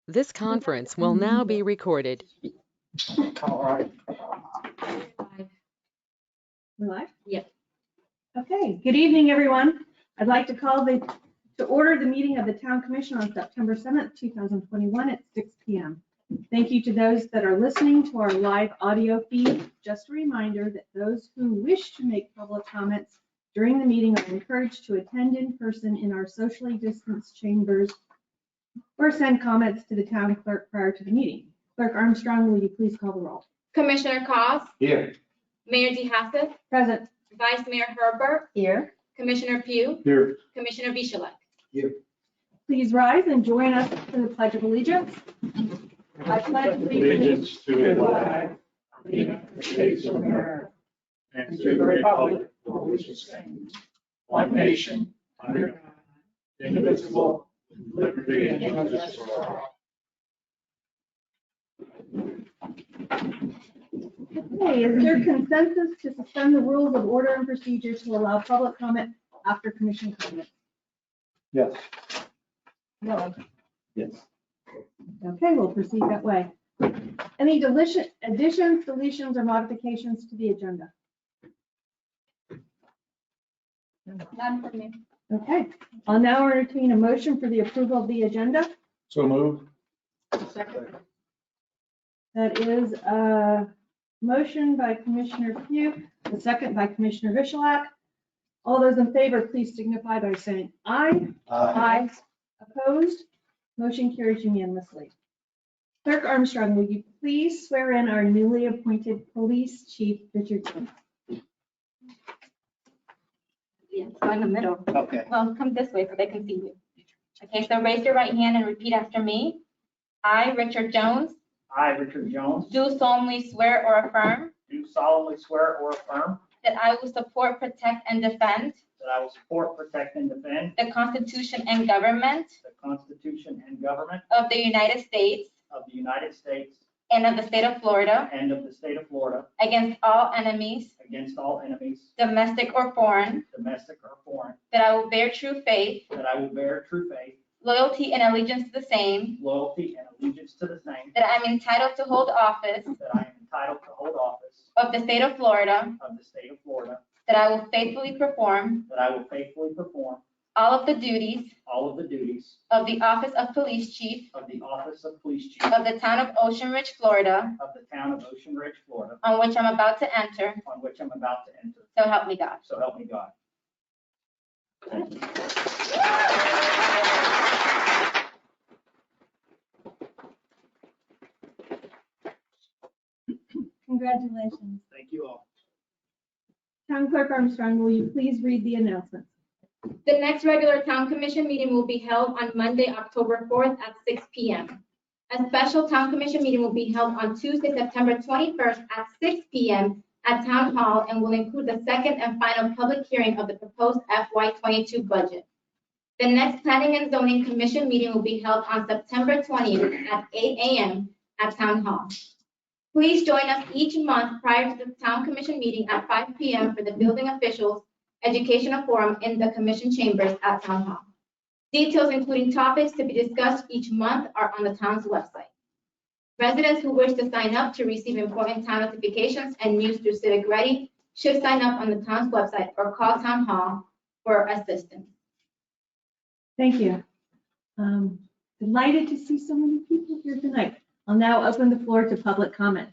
This conference will now be recorded. All right. We're live? Yep. Okay, good evening, everyone. I'd like to call to order the meeting of the Town Commission on September 7th, 2021 at 6 p.m. Thank you to those that are listening to our live audio feed. Just a reminder that those who wish to make public comments during the meeting are encouraged to attend in person in our socially distanced chambers or send comments to the town clerk prior to the meeting. Clerk Armstrong, will you please call the roll? Commissioner Cos, Here. Mayor DeHassett, Present. Vice Mayor Herbert, Here. Commissioner Pugh, Here. Commissioner Bichelek. Here. Please rise and join us for the Pledge of Allegiance. I pledge Allegiance to the flag of the United States of America and to the republic for which it stands, one nation, under God, indivisible, with liberty and justice for all. Okay, is there consensus to suspend the rules of order and procedure to allow public comment after commission comment? Yes. No. Yes. Okay, we'll proceed that way. Any additions, deletions, or modifications to the agenda? None for me. Okay, I'll now entertain a motion for the approval of the agenda. So moved. Second. That is a motion by Commissioner Pugh, a second by Commissioner Bichelak. All those in favor, please signify by saying aye. Aye. Opposed? Motion carries unanimously. Clerk Armstrong, will you please swear in our newly appointed Police Chief Richardson? Yeah, so in the middle. Okay. Well, come this way so they can see you. Okay, so raise your right hand and repeat after me. I, Richard Jones, I, Richard Jones, do solemnly swear or affirm do solemnly swear or affirm that I will support, protect, and defend that I will support, protect, and defend the Constitution and government the Constitution and government of the United States of the United States and of the state of Florida and of the state of Florida against all enemies, against all enemies, domestic or foreign, domestic or foreign, that I will bear true faith, that I will bear true faith, loyalty, and allegiance to the same, loyalty, and allegiance to the same, that I am entitled to hold office that I am entitled to hold office of the state of Florida, of the state of Florida, that I will faithfully perform that I will faithfully perform all of the duties all of the duties of the office of police chief of the office of police chief of the town of Ocean Ridge, Florida, of the town of Ocean Ridge, Florida, on which I'm about to enter, on which I'm about to enter. so help me God. So help me God. Congratulations. Thank you all. Town Clerk Armstrong, will you please read the announcements? The next regular town commission meeting will be held on Monday, October 4th at 6 p.m. A special town commission meeting will be held on Tuesday, September 21st at 6 p.m. at Town Hall and will include the second and final public hearing of the proposed FY22 budget. The next Planning and Zoning Commission meeting will be held on September 20th at 8 a.m. at Town Hall. Please join us each month prior to the Town Commission meeting at 5 p.m. for the building officials educational forum in the commission chambers at Town Hall. Details including topics to be discussed each month are on the town's website. Residents who wish to sign up to receive important town notifications and news through Civic Ready should sign up on the town's website or call Town Hall for assistance. Thank you. Delighted to see so many people here tonight. I'll now open the floor to public comment.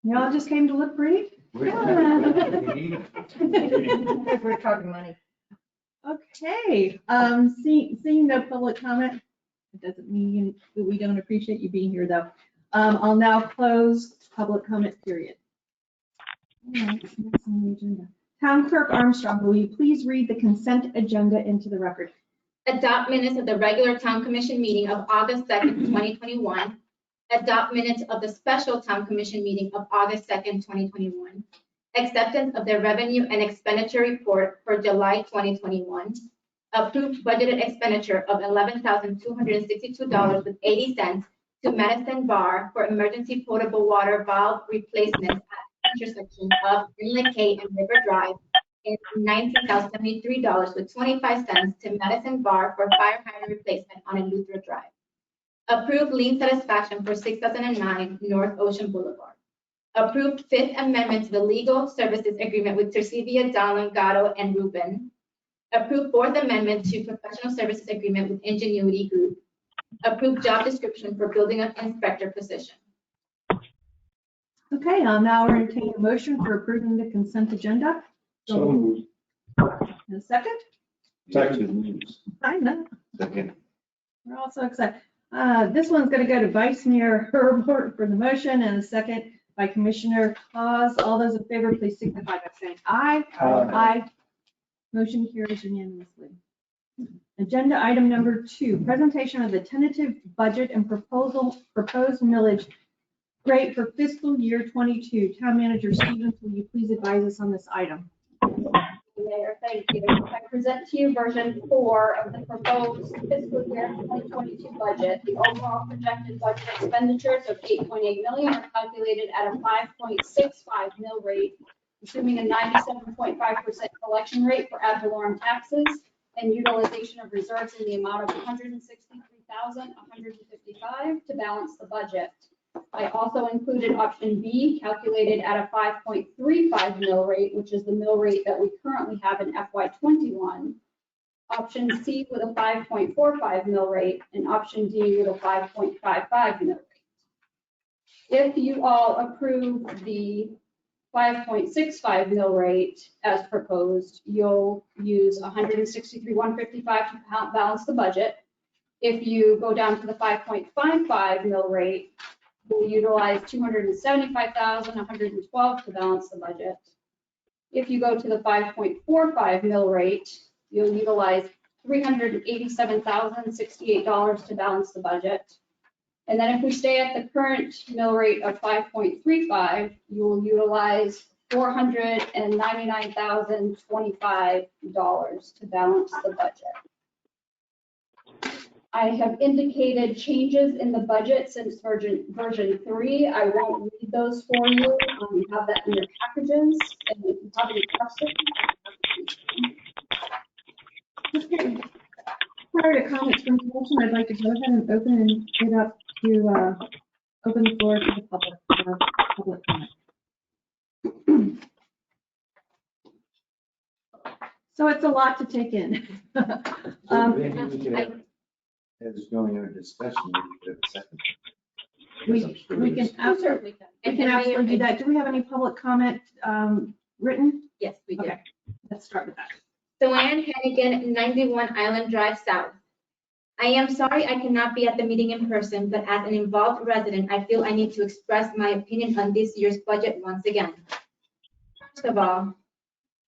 You all just came to look pretty? We're talking money. Okay, seeing no public comment, it doesn't mean that we don't appreciate you being here though. I'll now close public comment period. All right, next on the agenda. Town Clerk Armstrong, will you please read the consent agenda into the record? Adopt minutes of the regular town commission meeting of August 2nd, 2021. Adopt minutes of the special town commission meeting of August 2nd, 2021. Acceptance of the revenue and expenditure report for July 2021. Approved budgeted expenditure of $11,262.80 to Madison Bar for emergency potable water valve replacement at the intersection of Greenland K and River Drive in $19,073.25 to Madison Bar for fire hydrant replacement on Eleuthera Drive. Approved lien satisfaction for 6009 North Ocean Boulevard. Approved Fifth Amendment to the Legal Services Agreement with Tercevia, Donlin, Gatto, and Rubin. Approved Fourth Amendment to Professional Services Agreement with Ingenuity Group. Approved job description for building inspector position. Okay, I'll now entertain a motion for approving the consent agenda. So moved. In a second? Second. I know, Second. we're all so excited. This one's going to go to Vice Mayor Herbert for the motion and a second by Commissioner Claus. All those in favor, please signify by saying aye. Aye. Motion carries unanimously. Agenda item number 2, presentation of the tentative budget and proposed millage rate for fiscal year 22. Town Manager Stevens, will you please advise us on this item? Mayor, thank you. I present to you version 4 of the proposed fiscal year 2022 budget. The overall projected budget expenditures of $8.8 million are calculated at a 5.65 mill rate, assuming a 97.5% collection rate for ad valorem taxes and utilization of reserves in the amount of $163,155 to balance the budget. I also included option B, calculated at a 5.35 mill rate, which is the mill rate that we currently have in FY21. Option C with a 5.45 mill rate, and option D with a 5.55 mill rate. If you all approve the 5.65 mill rate as proposed, you'll use $163,155 to balance the budget. If you go down to the 5.55 mill rate, we'll utilize $275,112 to balance the budget. If you go to the 5.45 mill rate, you'll utilize $387,068 to balance the budget. And then if we stay at the current mill rate of 5.35, you will utilize $499,025 to balance the budget. I have indicated changes in the budget since version 3. I won't read those for you. You have that in your packages, and if you have any questions. Okay. Prior to comments from the commission, I'd like to go ahead and open it up to open the floor to the public for public comment. So it's a lot to take in. As going under discussion, we could have a second. We can absolutely do that. Do we have any public comment written? Yes, we do. Okay, let's start with that. Joanne Hennigan, 91 Island Drive South. I am sorry I cannot be at the meeting in person, but as an involved resident, I feel I need to express my opinion on this year's budget once again. First of all,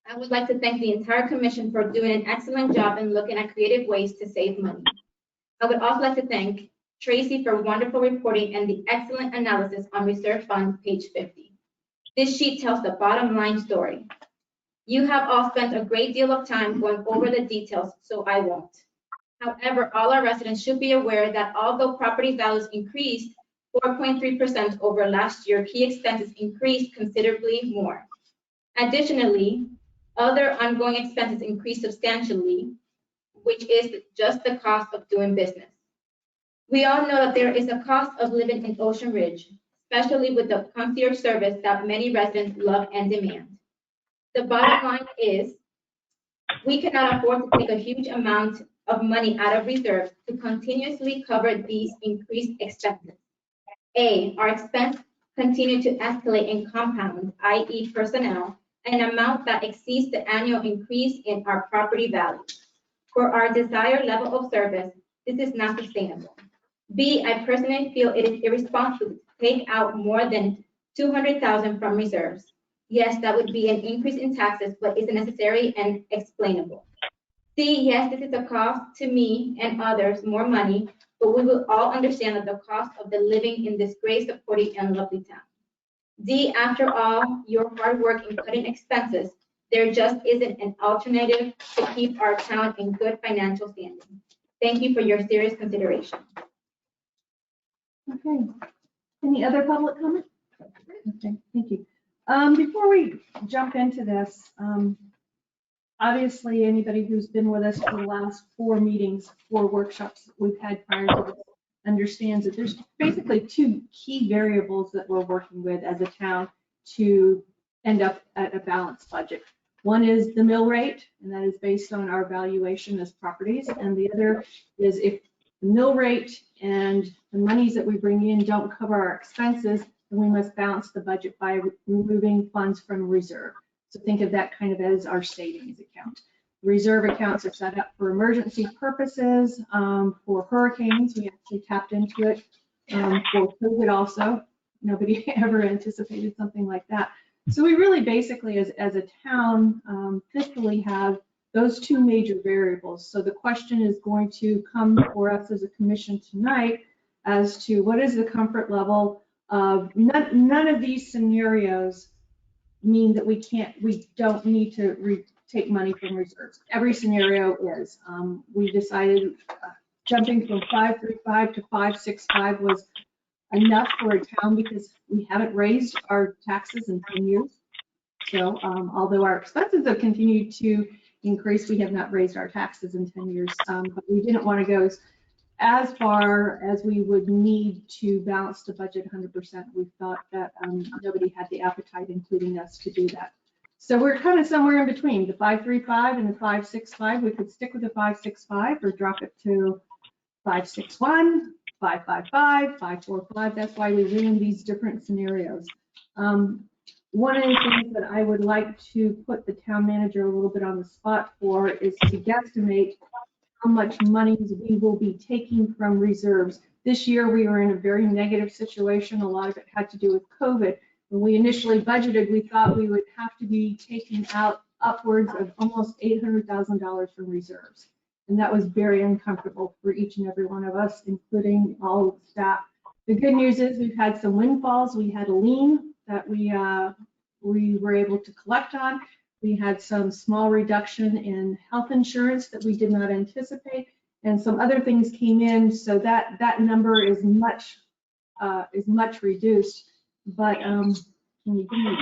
I would like to thank the entire commission for doing an excellent job in looking at creative ways to save money. I would also like to thank Tracy for wonderful reporting and the excellent analysis on reserve funds, page 50. This sheet tells the bottom line story. You have all spent a great deal of time going over the details, so I won't. However, all our residents should be aware that although property values increased 4.3% over last year, key expenses increased considerably more. Additionally, other ongoing expenses increased substantially, which is just the cost of doing business. We all know that there is a cost of living in Ocean Ridge, especially with the concierge service that many residents love and demand. The bottom line is, we cannot afford to take a huge amount of money out of reserves to continuously cover these increased expenses. A, our expenses continue to escalate and compound, i.e. personnel, an amount that exceeds the annual increase in our property value. For our desired level of service, this is not sustainable. B, I personally feel it is irresponsible to take out more than $200,000 from reserves. Yes, that would be an increase in taxes, but is necessary and explainable. C, yes, this is a cost to me and others, more money, but we will all understand that the cost of the living in this great, supporting, and lovely town. D, after all your hard work in cutting expenses, there just isn't an alternative to keep our town in good financial standing. Thank you for your serious consideration. Okay. Any other public comment? Okay, thank you. Before we jump into this, obviously, anybody who's been with us for the last 4 workshops that we've had prior to this understands that there's basically 2 key variables that we're working with as a town to end up at a balanced budget. One is the mill rate, and that is based on our valuation as properties, and the other is if the mill rate and the monies that we bring in don't cover our expenses, then we must balance the budget by removing funds from reserve. So think of that kind of as our savings account. Reserve accounts are set up for emergency purposes, for hurricanes. We actually tapped into it for COVID also. Nobody ever anticipated something like that. So we really basically, as a town, fiscally have those 2 major variables. So the question is going to come for us as a commission tonight as to what is the comfort level of none of these scenarios mean that we don't need to take money from reserves. Every scenario is. We decided jumping from 535 to 565 was enough for a town because we haven't raised our taxes in 10 years. So although our expenses have continued to increase, we have not raised our taxes in 10 years. But we didn't want to go as far as we would need to balance the budget 100%. We thought that nobody had the appetite, including us, to do that. So we're kind of somewhere in between the 535 and the 565. We could stick with the 565 or drop it to 561, 555, 545. That's why we ran these different scenarios. One of the things that I would like to put the town manager a little bit on the spot for is to guesstimate how much money we will be taking from reserves. This year, we were in a very negative situation. A lot of it had to do with COVID. When we initially budgeted, we thought we would have to be taking out upwards of almost $800,000 from reserves. And that was very uncomfortable for each and every one of us, including all of the staff. The good news is we've had some windfalls. We had a lien that we were able to collect on. We had some small reduction in health insurance that we did not anticipate, and some other things came in, so that number is much reduced. But can you give me?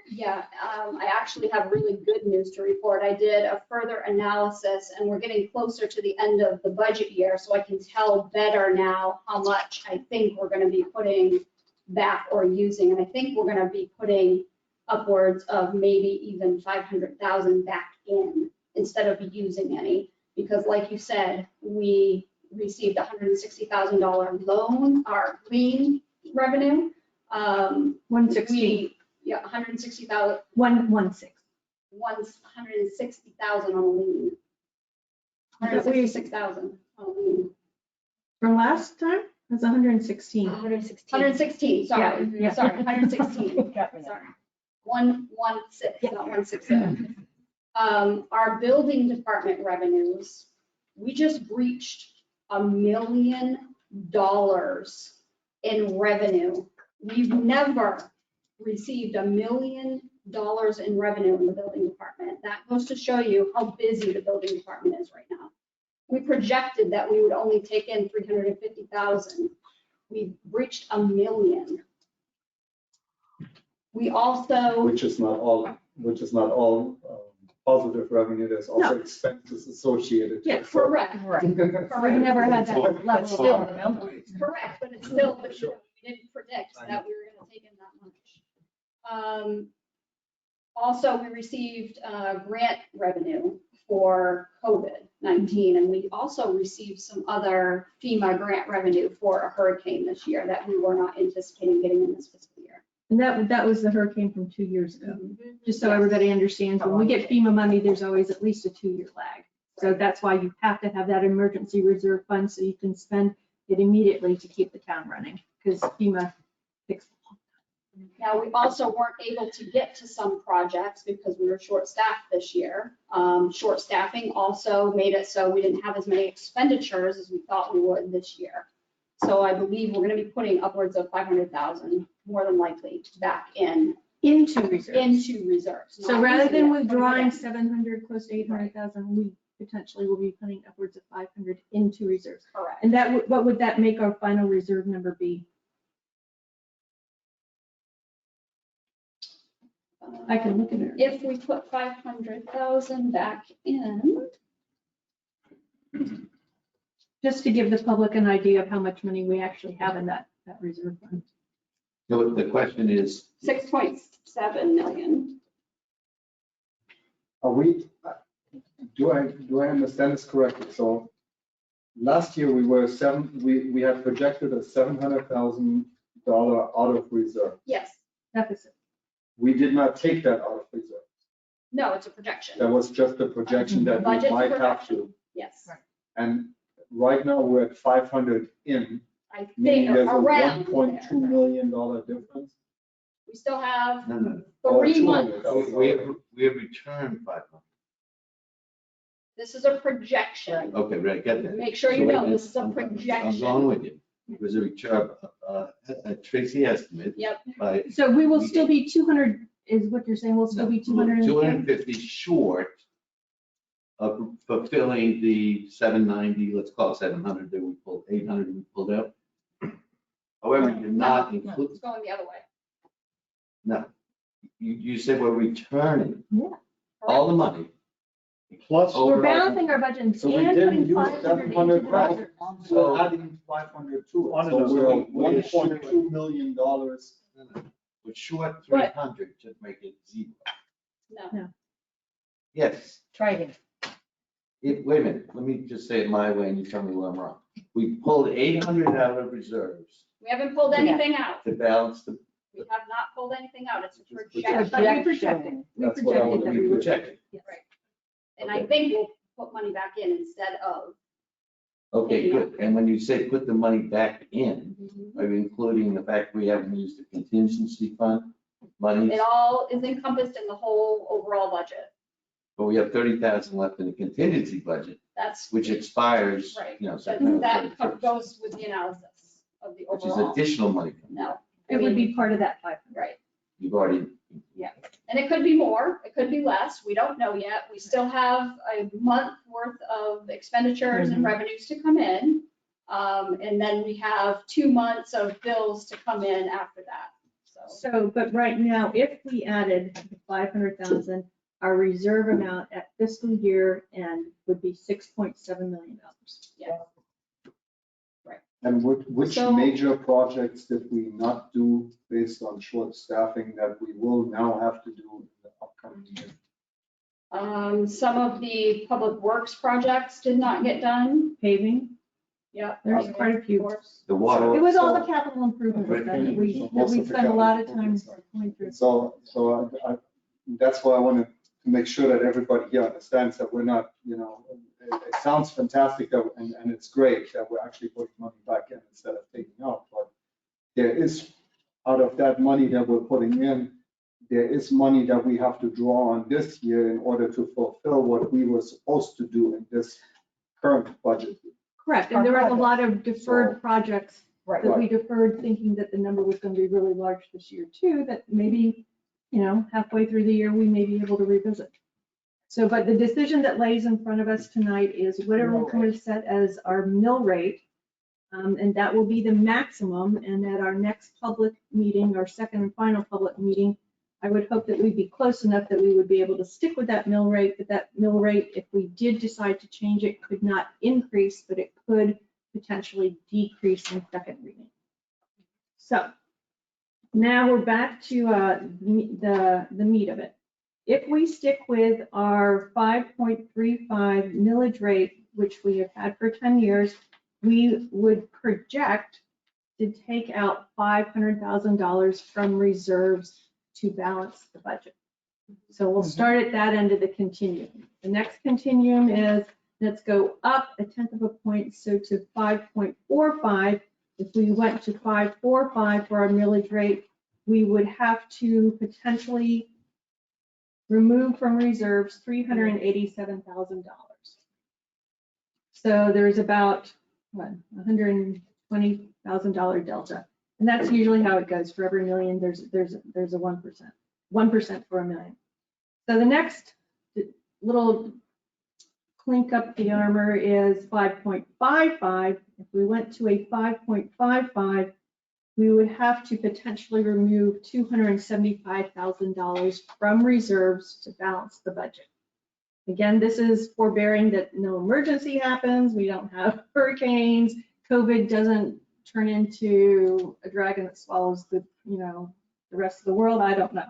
Yeah, I actually have really good news to report. I did a further analysis and we're getting closer to the end of the budget year, so I can tell better now how much I think we're going to be putting back or using. And I think we're going to be putting upwards of maybe even 500,000 back in instead of using any, because like you said, we received $160,000 loan, our lien revenue. 116. Yeah, 160,000. 116. 160,000 on a lien. 166,000 on a lien. From last time, it was 116. 116, sorry, Yeah. sorry, 116, sorry. 116, not 167. Our building department revenues, we just breached $1 million in revenue. We've never received $1 million in revenue in the building department. That goes to show you how busy the building department is right now. We projected that we would only take in 350,000. We reached $1 million. We also, Which is not all positive revenue, there's also No. expenses associated. Yeah, with it. correct, We've never had that level of. correct, but it's still, we didn't predict that we were going to take in that much. Also, we received grant revenue for COVID-19, and we also received some other FEMA grant revenue for a hurricane this year that we were not anticipating getting in this fiscal year. And that was the hurricane from 2 years ago. Just so Yes. everybody understands, when we get FEMA money, there's always at least a 2-year lag. So that's why you have to have that emergency reserve fund so you can spend it immediately to keep the town running, because FEMA takes. Now, we also weren't able to get to some projects because we were short-staffed this year. Short staffing also made it so we didn't have as many expenditures as we thought we would this year. So I believe we're going to be putting upwards of 500,000, more than likely, back into reserves. So Not rather using than it, withdrawing putting it 700, close to 800,000, we potentially will be putting upwards of 500 into reserves. in. Correct. And what would that make our final reserve number be? I can look at it. If we put 500,000 back in, Just to give the public an idea of how much money we actually have in that reserve fund. So the question is, 6.7 million. Are we, do I understand this correctly? So last year we had projected a $700,000 out of reserve. Yes, Deficit. We did not take that out of reserve. no, it's a projection. That was just a projection that we Budget's a might have projection. to. Yes, And right now we're at 500 in, I meaning think there's a around $1.2 there. million difference. We still have no. 3 Or months. 200,000. We have returned 500. This is a projection. Okay, right, get that. Make sure So you wait a know, minute, this is a I'm projection. going with you. It was a return, a Tracy estimate Yep, by So we will still be 200, is what you're saying, we'll still be 200. 250 short of fulfilling the 790, let's call it 700 that we pulled, 800 we pulled out. However, you're not including, it's going the other way. no, you said we're returning Yeah. all the money. Plus. Oh, We're right. balancing our budget and So we putting didn't use 500 into 700 the grand. budget. So adding 500 to it. So we're $1.2 million. We're short 300 to make it zero. No, Yes. Try it. Wait a minute, let me just say it my way and you tell me where I'm wrong. We pulled 800 out of reserves we haven't pulled anything out. to balance the, We have not pulled anything out. It's a But projection. we projected, That's what I projected that we we would. projected. Right. And I think we'll put money back in instead of. Okay, good. And when you say put the money back in, Mm-hmm. are you including the fact we haven't used the contingency fund money? It all is encompassed in the whole overall budget. But we have 30,000 left in the contingency budget, That's. which expires, Right. you know, But September that 31st, goes with the analysis of the which is overall. additional money. No. It would be part of that 500. Right. You've already, And it could be more, it could be less, we don't know yet. We still have a month worth of expenditures and revenues to come in. And then we have 2 months of bills to come in after that, so. So, but right now, if we added the 500,000, our reserve amount at fiscal year end would be $6.7 million. Yeah. And which So- major projects did we not do based on short staffing that we will now have to do in the upcoming year? Some of the public works projects did not get done. Paving, Yep. there's quite a Of few. course. the water. It was all the capital improvements that we spent a lot of time going through. So that's why I wanted to make sure that everybody here understands that we're not, it sounds fantastic and it's great that we're actually putting money back in instead of taking out. But there is, out of that money that we're putting in, there is money that we have to draw on this year in order to fulfill what we were supposed to do in this current budget. Correct, and there was a lot of deferred projects Right. that we deferred thinking that the number was going to be really large this year too, that maybe, halfway through the year, we may be able to revisit. So, but the decision that lays in front of us tonight is whatever we're going to set as our mill rate. And that will be the maximum. And at our next public meeting, our second and final public meeting, I would hope that we'd be close enough that we would be able to stick with that mill rate, but that mill rate, if we did decide to change it, could not increase, but it could potentially decrease in second reading. So now we're back to the meat of it. If we stick with our 5.35 millage rate, which we have had for 10 years, we would project to take out $500,000 from reserves to balance the budget. So we'll start at that end of the continuum. The next continuum is, let's go up 1/10 of a point, so to 5.45. If we went to 5.45 for our millage rate, we would have to potentially remove from reserves $387,000. So there's about, what, $120,000 delta. And that's usually how it goes. For every million, there's a 1% for a million. So the next little clink up the armor is 5.55. If we went to a 5.55, we would have to potentially remove $275,000 from reserves to balance the budget. Again, this is forbearing that no emergency happens, we don't have hurricanes, COVID doesn't turn into a dragon that swallows the rest of the world, I don't know.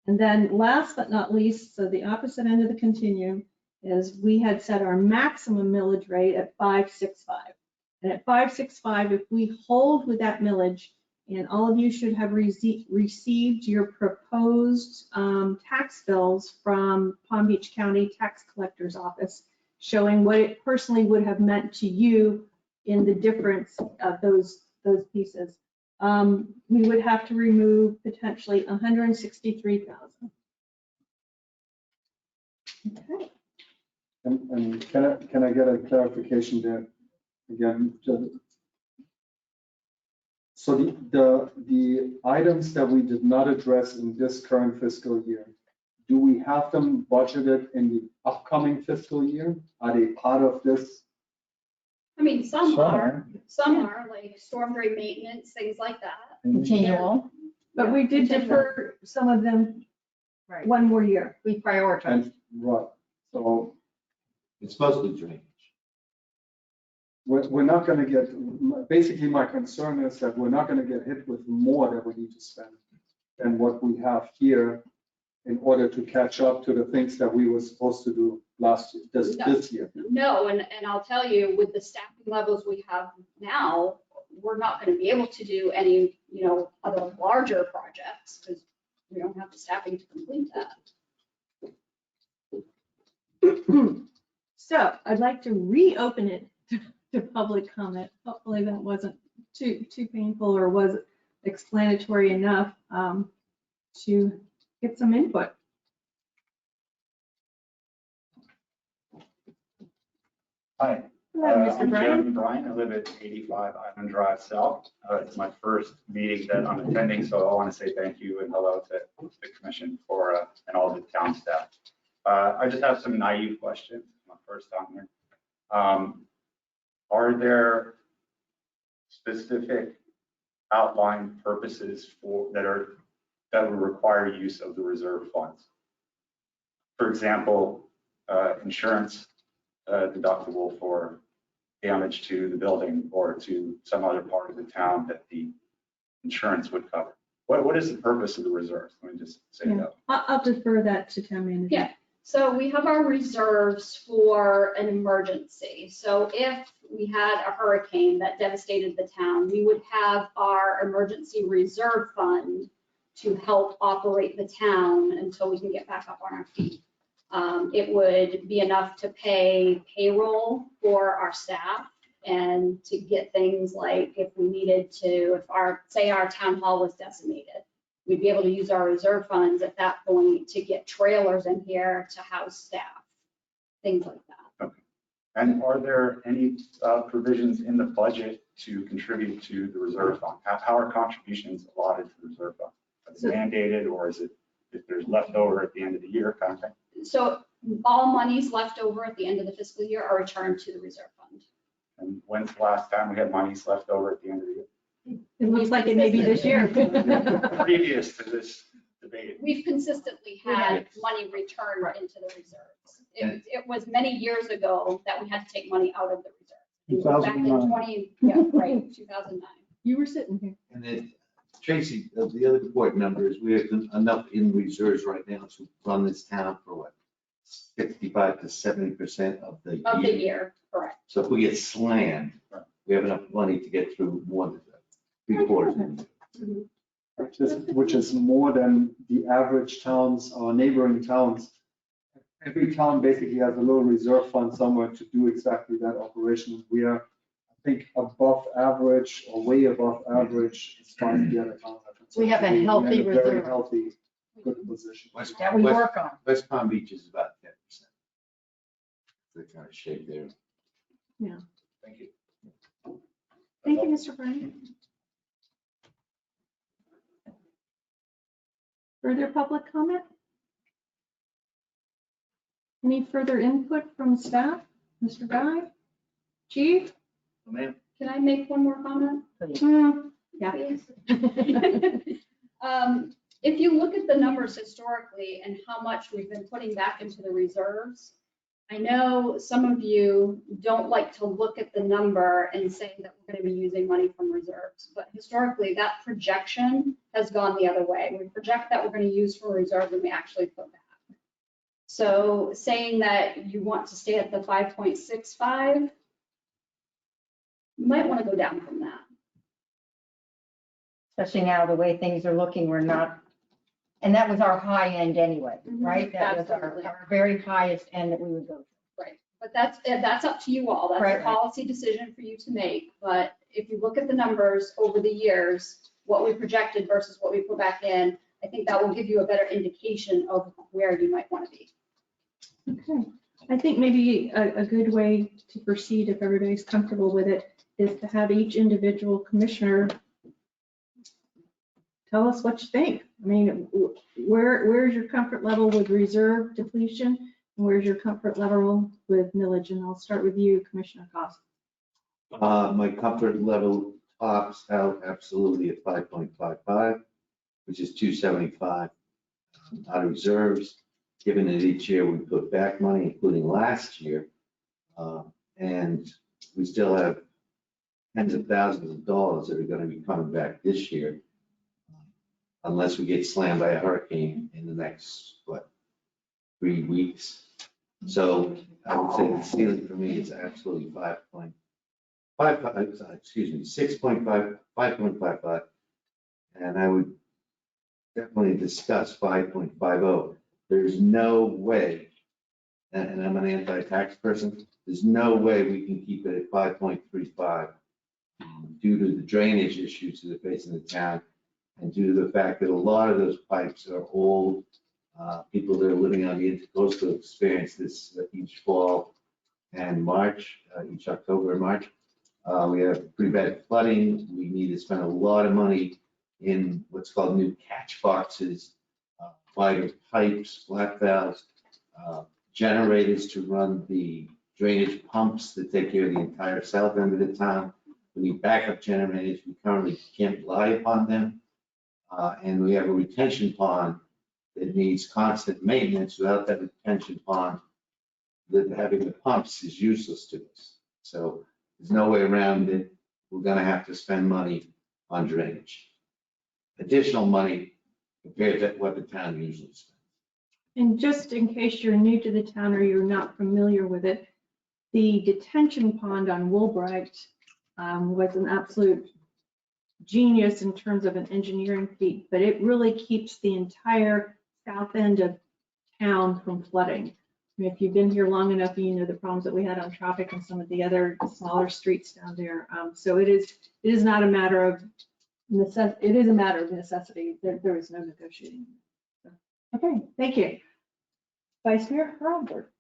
And then last but not least, so the opposite end of the continuum is we had set our maximum millage rate at 565. And at 565, if we hold with that millage, and all of you should have received your proposed tax bills from Palm Beach County Tax Collector's Office, showing what it personally would have meant to you in the difference of those pieces. We would have to remove potentially $163,000. Okay. And can I get a clarification there again? So the items that we did not address in this current fiscal year, do we have them budgeted in the upcoming fiscal year? Are they part of this? I mean, some are like storm drain maintenance, things like that. Continual. But we did defer some of them Right. one more year. We prioritize. And, right, so It's mostly drainage. we're not gonna get, basically my concern is that we're not gonna get hit with more that we need to spend than what we have here in order to catch up to the things that we were supposed to do last year, this year. No, and I'll tell you, with the staffing levels we have now, we're not going to be able to do any, other larger projects because we don't have the staffing to complete that. So I'd like to reopen it to public comment. Hopefully that wasn't too painful or was explanatory enough to get some input. Hi, Hello, Mr. I'm Bryan. Jeremy Bryan. I live at 85 Island Drive South. It's my first meeting that I'm attending, so I want to say thank you and hello to the commission and all the town staff. I just have some naive questions. My first time here. Are there specific outlined purposes that would require use of the reserve funds? For example, insurance deductible for damage to the building or to some other part of the town that the insurance would cover. What is the purpose of the reserves? Let me just say that. I'll defer that to town manager. Yeah. So we have our reserves for an emergency. So if we had a hurricane that devastated the town, we would have our emergency reserve fund to help operate the town until we can get back up on our feet. It would be enough to pay payroll for our staff and to get things like if we needed to, say our town hall was decimated, we'd be able to use our reserve funds at that point to get trailers in here to house staff, things like that. Okay. And are there any provisions in the budget to contribute to the reserve fund? How are contributions allotted to the reserve fund? Is it mandated, or is it if there's leftover at the end of the year kind of thing? So all monies left over at the end of the fiscal year are returned to the reserve fund. And when's the last time we had monies left over at the end of the year? It looks like it may be this year. Previous to this debate. We've consistently had money returned into the reserves. It was many years ago that we had to take money out of the reserve. Back in 2009. You were sitting here. And then, Tracy, the other important number is we have enough in reserves right now to run this town for what? 65 to 70% of the year, correct. So if we get slammed, we have enough money to get through more than 3/4 of it. Which is more than the average towns or neighboring towns. Every town basically has a little reserve fund somewhere to do exactly that operation. We are, I think, above average or way above average as far as the other towns are concerned. We have a healthy We're in Very reserve. healthy, good position. That we work on. West Palm Beach is about 10%. They're kind of shape there. Thank you. Thank you, Mr. Bryan. Further public comment? Any further input from staff? Mr. Guy? Chief? Ma'am. Can I make one more comment? Yeah. If you look at the numbers historically and how much we've been putting back into the reserves, I know some of you don't like to look at the number and say that we're going to be using money from reserves, but historically that projection has gone the other way. We project that we're going to use from reserves and we actually put back. So saying that you want to stay at the 5.65, you might want to go down from that. Especially now, the way things are looking, we're not, and that was our high end anyway, right? That was Absolutely. our very highest end that we would go to. Right, but that's up to you all. That's Right, a policy decision for you to make. But if you look at the numbers over the years, what we projected versus what we put back in, I think that will give you a better indication of where you might want to be. Okay, I think maybe a good way to proceed, if everybody's comfortable with it, is to have each individual commissioner tell us what you think. I mean, where's your comfort level with reserve depletion? And where's your comfort level with millage? And I'll start with you, Commissioner Cost. My comfort level tops out absolutely at 5.55, which is 275 out of reserves. Given that each year we put back money, including last year, and we still have tens of thousands of dollars that are going to be coming back this year, unless we get slammed by a hurricane in the next, 3 weeks. So I would say the ceiling for me is absolutely 5.55, and I would definitely discuss 5.50. There's no way, and I'm an anti-tax person, there's no way we can keep it at 5.35 due to the drainage issues that are facing the town and due to the fact that a lot of those pipes are old. People that are living on the intercoastal experience this each fall and March, each October and March. We have pretty bad flooding. We need to spend a lot of money in what's called new catch boxes, wider pipes, flat valves, generators to run the drainage pumps that take care of the entire south end of the town. We need backup generators. We currently can't rely upon them. And we have a retention pond that needs constant maintenance. Without that retention pond, having the pumps is useless to us. So there's no way around it. We're gonna have to spend money on drainage. Additional money compared to what the town usually spends. And just in case you're new to the town or you're not familiar with it, the detention pond on Woolbright was an absolute genius in terms of an engineering feat, but it really keeps the entire south end of town from flooding. I mean, if you've been here long enough, you know the problems that we had on traffic and some of the other smaller streets down there. So it is not a matter of necessity. It is a matter of necessity. There is no negotiating. So, okay, thank you. Vice Mayor Hurlbert.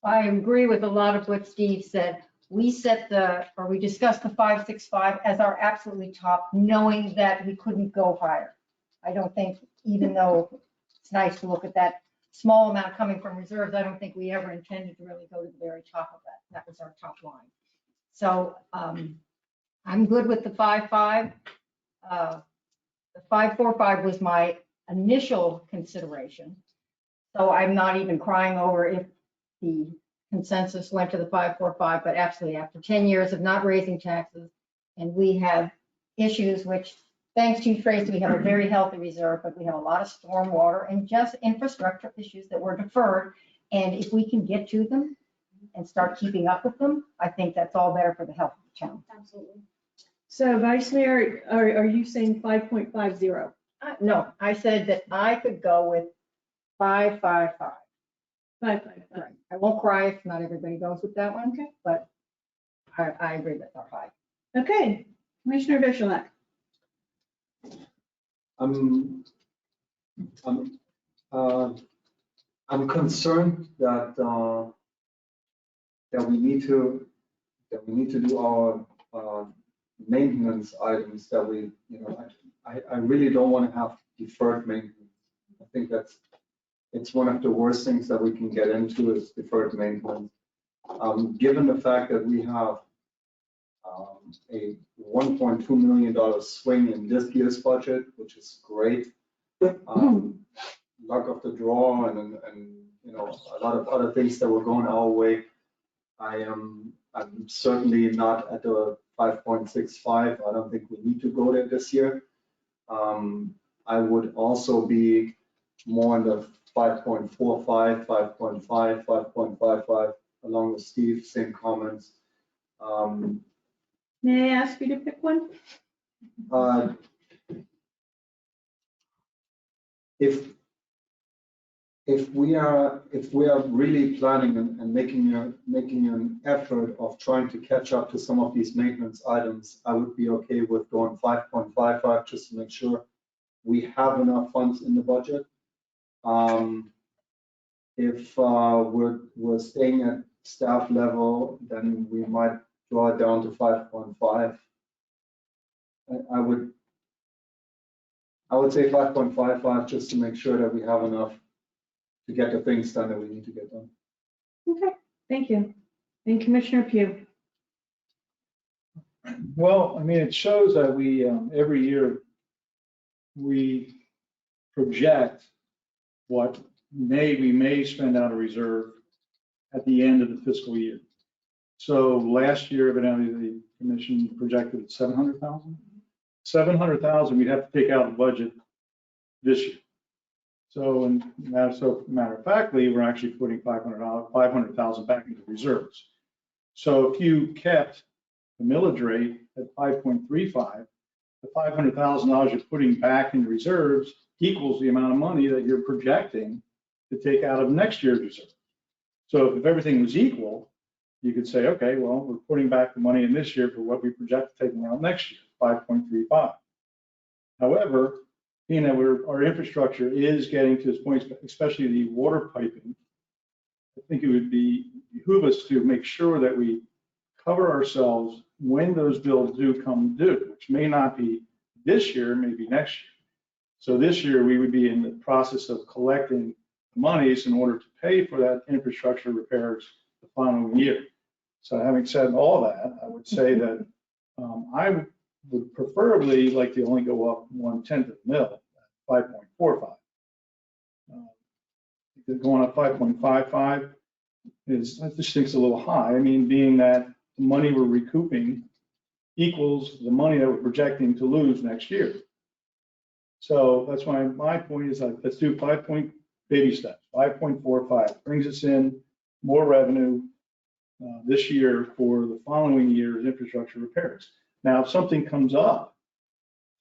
I agree with a lot of what Steve said. We discussed the 565 as our absolutely top, knowing that we couldn't go higher. I don't think, even though it's nice to look at that small amount coming from reserves, I don't think we ever intended to really go to the very top of that. That was our top line. So I'm good with the 5.5. The 5.45 was my initial consideration. So I'm not even crying over if the consensus went to the 5.45, but absolutely after 10 years of not raising taxes, and we have issues which, thanks to Tracy, we have a very healthy reserve, but we have a lot of stormwater and just infrastructure issues that were deferred. And if we can get to them and start keeping up with them, I think that's all better for the health of the town. Absolutely. So Vice Mayor, are you saying 5.50? No, I said that I could go with 5.55. 5.55. Right. I won't cry if not everybody goes with that one, but I agree with our high. Okay, Commissioner Vishalak. I'm concerned that we need to do our maintenance items that we, I really don't want to have deferred maintenance. I think it's one of the worst things that we can get into is deferred maintenance. Given the fact that we have a $1.2 million swing in this year's budget, which is great. Luck of the draw and you know, a lot of other things that were going our way. I'm certainly not at the 5.65. I don't think we need to go there this year. I would also be more in the 5.45, 5.5, 5.55, along with Steve, same comments. May I ask you to pick one? If we are really planning and making an effort of trying to catch up to some of these maintenance items, I would be okay with going 5.55 just to make sure we have enough funds in the budget. If we're staying at staff level, then we might draw it down to 5.5. I would say 5.55 just to make sure that we have enough to get the things done that we need to get done. Okay, thank you. And Commissioner Pugh. Well, I mean, it shows that we, every year, we project what we may spend out of reserve at the end of the fiscal year. So last year, evidently, the commission projected 700,000. 700,000 we'd have to take out of the budget this year. So, matter of factly, we're actually putting 500,000 back into reserves. So if you kept the millage rate at 5.35, the $500,000 you're putting back into reserves equals the amount of money that you're projecting to take out of next year's reserve. So if everything was equal, you could say, okay, well, we're putting back the money in this year for what we project taking out next year, 5.35. However, being that our infrastructure is getting to this point, especially the water piping, I think it would behoove us to make sure that we cover ourselves when those bills do come due, which may not be this year, maybe next year. So this year, we would be in the process of collecting monies in order to pay for that infrastructure repairs the following year. So having said all that, I would say that I would preferably like to only go up 1/10 of a mil, 5.45. Going up 5.55 I just think it's a little high. I mean, being that the money we're recouping equals the money that we're projecting to lose next year. So that's why my point is like, let's do baby steps. 5.45 brings us in more revenue this year for the following year's infrastructure repairs. Now, if something comes up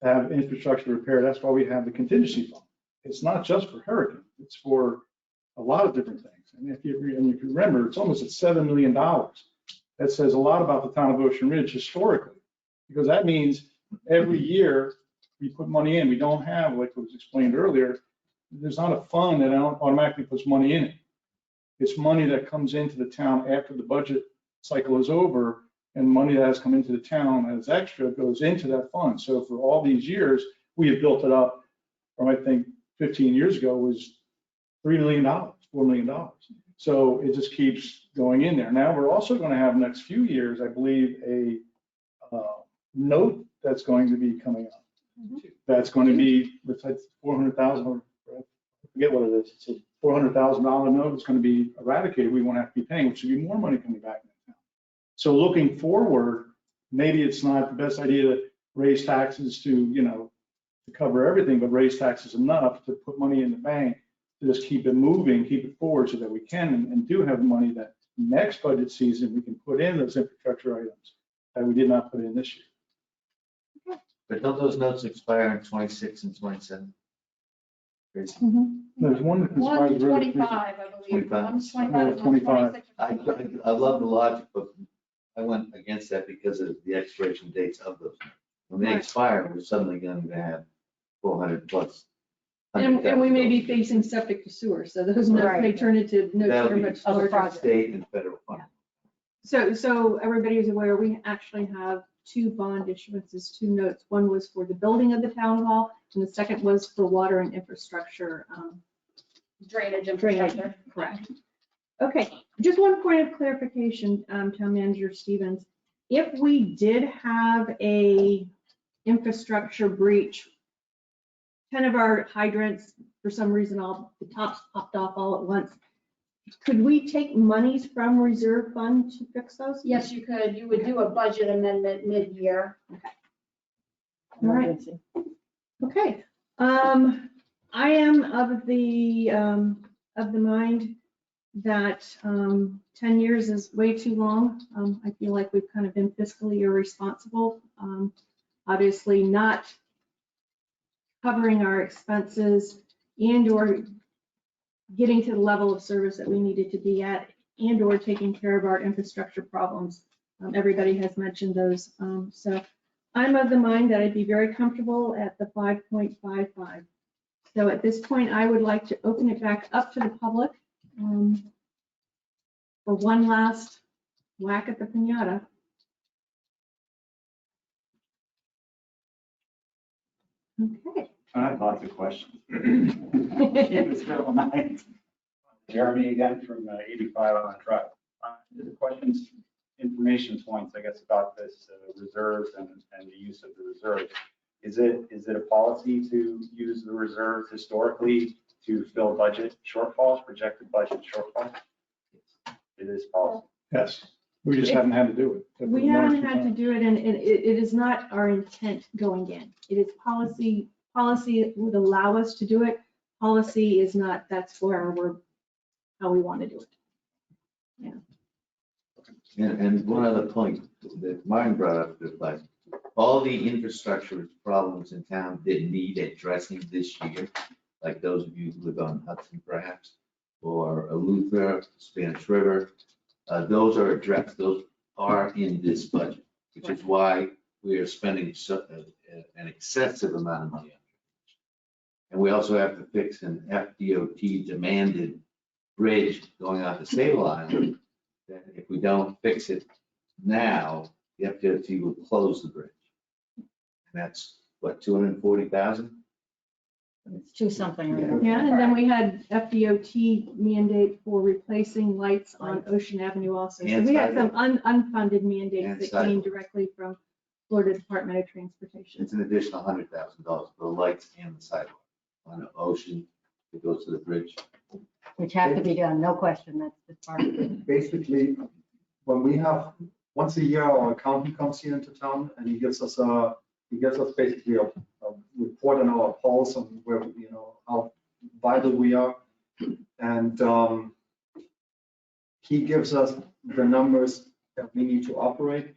to have infrastructure repair, that's why we have the contingency fund. It's not just for hurricane, it's for a lot of different things. And if you remember, it's almost at $7 million. That says a lot about the town of Ocean Ridge historically, because that means every year we put money in. We don't have, like was explained earlier, there's not a fund that automatically puts money in it. It's money that comes into the town after the budget cycle is over, and money that has come into the town as extra goes into that fund. So for all these years, we have built it up from, I think, 15 years ago was $3 million, $4 million. So it just keeps going in there. Now we're also going to have next few years, I believe, a note that's going to be coming up. That's going to be, it's like 400,000, I forget what it is. It's a $400,000 note. It's going to be eradicated. We won't have to be paying, which would be more money coming back in the town. So looking forward, maybe it's not the best idea to raise taxes to cover everything, but raise taxes enough to put money in the bank to just keep it moving, keep it forward so that we can and do have money that next budget season we can put in those infrastructure items that we did not put in this year. But don't those notes expire in 26 and 27? There's one that One expires really 25, I believe. 25. One's 25 and 25. 26. I love the logic, but I went against that because of the expiration dates of those. When they expire, we're suddenly going to have 400 plus. And we may be facing septic to sewer, so those notes may turn into notes that are much larger. State and federal funding. So everybody is aware, we actually have two bond issuances, two notes. One was for the building of the town hall, and the second was for water and infrastructure. Drainage infrastructure. Correct. Okay, just one point of clarification, Town Manager Stevens. if we did have a infrastructure breach, 10 of our hydrants, for some reason, all the tops popped off all at once, could we take monies from reserve fund to fix those? Yes, you could. You would do a budget amendment mid-year. All right. Okay. I am of the mind that 10 years is way too long. I feel like we've kind of been fiscally irresponsible. Obviously not covering our expenses and or getting to the level of service that we needed to be at and or taking care of our infrastructure problems. Everybody has mentioned those. So I'm of the mind that I'd be very comfortable at the 5.55. So at this point, I would like to open it back up to the public for one last whack at the piñata. Okay. I have lots of questions. Keep this middle night. Jeremy again from 85 on track. The questions, information points, I guess, about this reserves and the use of the reserves. Is it a policy to use the reserves historically to fill budget shortfalls, projected budget shortfalls? It is policy. Yes, we just haven't had to do it. We haven't had to do it, and it is not our intent going in. It is policy. Policy would allow us to do it. Policy is not, that's how we want to do it. Yeah. And one other point that Martin brought up, is like, all the infrastructure problems in town that need addressing this year, like those of you who live on Hudson perhaps, or Eleuthera, Spanish River, those are addressed. Those are in this budget, which is why we are spending an excessive amount of money on it. And we also have to fix an FDOT demanded bridge going out to Sable Island, that if we don't fix it now, the FDOT will close the bridge. And that's what, 240,000? It's two something. Right? Yeah, and then we had FDOT mandate for replacing lights on Ocean Avenue also. So And we had some sidewalk. unfunded mandates And that sidewalk. came directly from Florida Department of Transportation. It's an additional $100,000 for the lights and the sidewalk on the Ocean that goes to the bridge. Which have to be done, no question, that's the part of it. Basically, when we have, once a year, our accountant comes here into town and he gives us basically a report on our pulse on where, how vital we are. And he gives us the numbers that we need to operate.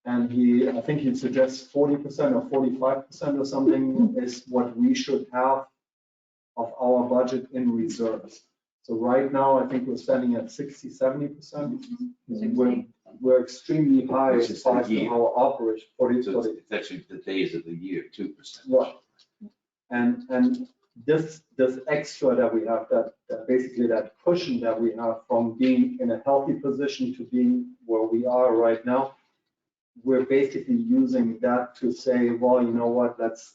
And I think he suggests 40% or 45% or something is what we should have of our budget in reserves. So right now, I think we're standing at 60-70%. We're extremely high Which as is far the as year. our operation. So it's actually the days of the year, 2%. Right. And this extra that we have, that basically that cushion that we have from being in a healthy position to being where we are right now, we're basically using that to say, well, you know what, let's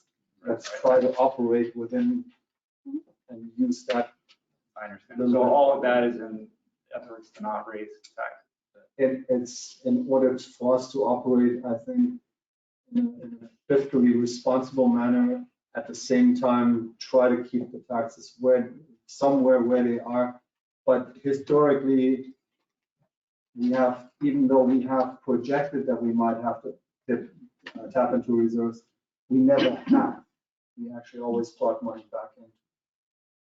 try to operate within and use that. I understand. So all of that is in efforts to not raise taxes. It's in order for us to operate, I think, in a fiscally responsible manner, at the same time, try to keep the taxes somewhere where they are. But historically, we have, even though we have projected that we might have to tap into reserves, we never have. We actually always brought money back in.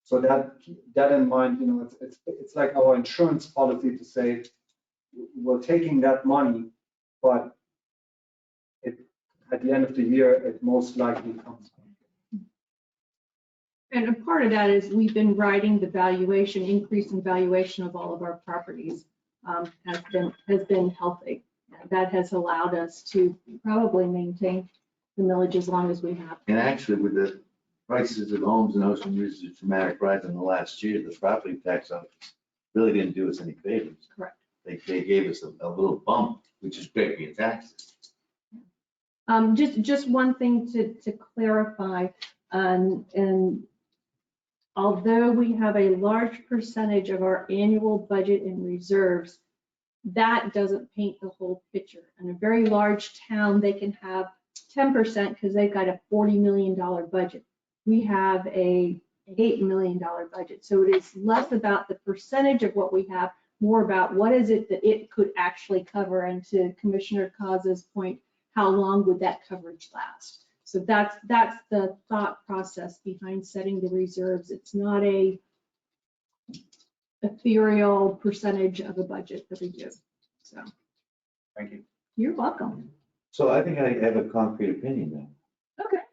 So that in mind, it's like our insurance policy to say, we're taking that money, but at the end of the year, it most likely comes back. And a part of that is we've been riding the valuation, increase in valuation of all of our properties has been healthy. That has allowed us to probably maintain the millage as long as we have. And actually, with the prices of homes in Ocean Ridge, a dramatic rise in the last year, the property tax office really didn't do us any favors. Correct. They gave us a little bump, which is great for your taxes. Just one thing to clarify, and although we have a large percentage of our annual budget in reserves, that doesn't paint the whole picture. In a very large town, they can have 10% because they've got a $40 million budget. We have a $8 million budget. So it is less about the percentage of what we have, more about what is it that it could actually cover. And to Commissioner Cos's point, how long would that coverage last? So that's the thought process behind setting the reserves. It's not a ethereal percentage of a budget that we do. So Thank you. you're welcome. So I think I have a concrete opinion now. Okay.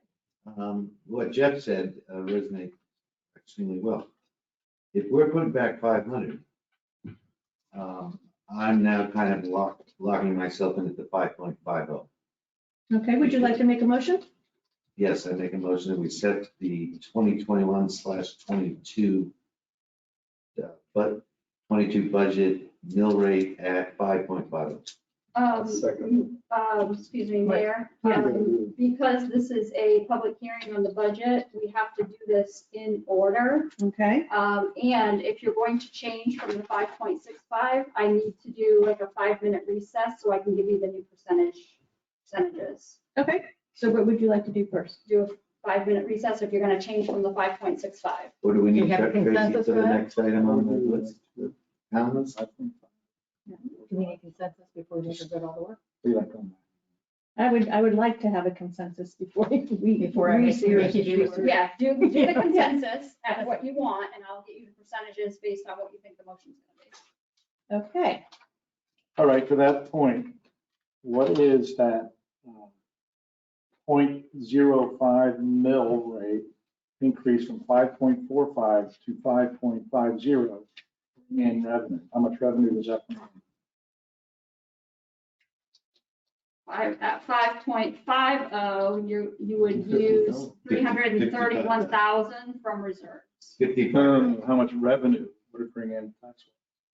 What Jeff said resonates extremely well. If we're putting back 500, I'm now kind of locking myself into the 5.50. Okay, would you like to make a motion? Yes, I make a motion that we set the 2021/22 but 22 budget mill rate at 5.50. Second. Excuse me, Mayor. Yeah. Because this is a public hearing on the budget, we have to do this in order. Okay, And if you're going to change from the 5.65, I need to do like a 5-minute recess so I can give you the new percentages. okay. So what would you like to do first? Do a 5-minute recess if you're going to change from the 5.65. What do we Do need, we have a Tracy, consensus for the for that? next item on the list? Comments? Do we need consensus before we go all the work? I would like to have a consensus before we. Before I make you do it. Yeah, do the consensus at what you want, and I'll get you the percentages based on what you think the motion's going to be. Okay, All right, to that point, what is that 0.05 mill rate increase from 5.45 to 5.50 in revenue? How much revenue does that bring in? At 5.50, you would use 331,000 from reserves. 55, How much revenue would it bring in tax?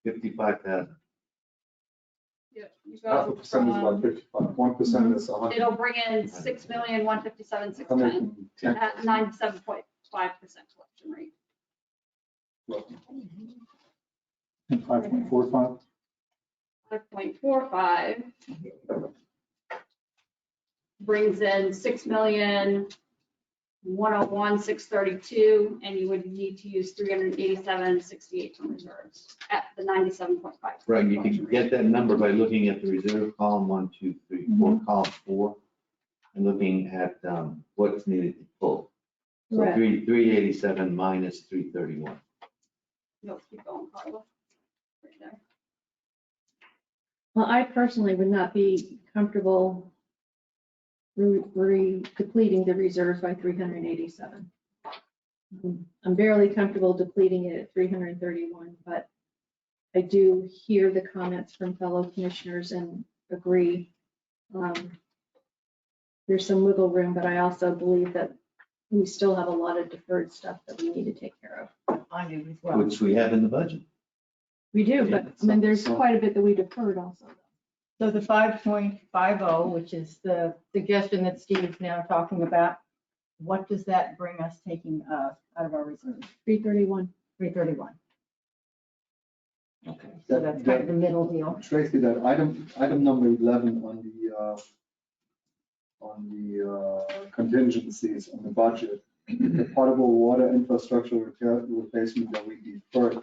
55,000. You Half a go percent is about from, 55, 1% is 100. it'll bring in 6,157,610 at 97.5% collection rate. 5.45? 5.45 brings in 6,101,632, and you would need to use 387,68 from reserves at the 97.5. Right, you can get that number by looking at the reserve column 1, 2, 3, 4, column 4, and looking at what's needed to pull. So Right. 387 minus 331. No, keep going, Carla. Right there. well, I personally would not be comfortable depleting the reserves by 387. I'm barely comfortable depleting it at 331, but I do hear the comments from fellow commissioners and agree. There's some wiggle room, but I also believe that we still have a lot of deferred stuff that we need to take care of. I do as well. Which we have in the budget. We do, but I mean, there's quite a bit that we deferred also. So the 5.50, which is the suggestion that Steve's now talking about, what does that bring us taking out of our reserves? 331. 331. Okay, so that's kind of the middle deal. Tracy, that item number 11 on the contingencies on the budget, the potable water infrastructure replacement that we deferred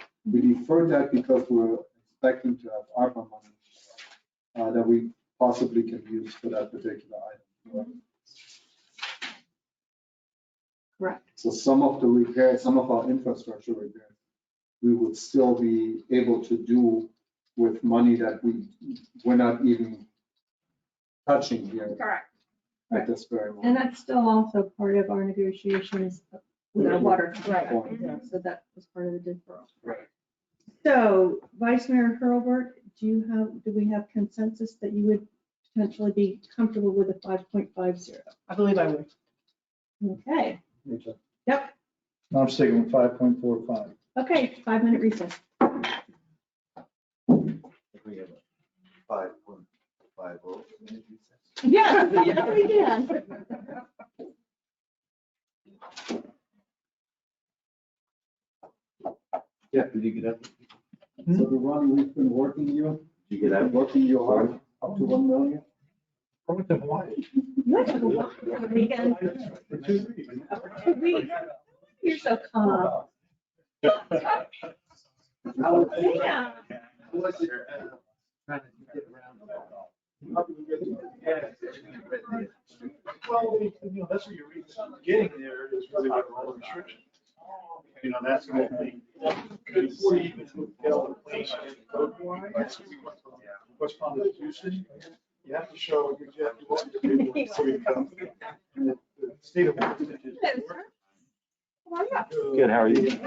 that because we're expecting to have ARPA money that we possibly can use for that particular item. Correct. So some of the repairs, some of our infrastructure repairs, we would still be able to do with money that we're not even touching here Correct. at this very And moment. that's still also part of our negotiations with our water. Right. Yeah, so that was part of the deferral. Right. So Vice Mayor Hurlbert, do we have consensus that you would potentially be comfortable with a 5.50? I believe I would. Okay, yep, I'm sticking with 5.45. okay, 5-minute recess. If we have a 5.50 minute recess. Yeah, yeah, we can. Yeah, did you get up? So the one we've been working here, You get out. Lucky you are up to 1 million. I went to Hawaii. Weekend. For 2 weeks. You're so calm. Yeah. Was it, trying to get around? Well, that's what you're getting there is really what all the restrictions. That's going to be, before you even get all the places code-wise, what's called the Houston, you have to show exactly what you're doing before you come. And the state of Washington is. Good, how are you?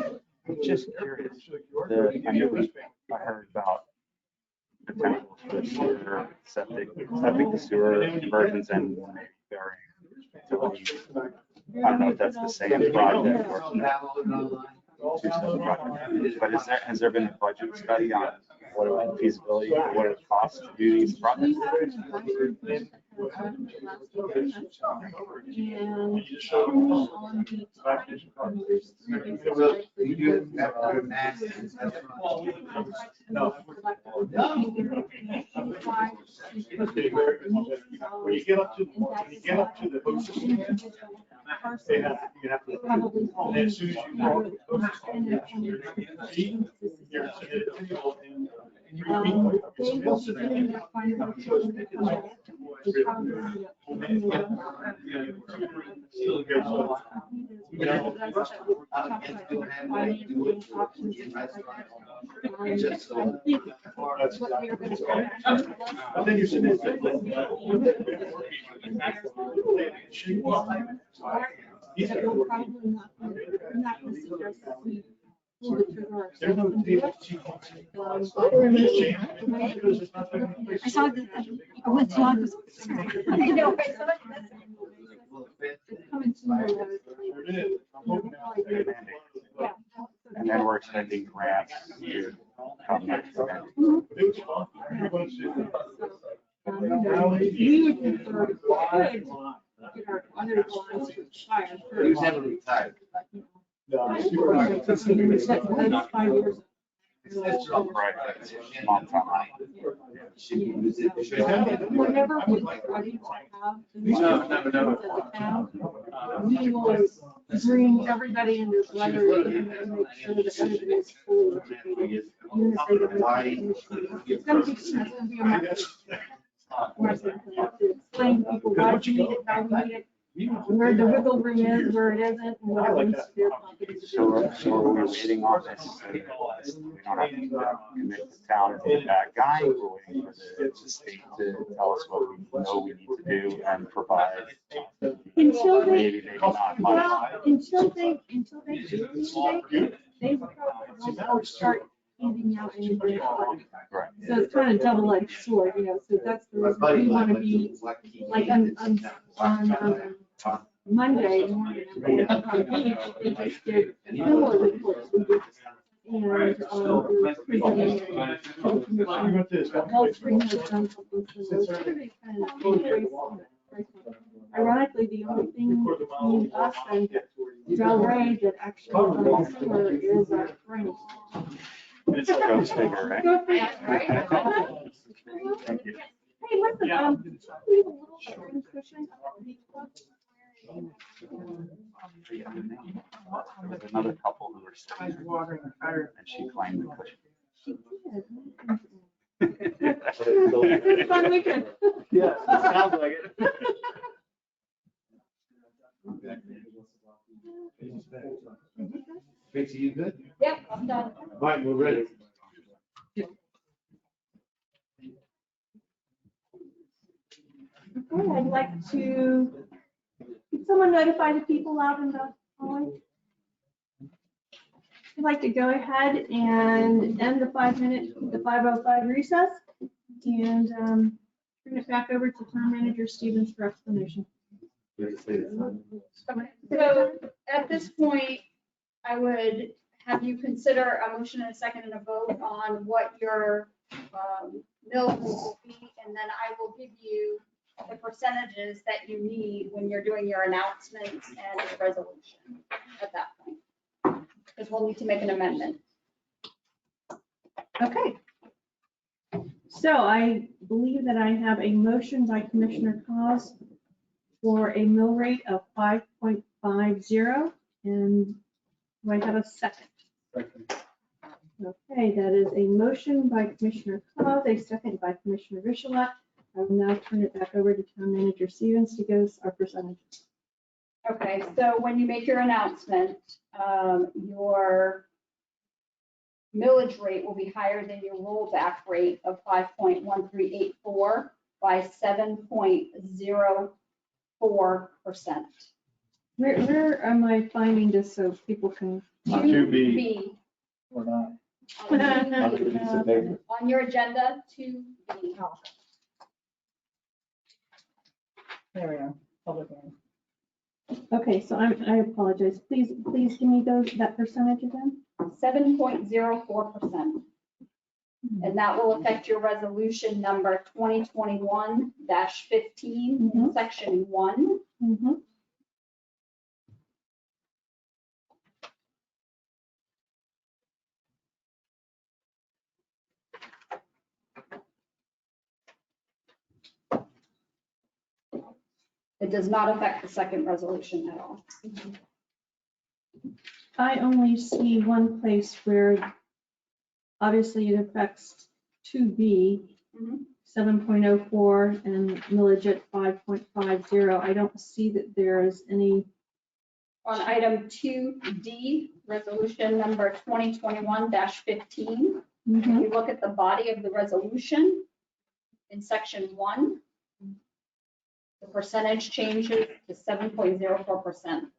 Just curious, I heard about potential for sewer, septic to sewer conversions and maybe burying utilities. I don't know if that's the same project or, but has there been a budget study on what it feasibility, what it costs to do these projects? You do have to go mass. No. When you get up to the host system, you have to, and as soon as you walk with host system, you're submitted to people and you'll sit there and but then you're sitting there. There's no table. I saw that, I went to August. You know, I saw it's coming soon. And then we're expecting grants to come next. We would prefer to get our other bonds to expire He's first. never retired. That's 5 years. Right, that's a long time. Whenever we're ready to have the meetings at the town, we will bring everybody in this letter and make sure that everybody is fully educated. Even if they don't have information. It's gonna be a matter to explain to people why we need it, how we need it, where the wiggle room is, where it isn't, and what it means to their property. So we're waiting on this. We don't have to commit the town to the bad guy. We're waiting for the state to tell us what we know we need to do and provide. Until they, Maybe not money. well, until they do anything, they will probably start handing out anything. Right. So it's kind of double-edged sword, so that's the reason we want to be, like, on Monday morning, on the beach, they just did similar reports. We did, and, we're presenting to the commission. Gulfstream has done something similar. Everybody's kind of very similar. Ironically, the only thing between us and Del Rey that actually runs similar is our friend. Go figure, right? Go figure, right? Thank you. Hey, listen, we have a little short cushion. There was another couple who were staying there, and she claimed the cushion. She did. Fun weekend. Yeah, sounds like it. Tracy, you good? Yep, I'm done. Right, we're ready. Okay, I'd like to, could someone notify the people out in the hallway? I'd like to go ahead and end the 5:05 recess and turn it back over to Town Manager Stevens for explanation. So at this point, I would have you consider a motion and a second and a vote on what your mill will be, and then I will give you the percentages that you need when you're doing your announcements and resolution at that point. Because we'll need to make an amendment. Okay. So I believe that I have a motion by Commissioner Cos for a mill rate of 5.50. And do I have a second? Second. Okay, that is a motion by Commissioner Cos, a second by Commissioner Richellet. I will now turn it back over to Town Manager Stevens to give us our percentages. Okay, so when you make your announcement, your millage rate will be higher than your rollback rate of 5.1384 by 7.04%. Where am I finding this so people can? On 2B. B. Or not. On On the 2B. piece of paper. On your agenda, 2B. There we go. Public hearing. Okay, so I apologize. Please give me that percentage again. 7.04%. And that will affect your resolution number 2021-15, section 1. Mhm. It does not affect the second resolution at all. I only see one place where obviously it affects 2B, Mhm. 7.04 and millage at 5.50. I don't see that there is any. On item 2D, resolution number 2021-15, if you look at the body of the resolution in section 1, the percentage changes to 7.04%.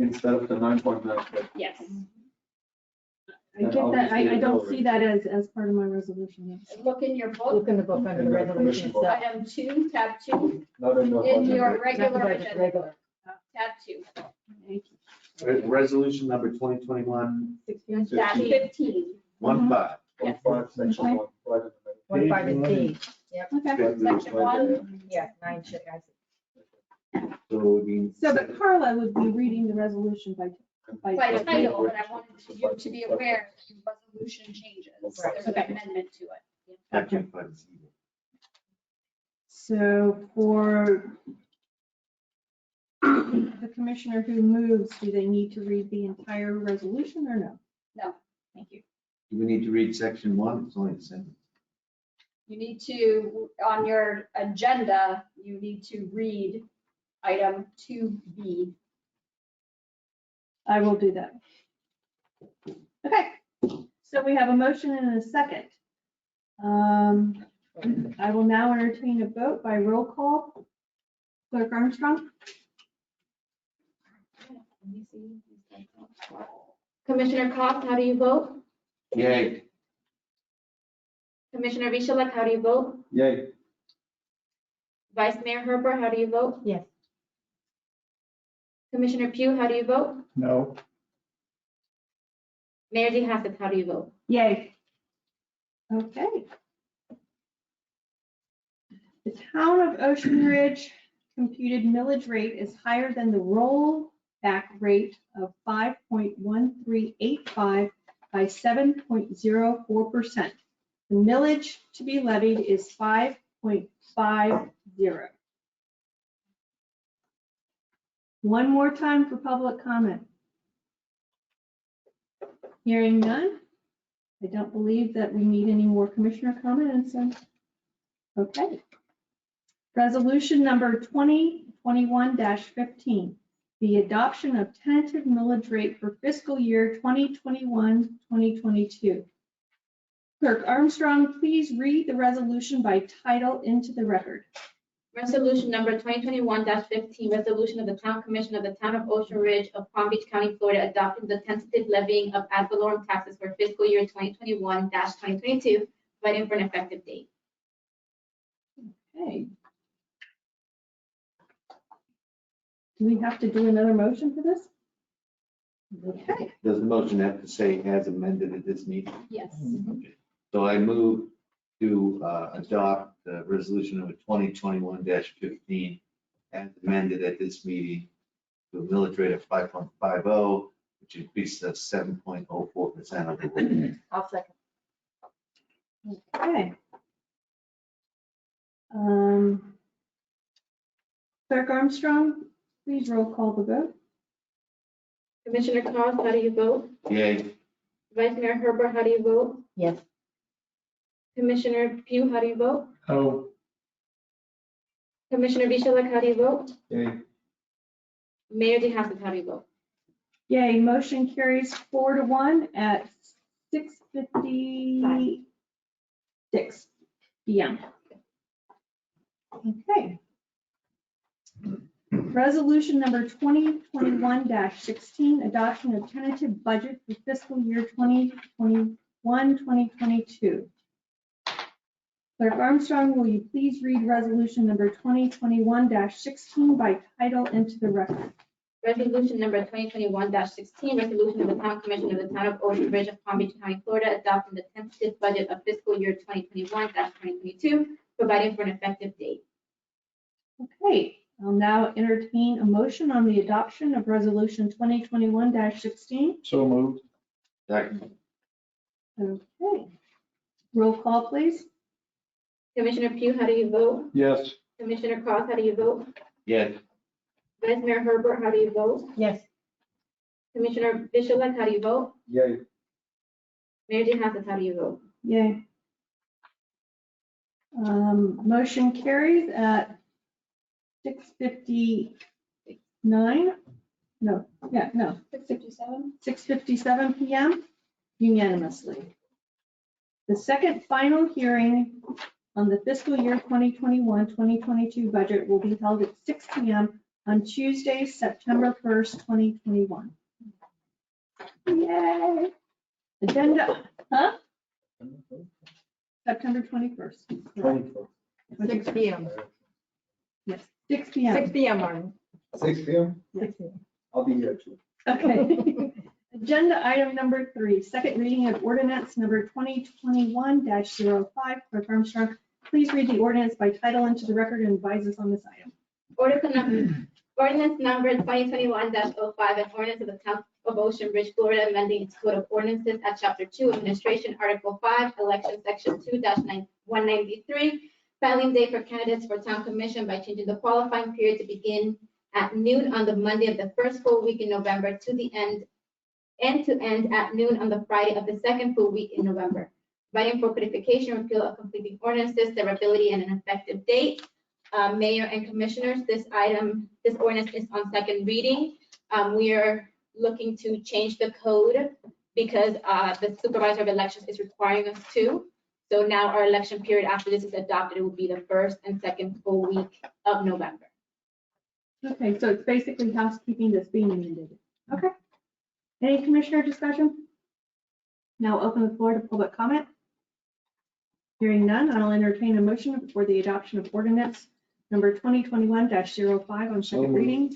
Instead of the 9.95. Yes. I get that. I don't see that as part of my resolution. Look in your book, Look in the book under the In the resolution commission book. itself. item 2, tab 2, Not in the in budget. your Not regular the budget, agenda, regular. tab 2, Thank you. Resolution number 2021, dash 15. 15. 1.5, section 1, right in the middle. 25 is D. Okay. Section 1, Yeah, 9 should, I see. So it would be. So, but Carla would be reading the resolution by by title, but I wanted you to be aware that your resolution changes. Right. There's an amendment to it. Gotcha. So for the commissioner who moves, do they need to read the entire resolution or no? No. Thank you. Do we need to read section 1? It's only the same. You need to, on your agenda, you need to read item 2B. I will do that. Okay, so we have a motion and a second. I will now entertain a vote by roll call. Clerk Armstrong? Commissioner Cox, how do you vote? Yay. Commissioner Richellet, how do you vote? Yay. Vice Mayor Herber, how do you vote? Yes. Commissioner Pugh, how do you vote? No. Mayor DeHassett, how do you vote? Yay. Okay. The town of Ocean Ridge computed millage rate is higher than the rollback rate of 5.1385 by 7.04%. The millage to be levied is 5.50. One more time for public comment. Hearing none. I don't believe that we need any more commissioner comments. Okay. Resolution number 2021-15, the adoption of tentative millage rate for fiscal year 2021-2022. Clerk Armstrong, please read the resolution by title into the record. Resolution number 2021-15, resolution of the Town Commission of the Town of Ocean Ridge of Palm Beach County, Florida, adopting the tentative levying of ad valorem taxes for fiscal year 2021-2022, providing for an effective date. Okay. Do we have to do another motion for this? Okay. Does the motion have to say as amended at this meeting? Yes. Okay. So I move to adopt resolution number 2021-15 as amended at this meeting to a millage rate of 5.50, which increases to 7.04% of the rate. I'll second. Okay. Clerk Armstrong, please roll call the vote. Commissioner Cost, how do you vote? Yay. Vice Mayor Herbert, how do you vote? Yes. Commissioner Pugh, how do you vote? Oh. Commissioner Bichelek, how do you vote? Yay. Mayor DeHassett, how do you vote? Yay, motion carries 4-1 at 6:56 PM. Okay. Resolution number 2021-16, adoption of tentative budget for fiscal year 2021-2022. Clerk Armstrong, will you please read resolution number 2021-16 by title into the record? Resolution number 2021-16, resolution of the Town Commission of the Town of Ocean Ridge of Palm Beach County, Florida, adopting the tentative budget of fiscal year 2021-2022, providing for an effective date. Okay, I'll now entertain a motion on the adoption of resolution 2021-16. So moved. Second. Okay. Roll call, please. Commissioner Pugh, how do you vote? Yes. Commissioner Cost, how do you vote? Yes. Vice Mayor Herbert, how do you vote? Yes. Commissioner Bichelek, how do you vote? Yay. Mayor DeHassett, how do you vote? Yay. Motion carries at 6:59. No, 6:57 PM unanimously. The second final hearing on the fiscal year 2021-2022 budget will be held at 6 PM on Tuesday, September 1st, 2021. Yay! Agenda, September 21st. 6 PM. Yes, 6 PM. 6 PM, Martin. 6 p.m. 6 PM. I'll be here too. Okay. Agenda item number 3, second reading of ordinance number 2021-05. Clerk Armstrong, please read the ordinance by title into the record and advise us on this item. Ordinance number 2021-05, an ordinance of the Town of Ocean Ridge, Florida, amending its code of ordinances at Chapter 2, Administration, Article 5, Election, Section 2-193, filing day for candidates for Town Commission by changing the qualifying period to begin at noon on the Monday of the first full week in November to the end, and to end at noon on the Friday of the second full week in November. Providing for codification, repeal of conflicting ordinances, severability, and an effective date. Mayor and Commissioners, this ordinance is on second reading. We are looking to change the code because the Supervisor of Elections is requiring us to. So now our election period after this is adopted, it will be the first and second full week of November. Okay, so it's basically housekeeping that's being amended. Okay. Any commissioner discussion? Now open the floor to public comment. Hearing none, I'll entertain a motion for the adoption of ordinance number 2021-05 on second reading.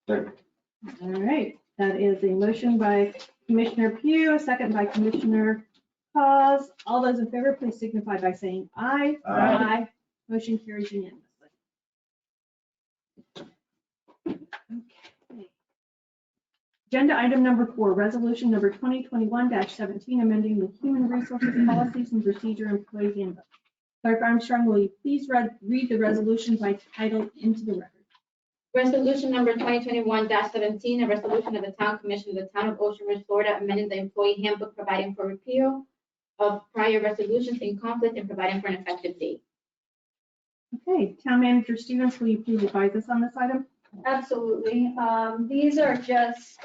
Second. All right, that is a motion by Commissioner Pugh, a second by Commissioner Cos. All those in favor, please signify by saying aye. Aye. Motion carries unanimously. Okay. Agenda item number 4, resolution number 2021-17, amending the human resources policies and procedure employee handbook. Clerk Armstrong, will you please read the resolution by title into the record? Resolution number 2021-17, a resolution of the Town Commission of the Town of Ocean Ridge, Florida, amending the employee handbook, providing for repeal of prior resolutions in conflict and providing for an effective date. Okay, Town Manager Stevens, will you please advise us on this item? Absolutely. These are just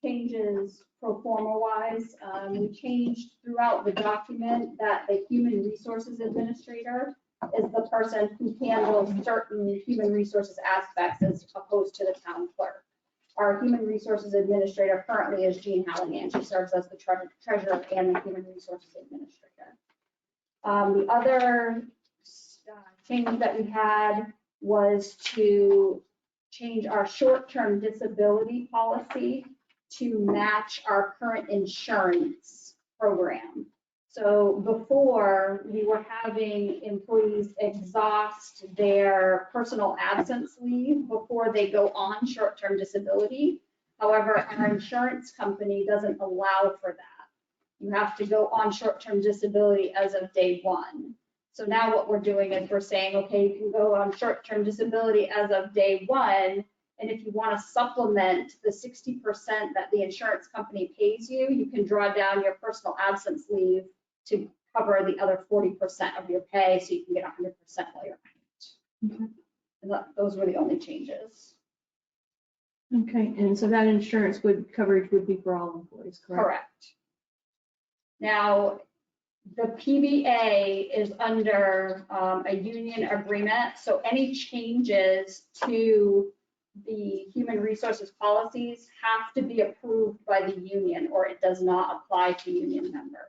changes pro forma wise. We changed throughout the document that the Human Resources Administrator is the person who handles certain human resources aspects as opposed to the town clerk. Our Human Resources Administrator currently is Jean Halligan. She serves as the treasurer and the Human Resources Administrator. The other change that we had was to change our short-term disability policy to match our current insurance program. So before, we were having employees exhaust their personal absence leave before they go on short-term disability. However, our insurance company doesn't allow for that. you have to go on short-term disability as of day one. So now what we're doing is we're saying, okay, you can go on short-term disability as of day one. And if you want to supplement the 60% that the insurance company pays you, you can draw down your personal absence leave to cover the other 40% of your pay, so you can get 100% while you're out. Okay. And those were the only changes. Okay, and so that insurance coverage would be for all employees, correct? Correct. Now, the PBA is under a union agreement, so any changes to the human resources policies have to be approved by the union, or it does not apply to union members.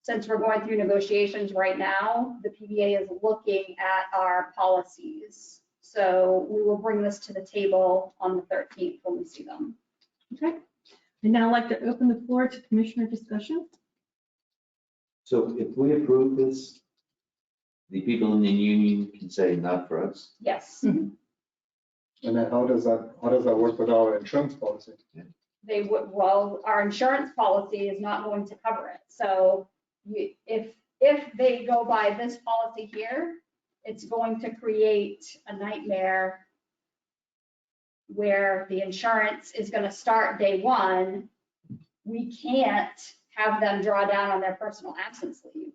Since we're going through negotiations right now, the PBA is looking at our policies. So we will bring this to the table on the 13th when we see them. Okay, I'd now like to open the floor to commissioner discussion. So if we approve this, the people in the union can say not for us. Yes, And then how does that work with our insurance policy? they would, well, our insurance policy is not going to cover it. So if they go by this policy here, it's going to create a nightmare where the insurance is going to start day one. We can't have them draw down on their personal absence leave,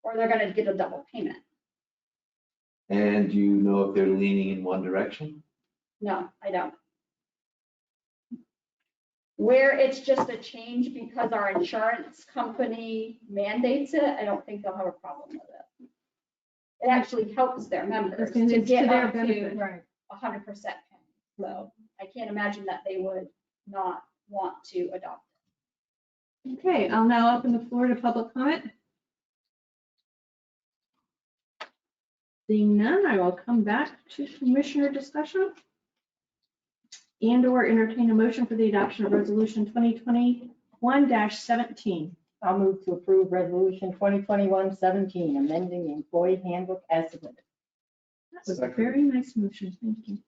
or they're going to get a double payment. And you know if they're leaning in one direction? No, I don't. Where it's just a change because our insurance company mandates it, I don't think they'll have a problem with it. It actually helps their members It's to to get their up to benefit. 100% pay. So I can't imagine that they would not want to adopt it. Okay, I'll now open the floor to public comment. Seeing none, I will come back to commissioner discussion and/or entertain a motion for the adoption of resolution 2021-17. I'll move to approve resolution 2021-17, amending the employee handbook as submitted. That was a very nice motion, thank you.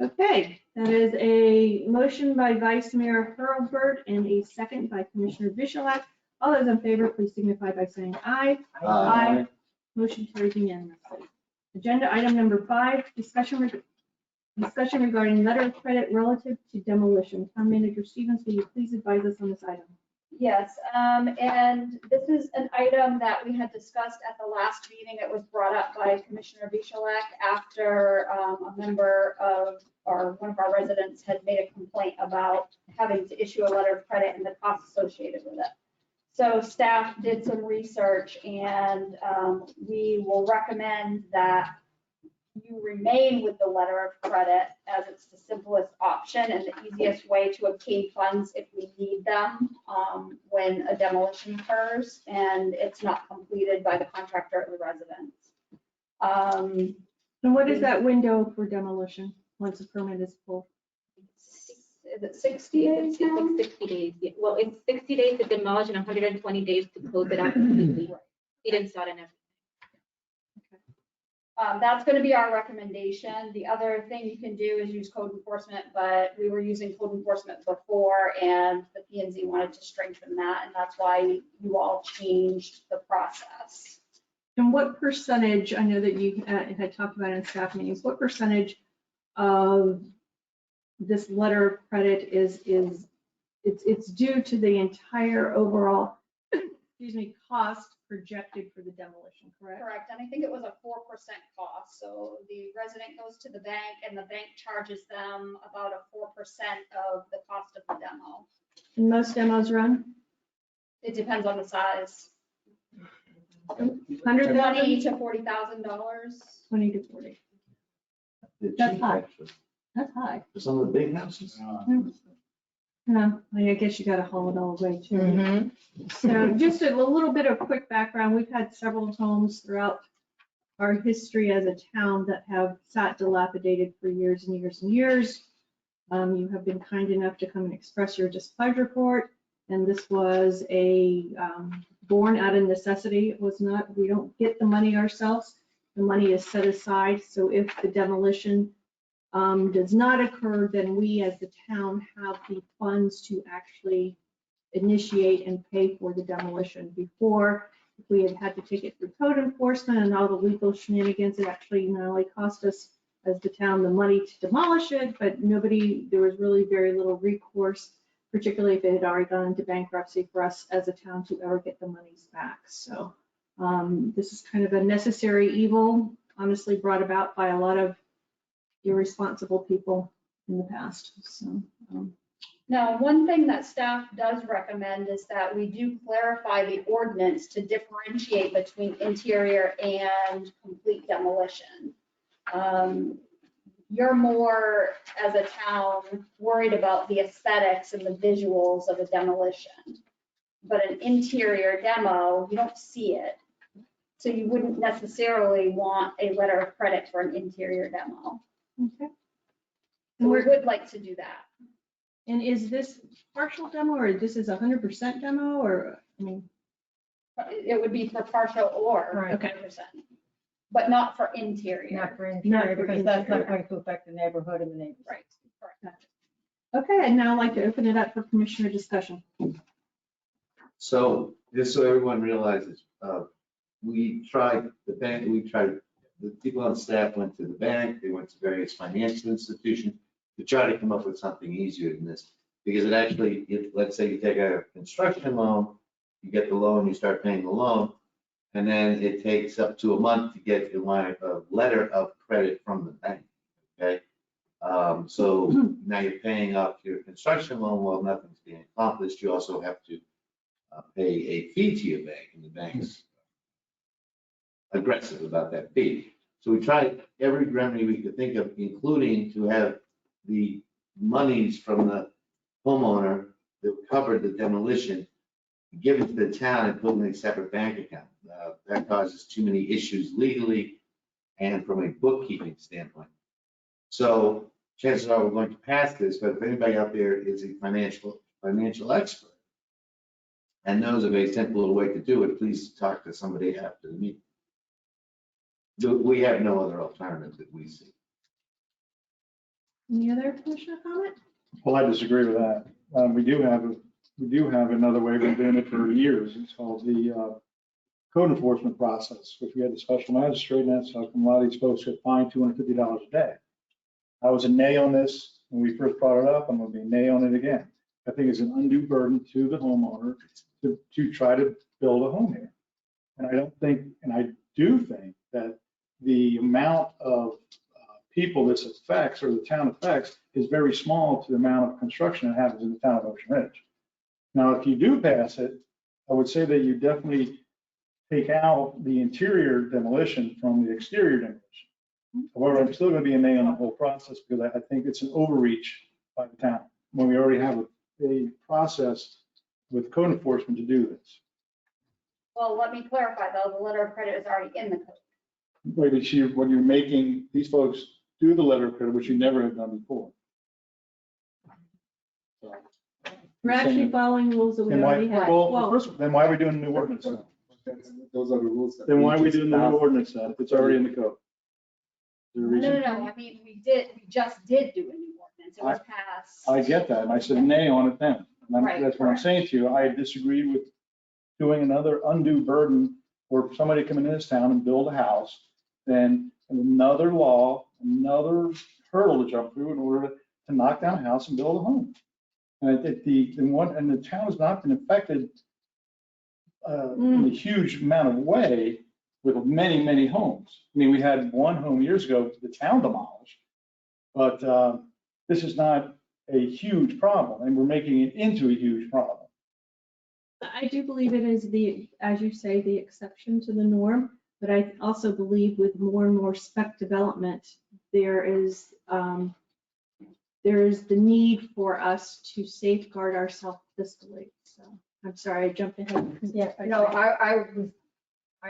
Okay, that is a motion by Vice Mayor Hurlbert and a second by Commissioner Bishalak. All those in favor, please signify by saying aye. Aye. Motion carries unanimously. Agenda item number 5, discussion regarding letter of credit relative to demolition. Town Manager Stevens, will you please advise us on this item? Yes, and this is an item that we had discussed at the last meeting. It was brought up by Commissioner Bishalak after a member of, or one of our residents had made a complaint about having to issue a letter of credit and the costs associated with it. So staff did some research, and we will recommend that you remain with the letter of credit, as it's the simplest option and the easiest way to obtain funds if we need them when a demolition occurs and it's not completed by the contractor or the residents. And what is that window for demolition once a permit is pulled? Is it 60 days It's now? like 60 days. Yeah. Well, it's 60 days to demolish and 120 days to close it out completely. It installed and everything. That's going to be our recommendation. The other thing you can do is use code enforcement, but we were using code enforcement before and the P&Z wanted to strengthen that, and that's why you all changed the process. And what percentage, I know that you had talked about in staff meetings, what percentage of this letter of credit is it's due to the entire overall, excuse me, cost projected for the demolition, correct? Correct, and I think it was a 4% cost. So the resident goes to the bank and the bank charges them about a 4% of the cost of the demo. And most demos run It depends on the size. $100,000, $20,000 to $40,000. 20 to 40. It's That's cheap, high. actually. That's high. For some of the big houses. No, I guess you gotta haul it all away too. Mm-hmm. So just a little bit of quick background. We've had several homes throughout our history as a town that have sat dilapidated for years and years and years. You have been kind enough to come and express your displeasure report, and this was a born out of necessity. It was not, we don't get the money ourselves. The money is set aside, so if the demolition does not occur, then we as the town have the funds to actually initiate and pay for the demolition. Before, if we had had to take it through code enforcement and all the legal shenanigans, it actually not only cost us as the town the money to demolish it, but there was really very little recourse, particularly if it had already gone into bankruptcy, for us as a town to ever get the monies back. So this is kind of a necessary evil, honestly brought about by a lot of irresponsible people in the past. So Now, one thing that staff does recommend is that we do clarify the ordinance to differentiate between interior and complete demolition. You're more, as a town, worried about the aesthetics and the visuals of a demolition. But an interior demo, you don't see it. So you wouldn't necessarily want a letter of credit for an interior demo. okay. So we would like to do that. And is this partial demo or this is 100% demo or, I mean? It would be for partial or Right. 100%, but not for interior. Not for Not interior, for because that's not interior. going to affect the neighborhood and the neighbors. Right, correct. Okay, I'd now like to open it up for commissioner discussion. So just so everyone realizes, we tried, the people on staff went to the bank, they went to various financial institutions to try to come up with something easier than this. Because it actually, let's say you take a construction loan, you get the loan, you start paying the loan, and then it takes up to a month to get a letter of credit from the bank, okay? So now you're paying off your construction loan while nothing's being accomplished. You also have to pay a fee to your bank, and the bank's aggressive about that fee. So we tried every remedy we could think of, including to have the monies from the homeowner that covered the demolition given to the town and put in a separate bank account. That causes too many issues legally and from a bookkeeping standpoint. So chances are we're going to pass this, but if anybody out there is a financial expert and knows of a simpler way to do it, please talk to somebody after the meeting. We have no other alternative that we see. Any other commissioner comment? Well, I disagree with that. We do have another way. We've been doing it for years. It's called the code enforcement process, which we had the special magistrate, and that's how come a lot of these folks get fined $250 a day. I was a nay on this when we first brought it up. I'm going to be a nay on it again. I think it's an undue burden to the homeowner to try to build a home here. And I don't think, and I do think that the amount of people this affects or the town affects is very small to the amount of construction that happens in the town of Ocean Ridge. Now, if you do pass it, I would say that you definitely take out the interior demolition from the exterior demolition. However, I'm still going to be a nay on the whole process because I think it's an overreach by the town when we already have a process with code enforcement to do this. Well, let me clarify though, the letter of credit is already in the code. But when you're making these folks do the letter of credit, which you never have done before. So, We're actually following rules that we then why, already have. well, first, then why are we doing a new ordinance? Then? Those are the rules. that Then why are we just doing the new passed. ordinance then if it's already in the code? Is there a reason? No, I mean, we just did do a new ordinance. It was passed. I get that, and I said nay on it then. And Right, that's what I'm correct. saying to you. I disagree with doing another undue burden for somebody to come into this town and build a house, then another law, another hurdle to jump through in order to knock down a house and build a home. And I think the town has not been affected in a huge amount of way with many, many homes. I mean, we had one home years ago, the town demolished, but this is not a huge problem, and we're making it into a huge problem. I do believe it is as you say, the exception to the norm, but I also believe with more and more spec development, there is the need for us to safeguard ourselves fiscally. So I'm sorry, I jumped ahead. Yeah, no, I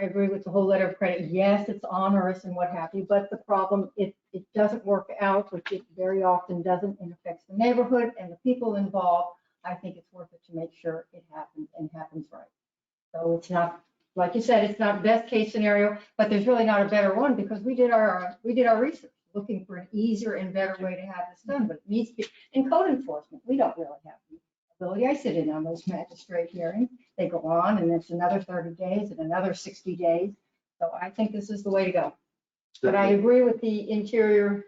agree with the whole letter of credit. Yes, it's onerous and what have you, but the problem, it doesn't work out, which it very often doesn't, and affects the neighborhood and the people involved. I think it's worth it to make sure it happens and happens right. So it's not, like you said, it's not best case scenario, but there's really not a better one because we did our research looking for an easier and better way to have this done, but it needs to be, in code enforcement, we don't really have ability. I sit in on those magistrate hearings. They go on and it's another 30 days and another 60 days. So I think this is the way to go. But I agree with the interior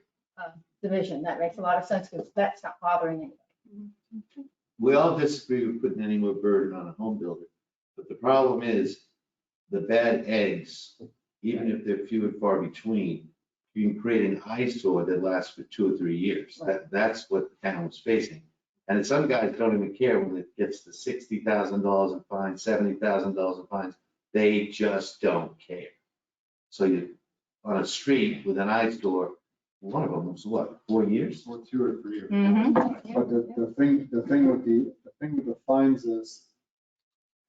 division. That makes a lot of sense because that's not bothering anybody. We all disagree with putting any more burden on a home builder. But the problem is the bad eggs, even if they're few and far between, you can create an eyesore that lasts for 2 or 3 years. That's what the town was facing. And some guys don't even care when it gets to $60,000 in fines, $70,000 in fines. They just don't care. So you, on a street with an eyesore, one of them was what, 4 years? Or 2 or 3 years. Mhm. But the thing with the fines is,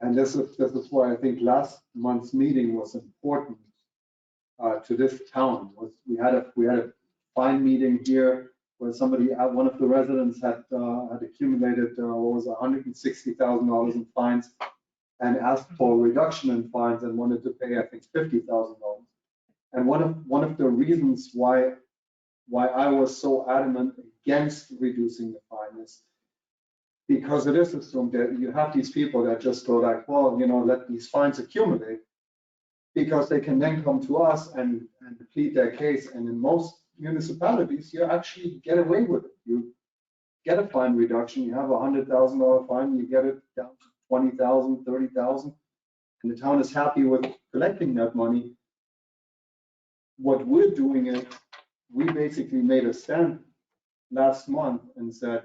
and this is why I think last month's meeting was important to this town, was we had a fine meeting here where somebody, one of the residents had accumulated, what was $160,000 in fines and asked for a reduction in fines and wanted to pay, I think, $50,000. And one of the reasons why I was so adamant against reducing the fine is because it is assumed that you have these people that just go like, well, let these fines accumulate because they can then come to us and plead their case. And in most municipalities, you actually get away with it. You get a fine reduction, you have a $100,000 fine, you get it down to 20,000, 30,000, and the town is happy with collecting that money. What we're doing is we basically made a stand last month and said,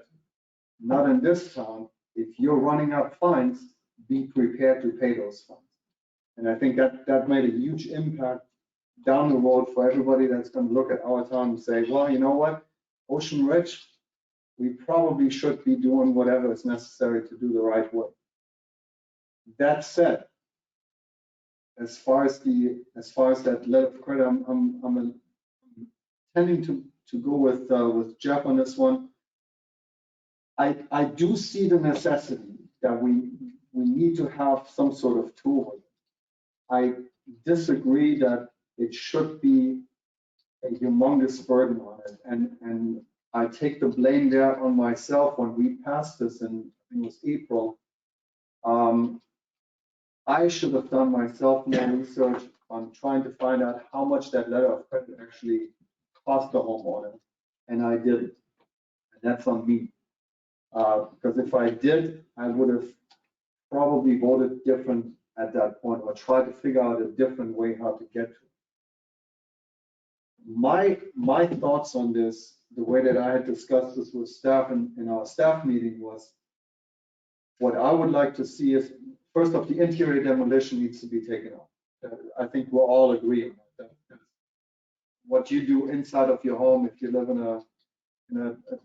not in this town. If you're running up fines, be prepared to pay those fines. And I think that made a huge impact down the road for everybody that's going to look at our town and say, well, you know what, Ocean Ridge, we probably should be doing whatever is necessary to do the right way. That said, as far as that letter of credit, I'm tending to go with Jeff on this one. I do see the necessity that we need to have some sort of tool. I disagree that it should be a humongous burden on it, and I take the blame there on myself when we passed this in, I think it was April. I should have done myself more research on trying to find out how much that letter of credit actually cost the homeowner, and I didn't. And that's on me. Because if I did, I would have probably voted different at that point or tried to figure out a different way how to get to it. My thoughts on this, the way that I had discussed this with staff in our staff meeting was, what I would like to see is, first off, the interior demolition needs to be taken out. I think we're all agreeing that. What you do inside of your home, if you live in a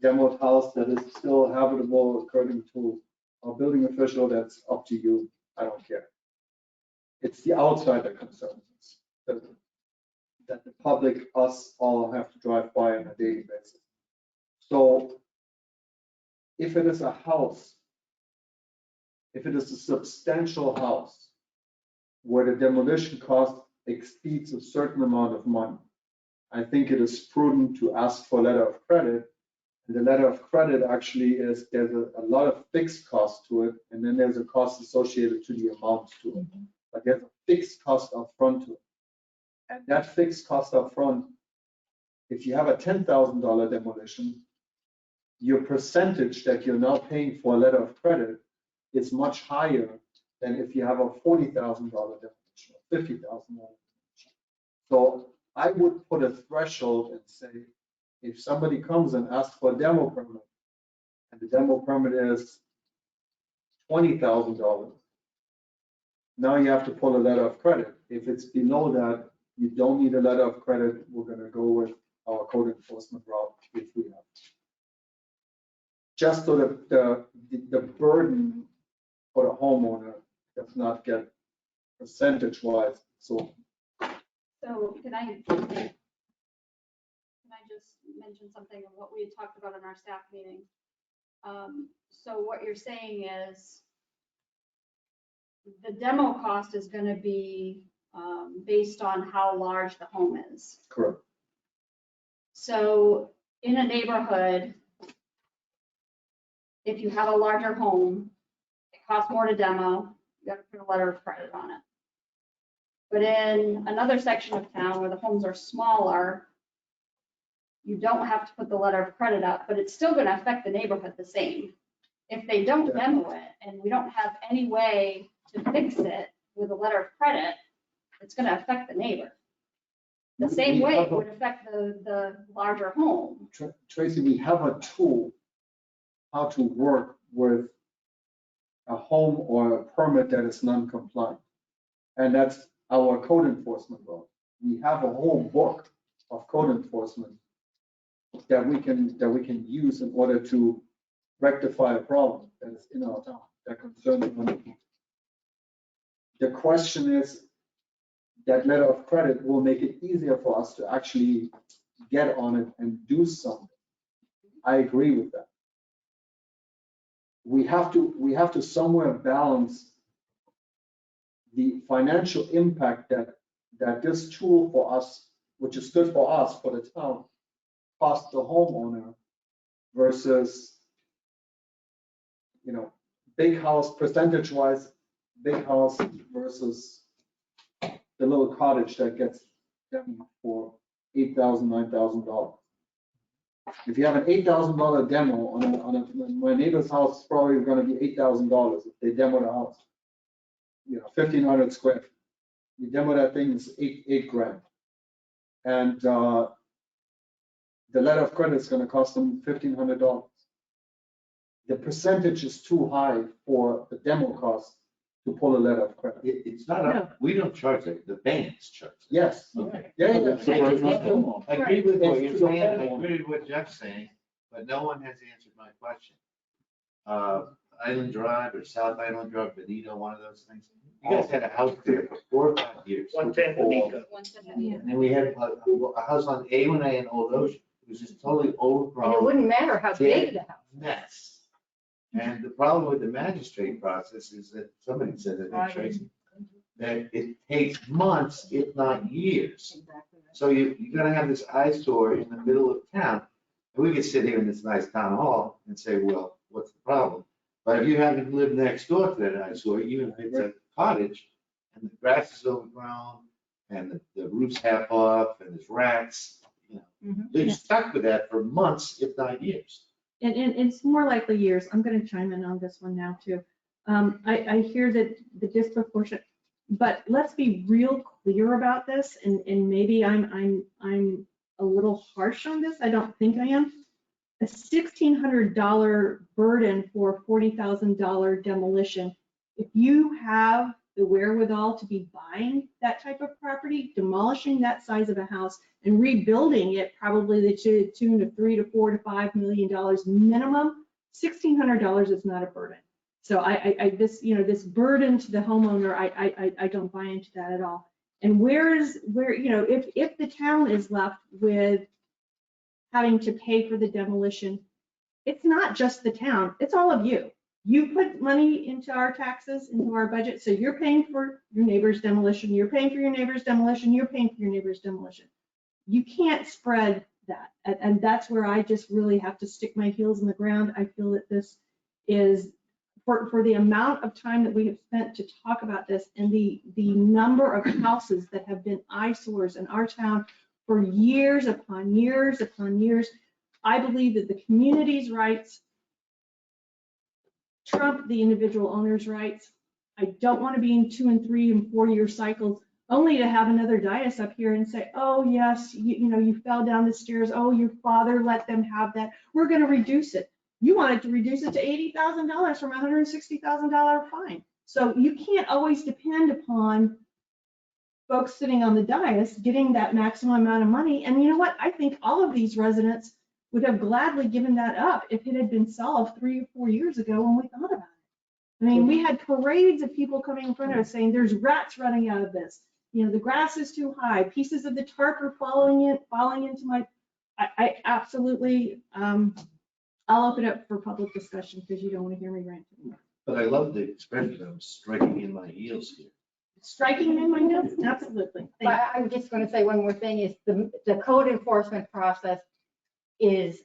demoed house that is still habitable according to our building official, that's up to you. I don't care. It's the outside that concerns us, that the public, us all have to drive by on a daily basis. So if it is a house, if it is a substantial house where the demolition cost exceeds a certain amount of money, I think it is prudent to ask for a letter of credit. And the letter of credit actually is, there's a lot of fixed cost to it, and then there's a cost associated to the amount to it. But there's a fixed cost up front to it. And that fixed cost up front, if you have a $10,000 demolition, your percentage that you're now paying for a letter of credit is much higher than if you have a $40,000 demolition or $50,000 demolition. So I would put a threshold and say, if somebody comes and asks for a demo permit, and the demo permit is $20,000, now you have to pull a letter of credit. If it's below that, you don't need a letter of credit. We're going to go with our code enforcement route if we have. Just so that the burden for the homeowner does not get percentage-wise. So can I just mention something of what we had talked about in our staff meeting? So what you're saying is the demo cost is going to be based on how large the home is. correct. So in a neighborhood, If you have a larger home, it costs more to demo, you got to put a letter of credit on it. But in another section of town where the homes are smaller, you don't have to put the letter of credit up, but it's still going to affect the neighborhood the same. If they don't demo it and we don't have any way to fix it with a letter of credit, it's going to affect the neighbor. The same way it would affect the larger home. Tracy, we have a tool how to work with a home or a permit that is non-compliant. And that's our code enforcement law. We have a whole book of code enforcement that we can use in order to rectify a problem that is in our town that concerns many people. The question is, that letter of credit will make it easier for us to actually get on it and do something. I agree with that. We have to somewhere balance the financial impact that this tool for us, which is good for us, for the town, costs the homeowner versus, big house percentage-wise, big house versus the little cottage that gets done for $8,000, $9,000. If you have an $8,000 demo on my neighbor's house, it's probably going to be $8,000 if they demo the house. 1,500 square feet. You demo that thing, it's eight grand. And the letter of credit is going to cost them $1,500. The percentage is too high for the demo cost to pull a letter of credit. It's not, we don't charge it, the banks charge it. Yes. Okay. Yeah, I agree with what you're saying, I agree with what Jeff's saying, but no one has answered my question. Island Drive or South Island Drive, Benito, one of those things. You guys had a house there for 4 or 5 years. 110 Benito. And then we had a house on A1A in Old Ocean. It was just totally And it overgrown wouldn't matter how big the house. mess. And the problem with the magistrate process is that, somebody said that, Tracy, that it takes months, if not years. Exactly. So you're gonna have this eyesore in the middle of town. And we could sit here in this nice town hall and say, well, what's the problem? But if you happen to live next door to that eyesore, even if it's a cottage, and the grass is overgrown, and the roof's half off, and there's rats, they're stuck with that for months, if not years. And it's more likely years. I'm going to chime in on this one now too. I hear that the disproportionate, but let's be real clear about this. And maybe I'm a little harsh on this. I don't think I am. A $1,600 burden for a $40,000 demolition. If you have the wherewithal to be buying that type of property, demolishing that size of a house and rebuilding it probably the tune of $3 to $4 to $5 million minimum, $1,600 is not a burden. So this burden to the homeowner, I don't buy into that at all. And if the town is left with having to pay for the demolition, it's not just the town, it's all of you. You put money into our taxes, into our budget, so you're paying for your neighbor's demolition, you're paying for your neighbor's demolition, you're paying for your neighbor's demolition. You can't spread that. And that's where I just really have to stick my heels in the ground. I feel that this is, for the amount of time that we have spent to talk about this and the number of houses that have been eyesores in our town for years upon years upon years, I believe that the community's rights trump the individual owner's rights. I don't want to be in 2 and 3 and 4 year cycles only to have another dais up here and say, oh yes, you fell down the stairs. Oh, your father let them have that. We're going to reduce it. You wanted to reduce it to $80,000 from a $160,000 fine. So you can't always depend upon folks sitting on the dais getting that maximum amount of money. And you know what? I think all of these residents would have gladly given that up if it had been solved 3 or 4 years ago when we thought about it. I mean, we had parades of people coming in front of us saying, there's rats running out of this. The grass is too high. Pieces of the tarp are falling into my, I absolutely, I'll open up for public discussion because you don't want to hear me rant anymore. But I love the expression of striking in my heels here. Striking in my heels? Absolutely. But I'm just going to say one more thing is the code enforcement process is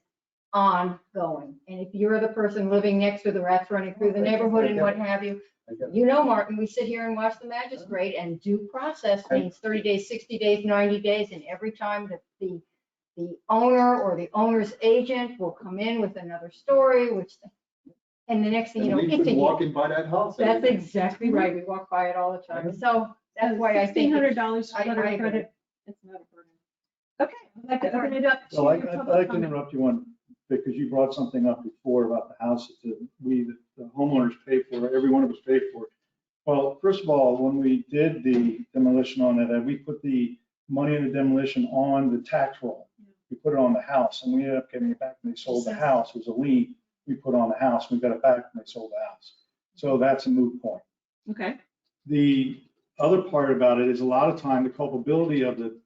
ongoing. And if you're the person living next to the rats running through the neighborhood and what have you, you know, Martin, we sit here and watch the magistrate, and due process means 30 days, 60 days, 90 days, and every time that the owner or the owner's agent will come in with another story, and the next thing you know, We've it's a been year. walking by that house. every That's day. exactly right. We walk by it all the time. So that's why I think. $1,600 I- letter I of agree. credit. It's not a burden. Okay, I'd like to open it up to So I'd public like to comment. interrupt you on, because you brought something up before about the houses that the homeowners pay for, every one of us paid for. Well, first of all, when we did the demolition on it, we put the money in the demolition on the tax roll. We put it on the house, and we ended up getting it back when they sold the house. It was a lien we put on the house. We got it back when they sold the house. So that's a moot point. Okay, The other part about it is a lot of time, the culpability of the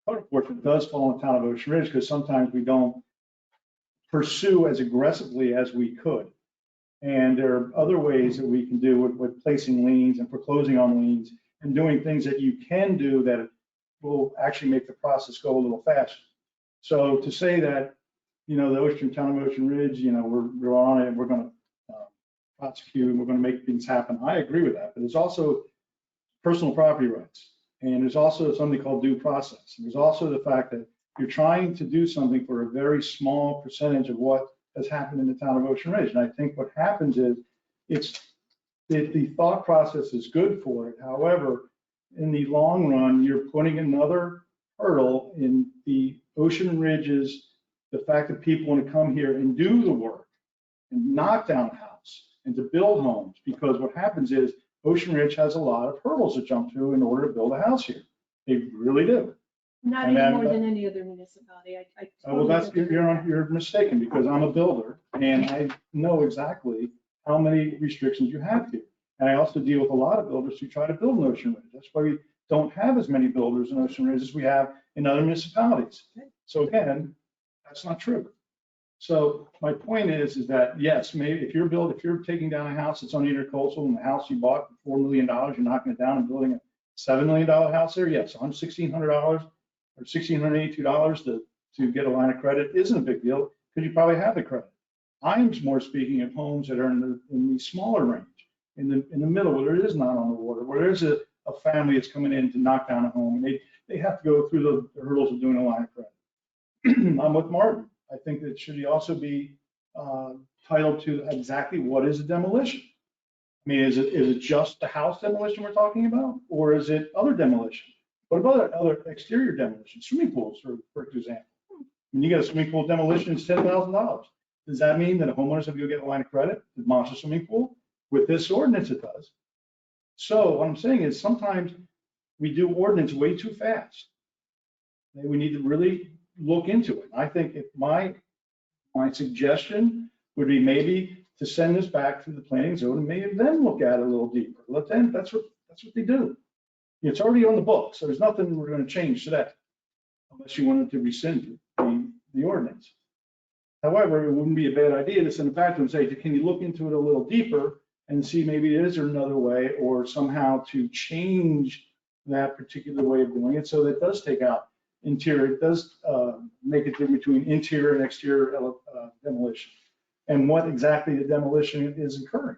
code enforcement does fall on the town of Ocean Ridge, because sometimes we don't pursue as aggressively as we could. And there are other ways that we can do with placing liens and foreclosing on liens and doing things that you can do that will actually make the process go a little faster. So to say that, you know, the town of Ocean Ridge, you know, we're on it and we're going to prosecute, we're going to make things happen. I agree with that, but there's also personal property rights. And there's also something called due process. And there's also the fact that you're trying to do something for a very small percentage of what has happened in the town of Ocean Ridge. And I think what happens is the thought process is good for it. However, in the long run, you're putting another hurdle in the Ocean Ridges, the fact that people want to come here and do the work and knock down a house and to build homes, because what happens is Ocean Ridge has a lot of hurdles to jump through in order to build a house here. They really do. not And any then- more than any other municipality. I Well, totally that's, agree. you're mistaken, because I'm a builder and I know exactly how many restrictions you have here. And I also deal with a lot of builders who try to build in Ocean Ridge. That's why we don't have as many builders in Ocean Ridge as we have in other municipalities. So again, that's not true. So my point is that yes, maybe if you're taking down a house that's on intercoastal and the house you bought for $4 million, you're knocking it down and building a $7 million house there, yes, $1,600 or $1,682 to get a line of credit isn't a big deal, because you probably have the credit. I'm more speaking of homes that are in the smaller range, in the middle, where it is not on the water, where there's a family that's coming in to knock down a home, and they have to go through the hurdles of doing a line of credit. I'm with Martin. I think that it should also be titled to exactly what is a demolition. I mean, is it just the house demolition we're talking about, or is it other demolition? What about other exterior demolition, swimming pools, for example? When you get a swimming pool demolition, it's $10,000. Does that mean that a homeowner's have to go get a line of credit to demolish a swimming pool? With this ordinance, it does. So what I'm saying is sometimes we do ordinance way too fast. And we need to really look into it. I think if my suggestion would be maybe to send this back to the planning zone and maybe then look at it a little deeper. That's what they do. It's already on the books, so there's nothing we're going to change today, unless you wanted to rescind the ordinance. However, it wouldn't be a bad idea to send it back to them and say, can you look into it a little deeper and see maybe is there another way, or somehow to change that particular way of doing it so that it does take out interior, it does make a difference between interior and exterior demolition, and what exactly the demolition is occurring.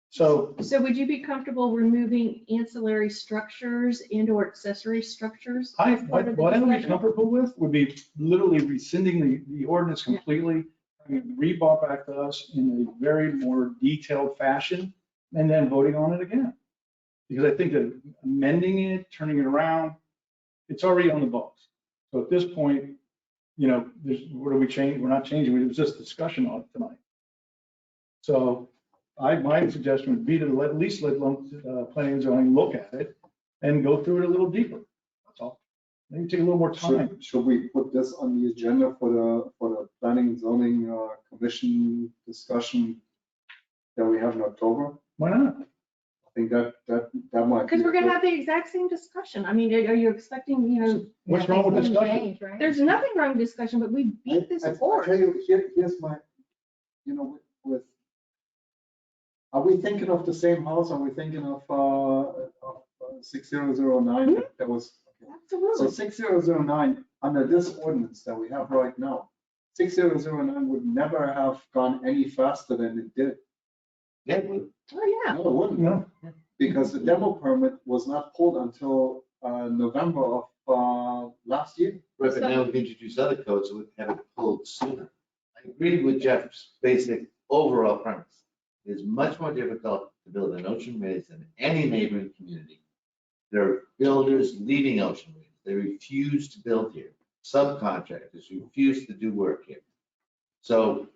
So would you be comfortable removing ancillary structures and or accessory structures? as part of the what I would be discussion? comfortable with would be literally rescinding the ordinance completely, having it rebought back to us in a very more detailed fashion, and then voting on it again. Because I think that amending it, turning it around, it's already on the books. So at this point, you know, what are we changing? We're not changing. It was just discussion on it tonight. So my suggestion would be to at least let planning and zoning look at it and go through it a little deeper. That's all. Maybe take a little more time. Should we put this on the agenda for the planning and zoning commission discussion that we have in October? Why not? I think that might. Because be we're a gonna good- have the exact same discussion. I mean, are you expecting, you know, What's wrong with Nothing's discussion? changed, right? there's nothing wrong with discussion, but we beat this I horse. tell you, here's my, you know, are we thinking of the same house? Are we thinking of 6009? That was, okay. So Absolutely. 6009, under this ordinance that we have right now, 6009 would never have gone any faster than it did. Yeah, well, Oh, yeah. No, it wouldn't. No. Because the demo permit was not pulled until November of last year. right, but now we've introduced other codes, so we have it pulled sooner. I agree with Jeff's basic overall premise. It is much more difficult to build an Ocean Ridge than any neighboring community. There are builders leaving Ocean Ridge. They refuse to build here. Subcontractors refuse to do work here. So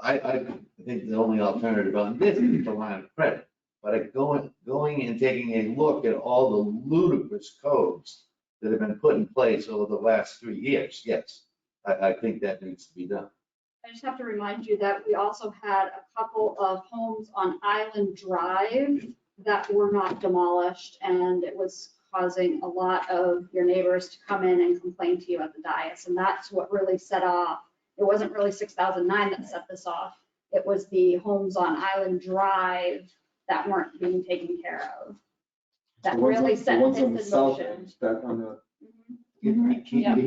I think the only alternative on this is the line of credit. But going and taking a look at all the ludicrous codes that have been put in place over the last 3 years, yes, I think that needs to be done. I just have to remind you that we also had a couple of homes on Island Drive that were not demolished, and it was causing a lot of your neighbors to come in and complain to you at the dais, and that's what really set off. It wasn't really 6009 that set this off. It was the homes on Island Drive that weren't being taken care of. That The ones really on- set the ones this on the in south motion. end, that on the, He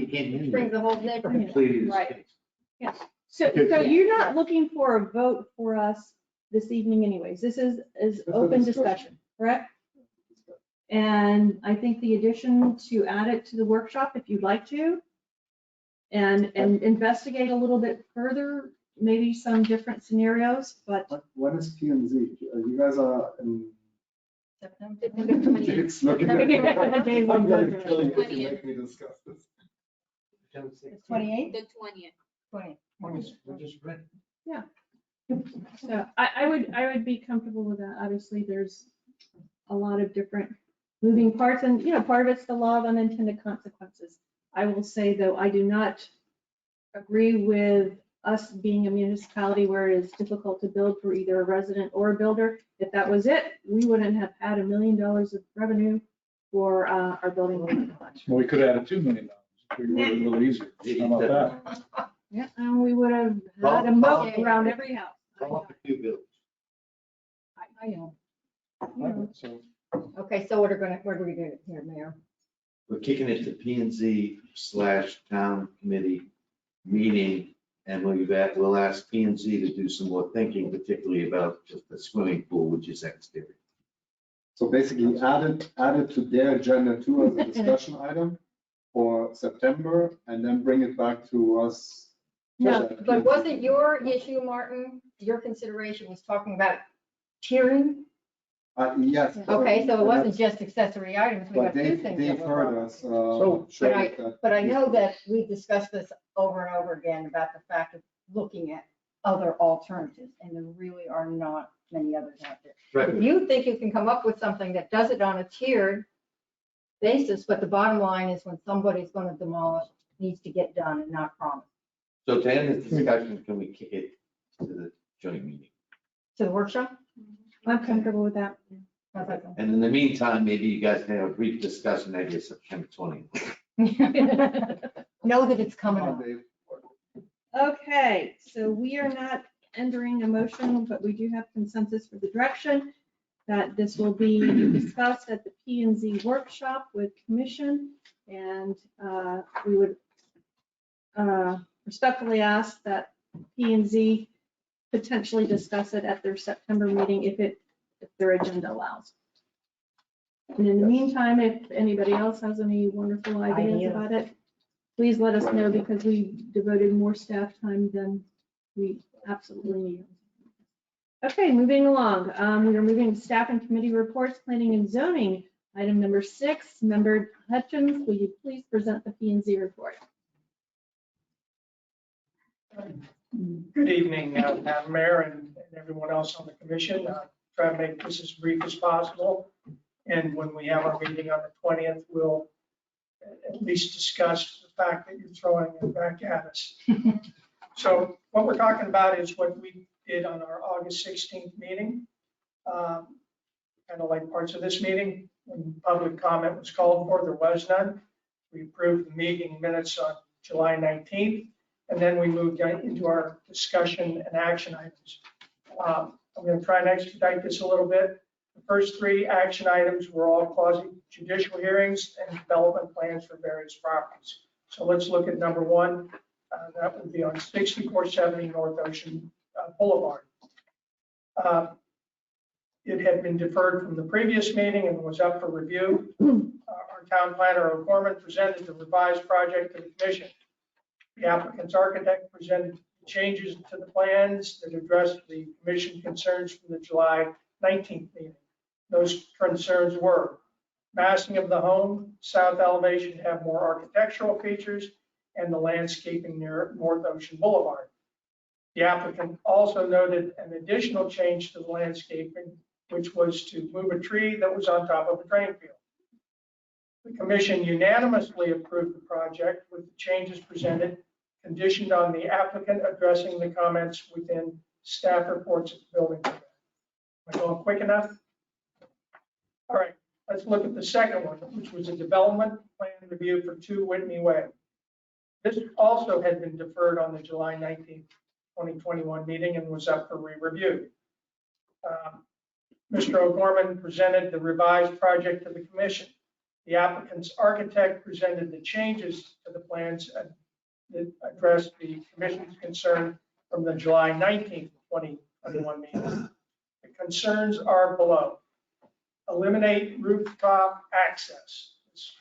came Brings in the whole there, neighborhood. completed his Right. case. So you're not looking for a vote for us this evening anyways. This is a open discussion. discussion, correct? And I think the addition to add it to the workshop, if you'd like to, and investigate a little bit further, maybe some different scenarios, but when is P and Z? You guys are in. September September 20th. It's looking at. Day one I'm gonna budget. kill you if you make me discuss this. It's 28? The 20th. 20. We're just ready. so I would be comfortable with that. Obviously, there's a lot of different moving parts and, part of it's the law of unintended consequences. I will say though, I do not agree with us being a municipality where it is difficult to build for either a resident or a builder. If that was it, we wouldn't have had $1 million of revenue for our building. Well, we could have added $2 million if we were a little easier. How about that? Yeah, and we would have had a moat around every house. Call up a few bills. I know. So Okay, so what are we doing here, Mayor? We're kicking it to P and Z / town committee meeting. And we'll ask P and Z to do some more thinking, particularly about just the swimming pool, which is exterior. So basically add it to their agenda too as a discussion item for September and then bring it back to us. No, but wasn't your issue, Martin, your consideration was talking about tiering? Yes. Okay, so it wasn't just accessory items. We But got two things. that they've were heard wrong. us. So- show But I- that- But I know that we've discussed this over and over again about the fact of looking at other alternatives, and there really are not many others out there. If you think you can come up with something that does it on a tiered basis, but the bottom line is when somebody's going to demolish, it needs to get done and not promised. So to end this discussion, can we kick it to the joint meeting? To the workshop? I'm comfortable with that. How's that going? And in the meantime, maybe you guys can have a brief discussion maybe September 20th. Know that it's coming Come up. on, Dave. Okay, so we are not entering a motion, but we do have consensus for the direction that this will be discussed at the P and Z workshop with commission. And we would respectfully ask that P and Z potentially discuss it at their September meeting if their agenda allows. And in the meantime, if anybody else has any wonderful ideas about it, please let us know because we devoted more staff time than we absolutely need. Okay, moving along. We are moving to staff and committee reports, planning and zoning. Item number 6, Member Hutchins, will you please present the P and Z report? good evening, Madam Mayor and everyone else on the commission. Try to make this as brief as possible. And when we have our meeting on the 20th, we'll at least discuss the fact that you're throwing it back at us. So what we're talking about is what we did on our August 16th meeting. Kind of like parts of this meeting, when public comment was called for, there was none. We approved the meeting minutes on July 19th, and then we moved into our discussion and action items. I'm going to try and expedite this a little bit. The first 3 action items were all quasi-judicial hearings and development plans for various properties. So let's look at number 1, That would be on 6470 North Ocean Boulevard. It had been deferred from the previous meeting and was up for review. Our town planner O'Gorman presented the revised project to the commission. The applicant's architect presented changes to the plans that addressed the commission concerns from the July 19th meeting. Those concerns were massing of the home, south elevation to have more architectural features, and the landscaping near North Ocean Boulevard. The applicant also noted an additional change to the landscaping, which was to move a tree that was on top of a drain field. The commission unanimously approved the project with the changes presented, conditioned on the applicant addressing the comments within staff reports of the building permit. Am I going quick enough? All right, let's look at the second one, which was a development plan review for 2 Whitney Way. This also had been deferred on the July 19th, 2021 meeting and was up for re-review. Mr. O'Gorman presented the revised project to the commission. The applicant's architect presented the changes to the plans that addressed the commission's concern from the July 19th, 2021 meeting. The concerns are below. Eliminate rooftop access. It's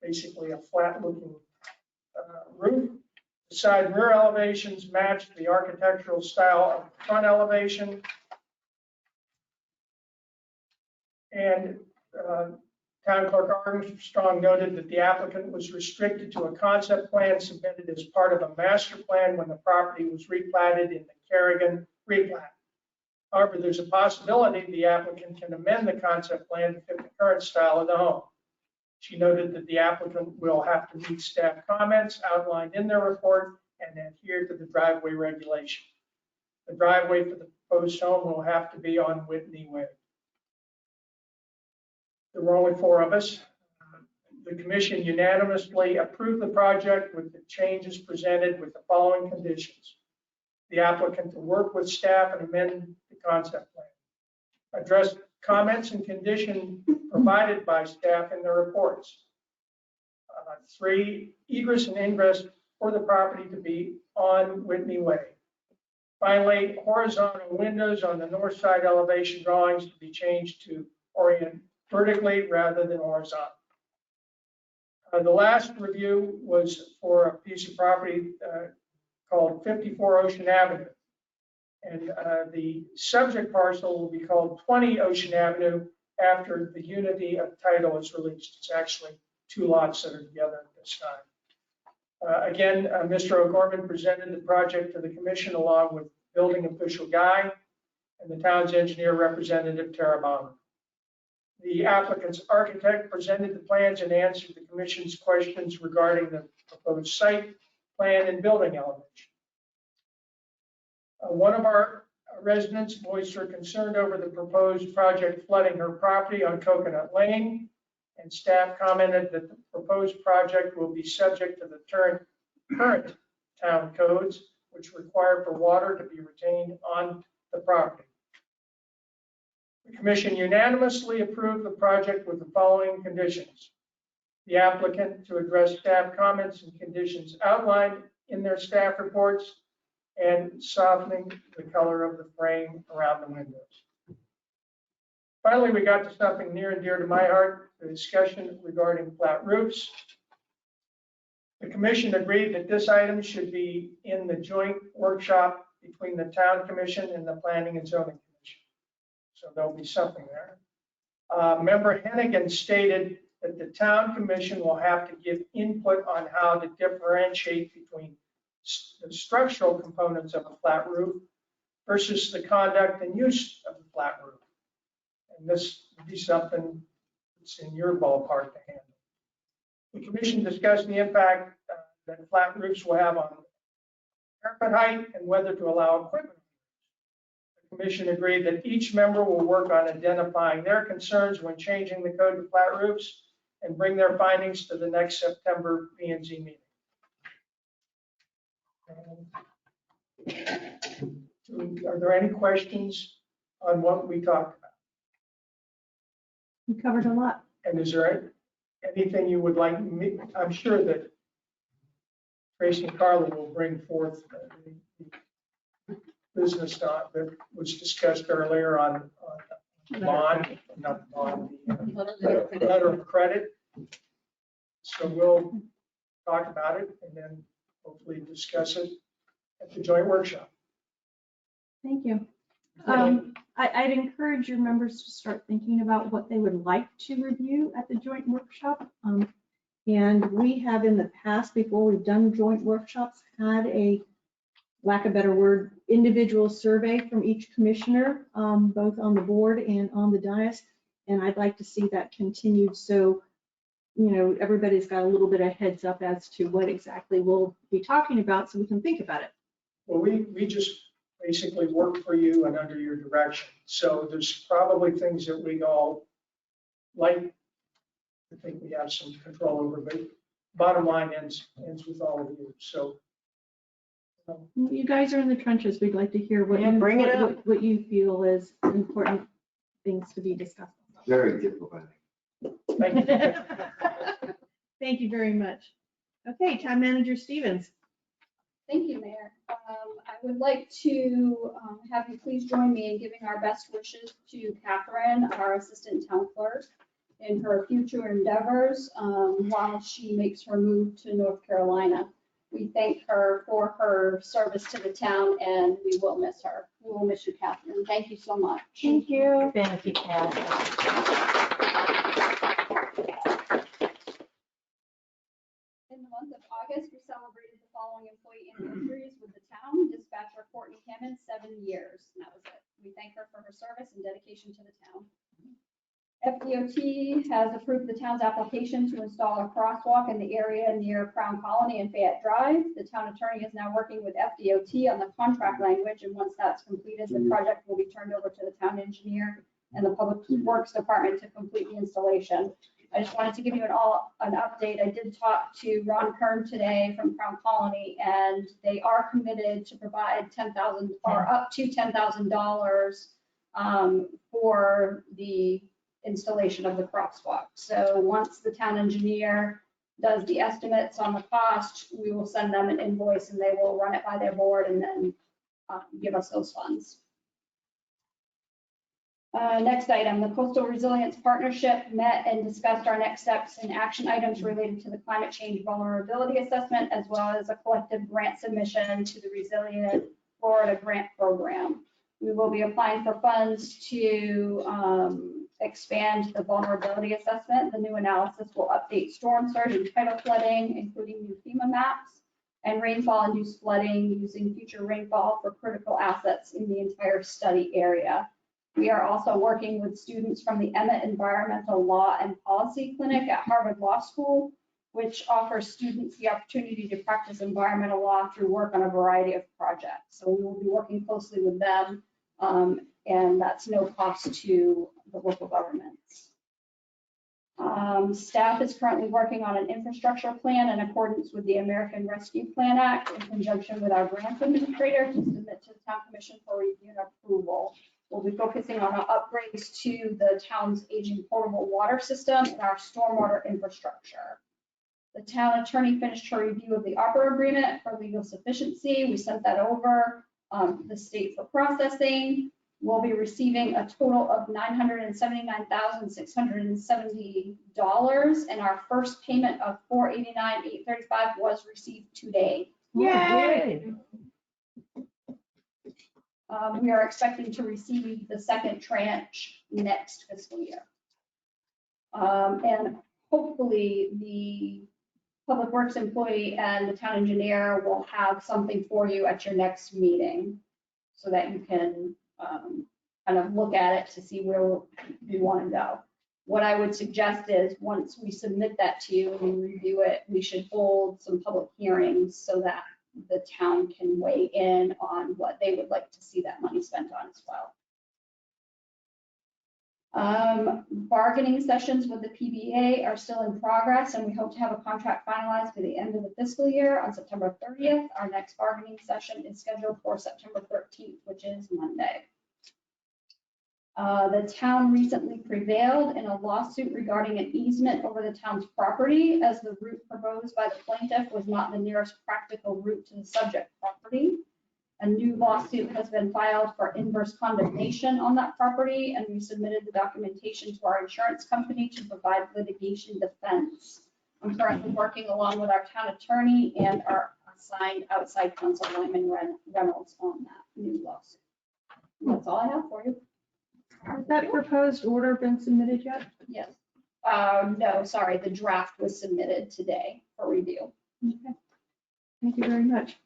basically a flat-looking roof. The side rear elevations match the architectural style of the front elevation. And Town Clerk Armstrong noted that the applicant was restricted to a concept plan submitted as part of a master plan when the property was replatted in the Kerrigan replat. However, there's a possibility the applicant can amend the concept plan to fit the current style of the home. She noted that the applicant will have to meet staff comments outlined in their report and adhere to the driveway regulation. The driveway for the proposed home will have to be on Whitney Way. There were only 4 of us. The commission unanimously approved the project with the changes presented with the following conditions. The applicant to work with staff and amend the concept plan. Address comments and conditions provided by staff in their reports. 3, egress and ingress for the property to be on Whitney Way. Finally, horizontal windows on the north side elevation drawings to be changed to orient vertically rather than horizontal. The last review was for a piece of property called 54 Ocean Avenue. And the subject parcel will be called 20 Ocean Avenue after the unity of title is released. It's actually 2 lots that are together at this time. Again, Mr. O'Gorman presented the project to the commission along with building official Guy and the town's engineer representative Tara Baumer. The applicant's architect presented the plans and answered the commission's questions regarding the proposed site plan and building elevation. One of our residents voiced her concern over the proposed project flooding her property on Coconut Lane, and staff commented that the proposed project will be subject to the current town codes, which require for water to be retained on the property. The commission unanimously approved the project with the following conditions. The applicant to address staff comments and conditions outlined in their staff reports and softening the color of the frame around the windows. Finally, we got to something near and dear to my heart, the discussion regarding flat roofs. The commission agreed that this item should be in the joint workshop between the town commission and the planning and zoning commission. So there'll be something there. Member Hennigan stated that the town commission will have to give input on how to differentiate between the structural components of a flat roof versus the conduct and use of a flat roof. And this would be something that's in your ballpark to handle. The commission discussed the impact that flat roofs will have on parapet height and whether to allow equipment. The commission agreed that each member will work on identifying their concerns when changing the code to flat roofs and bring their findings to the next September P&Z meeting. Are there any questions on what we talked about? We covered a lot. And is there anything you would like me? I'm sure that Tracy and Carla will bring forth the business that was discussed earlier on bond, not bond, the letter of credit. So we'll talk about it and then hopefully discuss it at the joint workshop. Thank you. I'd encourage your members to start thinking about what they would like to review at the joint workshop. And we have in the past, before we've done joint workshops, had a, lack of a better word, individual survey from each commissioner, both on the board and on the dais. And I'd like to see that continued. So, you know, everybody's got a little bit of heads up as to what exactly we'll be talking about so we can think about it. Well, we just basically work for you and under your direction. So there's probably things that we all like, I think we have some control over, but bottom line ends with all of you. So. You guys are in the trenches. We'd like to hear what Yeah, you, bring it up. what you feel is important things to be discussed. Very diplomatic. Thank you. Thank you very much. Okay, Town Manager Stevens. Thank you, Mayor. I would like to have you please join me in giving our best wishes to Catherine, our Assistant Town Clerk, in her future endeavors while she makes her move to North Carolina. We thank her for her service to the town and we will miss her. We will miss you, Catherine. Thank you so much. Thank you. Thank you, Kathy. In the month of August, we celebrated the following employee anniversaries with the town. Dispatcher Courtney Hammond, 7 years, and that was it. We thank her for her service and dedication to the town. FDOT has approved the town's application to install a crosswalk in the area near Crown Colony and Fayette Drive. The town attorney is now working with FDOT on the contract language, and once that's completed, the project will be turned over to the town engineer and the Public Works Department to complete the installation. I just wanted to give you an update. I did talk to Ron Kern today from Crown Colony, and they are committed to provide $10,000 or up to $10,000 for the installation of the crosswalk. So once the town engineer does the estimates on the cost, we will send them an invoice and they will run it by their board and then give us those funds. Next item, the Coastal Resilience Partnership met and discussed our next steps and action items related to the climate change vulnerability assessment, as well as a collective grant submission to the Resilient Florida Grant Program. We will be applying for funds to expand the vulnerability assessment. The new analysis will update storm surge and tidal flooding, including new FEMA maps and rainfall-induced flooding using future rainfall for critical assets in the entire study area. We are also working with students from the Emmett Environmental Law and Policy Clinic at Harvard Law School, which offers students the opportunity to practice environmental law through work on a variety of projects. So we will be working closely with them, and that's no cost to the local governments. Staff is currently working on an infrastructure plan in accordance with the American Rescue Plan Act in conjunction with our grants administrator to submit to the Town Commission for review and approval. We'll be focusing on upgrades to the town's aging portable water system and our stormwater infrastructure. The town attorney finished her review of the opera agreement for legal sufficiency. We sent that over to the state for processing. We'll be receiving a total of $979,670, and our first payment of $489,835 was received today. Yay! We are expecting to receive the second tranche next fiscal year. And hopefully the Public Works employee and the town engineer will have something for you at your next meeting so that you can kind of look at it to see where you want to go. What I would suggest is once we submit that to you and we review it, we should hold some public hearings so that the town can weigh in on what they would like to see that money spent on as well. Bargaining sessions with the PBA are still in progress, and we hope to have a contract finalized by the end of the fiscal year on September 30th. Our next bargaining session is scheduled for September 13th, which is Monday. The town recently prevailed in a lawsuit regarding an easement over the town's property, as the route proposed by the plaintiff was not the nearest practical route to the subject property. A new lawsuit has been filed for inverse condemnation on that property, and we submitted the documentation to our insurance company to provide litigation defense. I'm currently working along with our town attorney and our assigned outside counsel, Lyman Reynolds, on that new lawsuit. And that's all I have for you. Has that proposed order been submitted yet? Yes. No, sorry, the draft was submitted today for review. Okay. Thank you very much.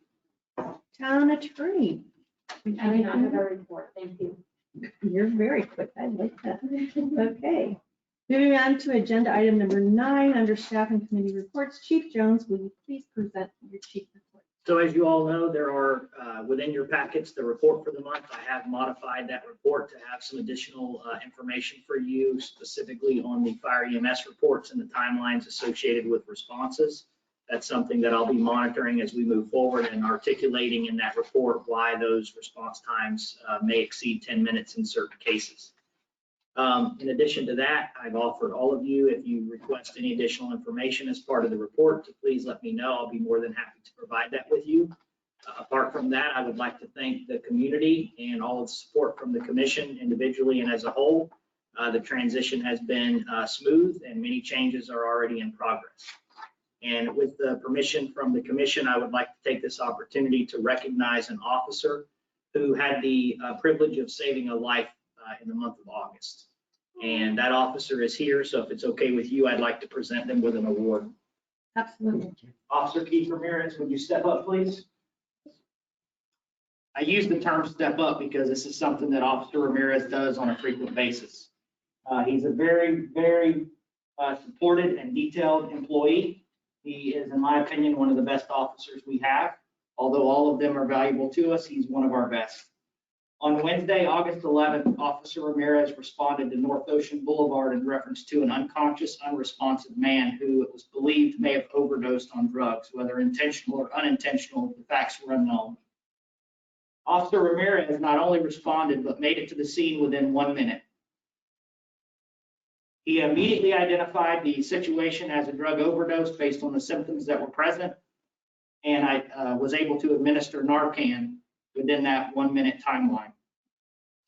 Town attorney. I do not have a report, thank you. You're very quick. I like that. Okay. Moving on to agenda item number 9, under staff and committee reports. Chief Jones, will you please present your chief report? So as you all know, there are within your packets, the report for the month. I have modified that report to have some additional information for you, specifically on the fire EMS reports and the timelines associated with responses. That's something that I'll be monitoring as we move forward and articulating in that report why those response times may exceed 10 minutes in certain cases. In addition to that, I've offered all of you, if you request any additional information as part of the report, to please let me know. I'll be more than happy to provide that with you. Apart from that, I would like to thank the community and all of the support from the commission individually and as a whole. The transition has been smooth and many changes are already in progress. And with the permission from the commission, I would like to take this opportunity to recognize an officer who had the privilege of saving a life in the month of August. And that officer is here, so if it's okay with you, I'd like to present them with an award. Absolutely. Officer Keith Ramirez, would you step up, please? I use the term step up because this is something that Officer Ramirez does on a frequent basis. He's a very, very supported and detailed employee. He is, in my opinion, one of the best officers we have. Although all of them are valuable to us, he's one of our best. On Wednesday, August 11th, Officer Ramirez responded to North Ocean Boulevard in reference to an unconscious, unresponsive man who it was believed may have overdosed on drugs. Whether intentional or unintentional, the facts were unknown. Officer Ramirez not only responded, but made it to the scene within 1 minute. He immediately identified the situation as a drug overdose based on the symptoms that were present, and I was able to administer Narcan within that 1 minute timeline.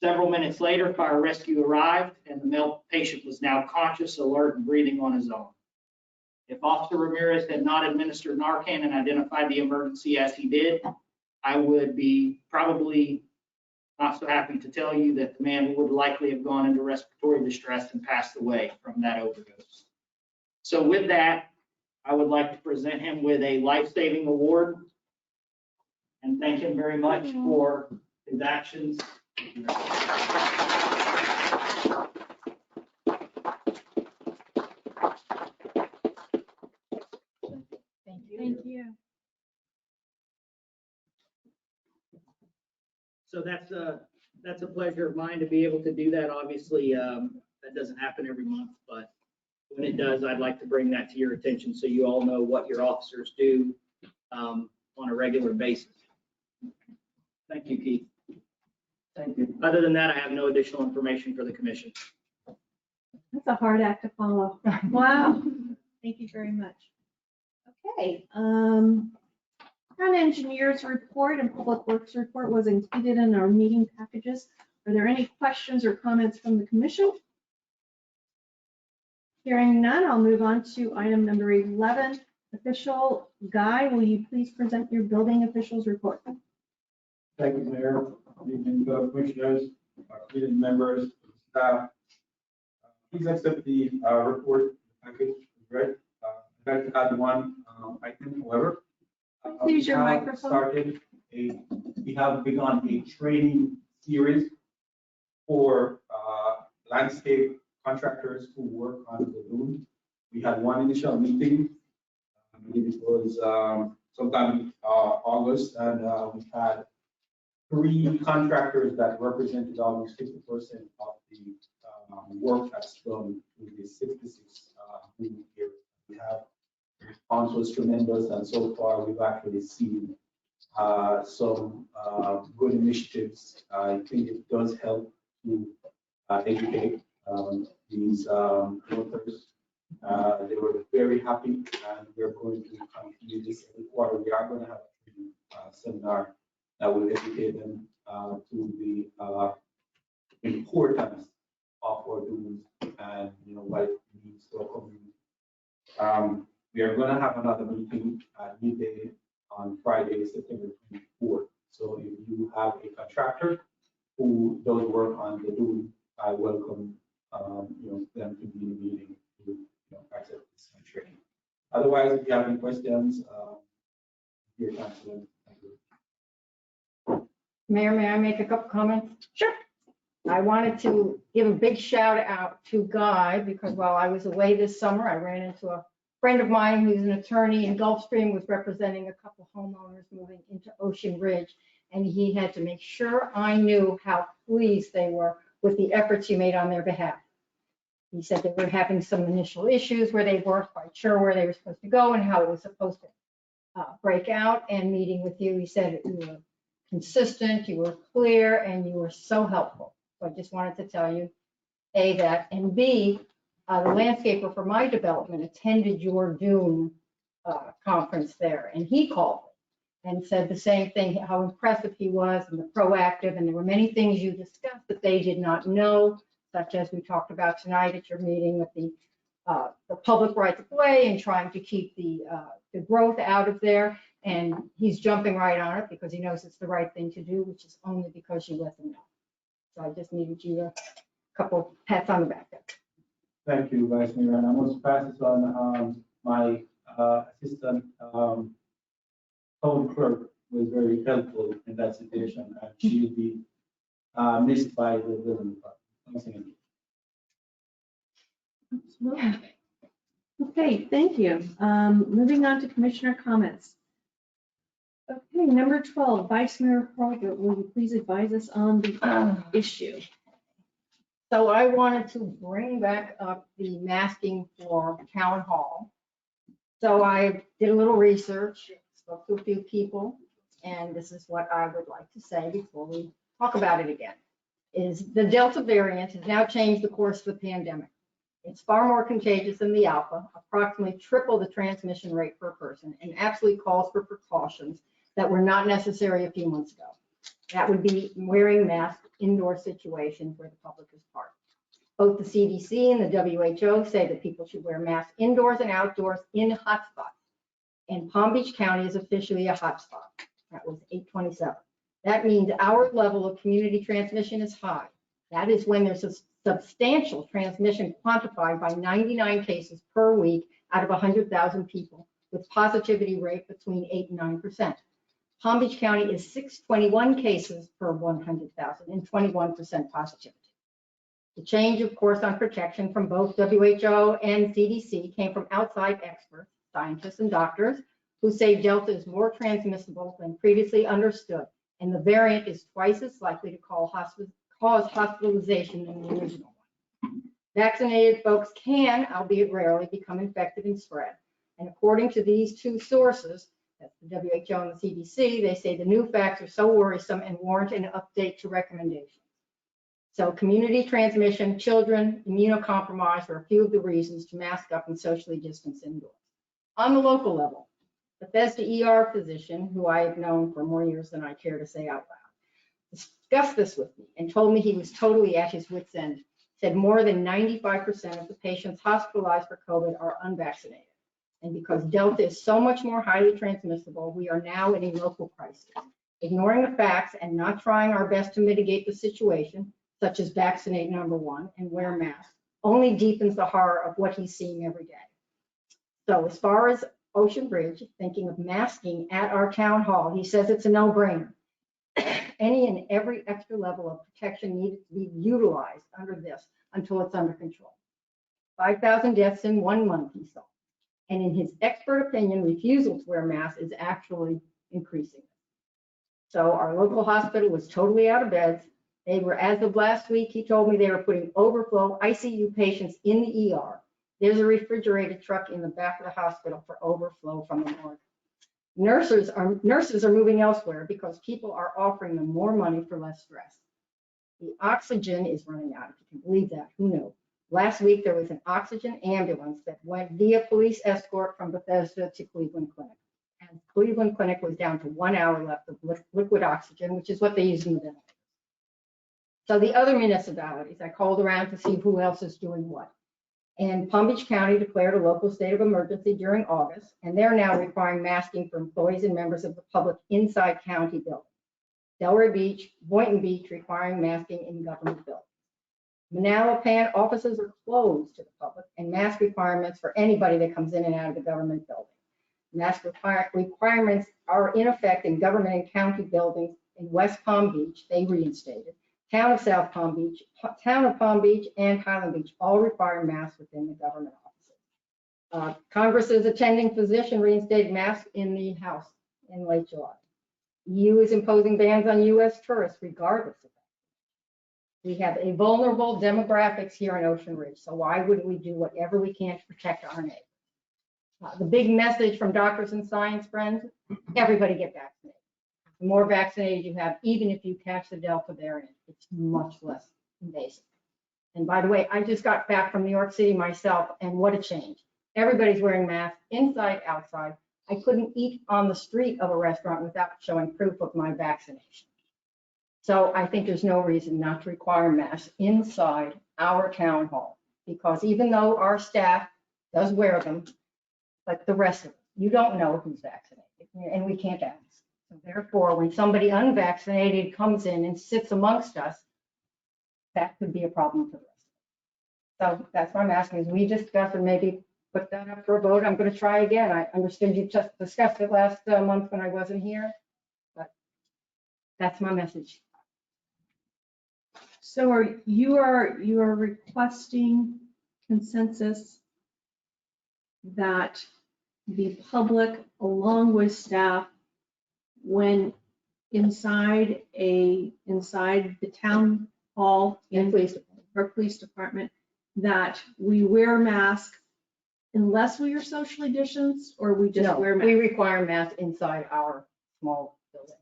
Several minutes later, fire rescue arrived, and the male patient was now conscious, alert, and breathing on his own. If Officer Ramirez had not administered Narcan and identified the emergency as he did, I would be probably not so happy to tell you that the man would likely have gone into respiratory distress and passed away from that overdose. So with that, I would like to present him with a life-saving award and thank him very much for his actions. Thank you. Thank you. So that's a pleasure of mine to be able to do that. Obviously, that doesn't happen every month, but when it does, I'd like to bring that to your attention so you all know what your officers do on a regular basis. Thank you, Keith. Thank you. Other than that, I have no additional information for the commission. That's a hard act to follow. Wow. Thank you very much. Okay. Town engineers report and public works report was included in our meeting packages. Are there any questions or comments from the commission? Hearing none, I'll move on to item number 11. Official Guy, will you please present your building officials report? Thank you, Mayor. Good evening, commissioners, committee members, staff. Please accept the report package, right? I'd like to add one item, however. Use your microphone. We have begun a training series for landscape contractors who work on the lagoon. We had one initial meeting. I believe it was sometime in August, and we had 3 contractors that represented almost 50% of the work that's done in the 66 lagoon area. We have the response was tremendous, and so far we've actually seen some good initiatives. I think it does help to educate these workers. They were very happy, and we're going to continue this every quarter. We are going to have a training seminar that will educate them to the importance of our dues and what it means to our community. We are going to have another meeting at midday on Friday, September 24th. So if you have a contractor who does work on the dune, I welcome them to be in the meeting to access this training. Otherwise, if you have any questions, here to answer them. Thank you. Mayor, may I make a couple comments? Sure. I wanted to give a big shout out to Guy because while I was away this summer, I ran into a friend of mine who's an attorney in Gulfstream, was representing a couple homeowners moving into Ocean Ridge. And he had to make sure I knew how pleased they were with the efforts you made on their behalf. He said they were having some initial issues where they weren't quite sure where they were supposed to go and how it was supposed to break out. And meeting with you, he said you were consistent, you were clear, and you were so helpful. So I just wanted to tell you, A, that, and B, the landscaper for my development attended your Dune conference there, and he called me and said the same thing, how impressive he was and the proactive, and there were many things you discussed that they did not know, such as we talked about tonight at your meeting with the public rights of way and trying to keep the growth out of there. And he's jumping right on it because he knows it's the right thing to do, which is only because you let them know. So I just needed you a couple pats on the back there. Thank you, Vice Mayor. And I must pass this on. My assistant town clerk was very helpful in that situation, and she'll be missed by the building department. Okay, thank you. Moving on to commissioner comments. Okay, number 12, Vice Mayor Holbert, will you please advise us on the issue? So I wanted to bring back up the masking for town hall. So I did a little research, spoke to a few people, and this is what I would like to say before we talk about it again, is the Delta variant has now changed the course of the pandemic. It's far more contagious than the Alpha, approximately triple the transmission rate per person, and absolutely calls for precautions that were not necessary a few months ago. That would be wearing masks indoor situations where the public is part. Both the CDC and the WHO say that people should wear masks indoors and outdoors in hotspots. And Palm Beach County is officially a hotspot. That was 8/27. That means our level of community transmission is high. That is when there's a substantial transmission quantified by 99 cases per week out of 100,000 people, with positivity rate between 8 and 9%. Palm Beach County is 621 cases per 100,000 and 21% positivity. The change, of course, on protection from both WHO and CDC came from outside experts, scientists and doctors, who say Delta is more transmissible than previously understood, and the variant is twice as likely to cause hospitalization than the original one. Vaccinated folks can, albeit rarely, become infected and spread. And according to these two sources, that's the WHO and the CDC, they say the new facts are so worrisome and warrant an update to recommendations. So community transmission, children, immunocompromised are a few of the reasons to mask up and socially distance indoors. On the local level, Bethesda ER physician, who I have known for more years than I care to say out loud, discussed this with me and told me he was totally at his wit's end. Said more than 95% of the patients hospitalized for COVID are unvaccinated. And because Delta is so much more highly transmissible, we are now in a local crisis. Ignoring the facts and not trying our best to mitigate the situation, such as vaccinate number one and wear masks, only deepens the horror of what he's seeing every day. So as far as Ocean Bridge, thinking of masking at our town hall, he says it's a no-brainer. Any and every extra level of protection needed to be utilized under this until it's under control. 5,000 deaths in 1 month, he saw. And in his expert opinion, refusal to wear masks is actually increasing. So our local hospital was totally out of beds. They were, as of last week, he told me they were putting overflow ICU patients in the ER. There's a refrigerated truck in the back of the hospital for overflow from the morgue. Nurses are moving elsewhere because people are offering them more money for less stress. The oxygen is running out, if you can believe that, who knew? Last week, there was an oxygen ambulance that went via police escort from Bethesda to Cleveland Clinic. And Cleveland Clinic was down to 1 hour left of liquid oxygen, which is what they use in the ventilator. So the other municipalities, I called around to see who else is doing what. And Palm Beach County declared a local state of emergency during August, and they're now requiring masking for employees and members of the public inside county buildings. Delray Beach, Boynton Beach requiring masking in government buildings. Manalapan offices are closed to the public, and mask requirements for anybody that comes in and out of the government building. Mask requirements are in effect in government and county buildings in West Palm Beach, they reinstated. Town of South Palm Beach, Town of Palm Beach, and Highland Beach all require masks within the government offices. Congress's attending physician reinstated masks in the House in late July. EU is imposing bans on U.S. tourists regardless of that. We have a vulnerable demographics here in Ocean Ridge, so why wouldn't we do whatever we can to protect our neighbors? The big message from doctors and science friends, everybody get vaccinated. The more vaccinated you have, even if you catch the Delta variant, it's much less invasive. And by the way, I just got back from New York City myself, and what a change. Everybody's wearing masks inside, outside. I couldn't eat on the street of a restaurant without showing proof of my vaccination. So I think there's no reason not to require masks inside our town hall, because even though our staff does wear them, like the rest of us, you don't know who's vaccinated, and we can't ask. So therefore, when somebody unvaccinated comes in and sits amongst us, that could be a problem for the rest of us. So that's why I'm asking, is we discuss and maybe put that up for a vote. I'm going to try again. I understand you just discussed it last month when I wasn't here, but that's my message. So you are requesting consensus that the public, along with staff, when inside the town hall And police department, that we wear masks unless we are socially distanced, or we just No, wear we masks? require masks inside our small building.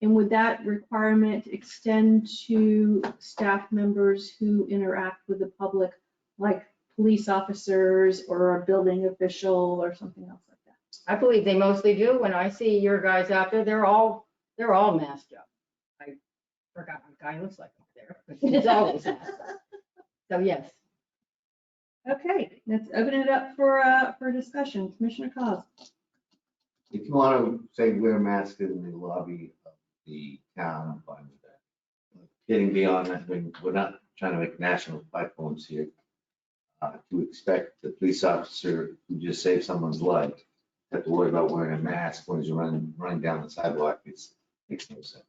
And would that requirement extend to staff members who interact with the public, like police officers or a building official or something else like that? I believe they mostly do. When I see your guys out there, they're all masked up. I forgot what guy looks like up there, but he's always masked up. So yes. Okay, let's open it up for discussion. Commissioner Cos. If you want to say wear masks in the lobby of the town, I'm fine with that. Getting beyond that, we're not trying to make national platforms here. To expect the police officer who just saved someone's life to have to worry about wearing a mask when he's running down the sidewalk, it makes no sense.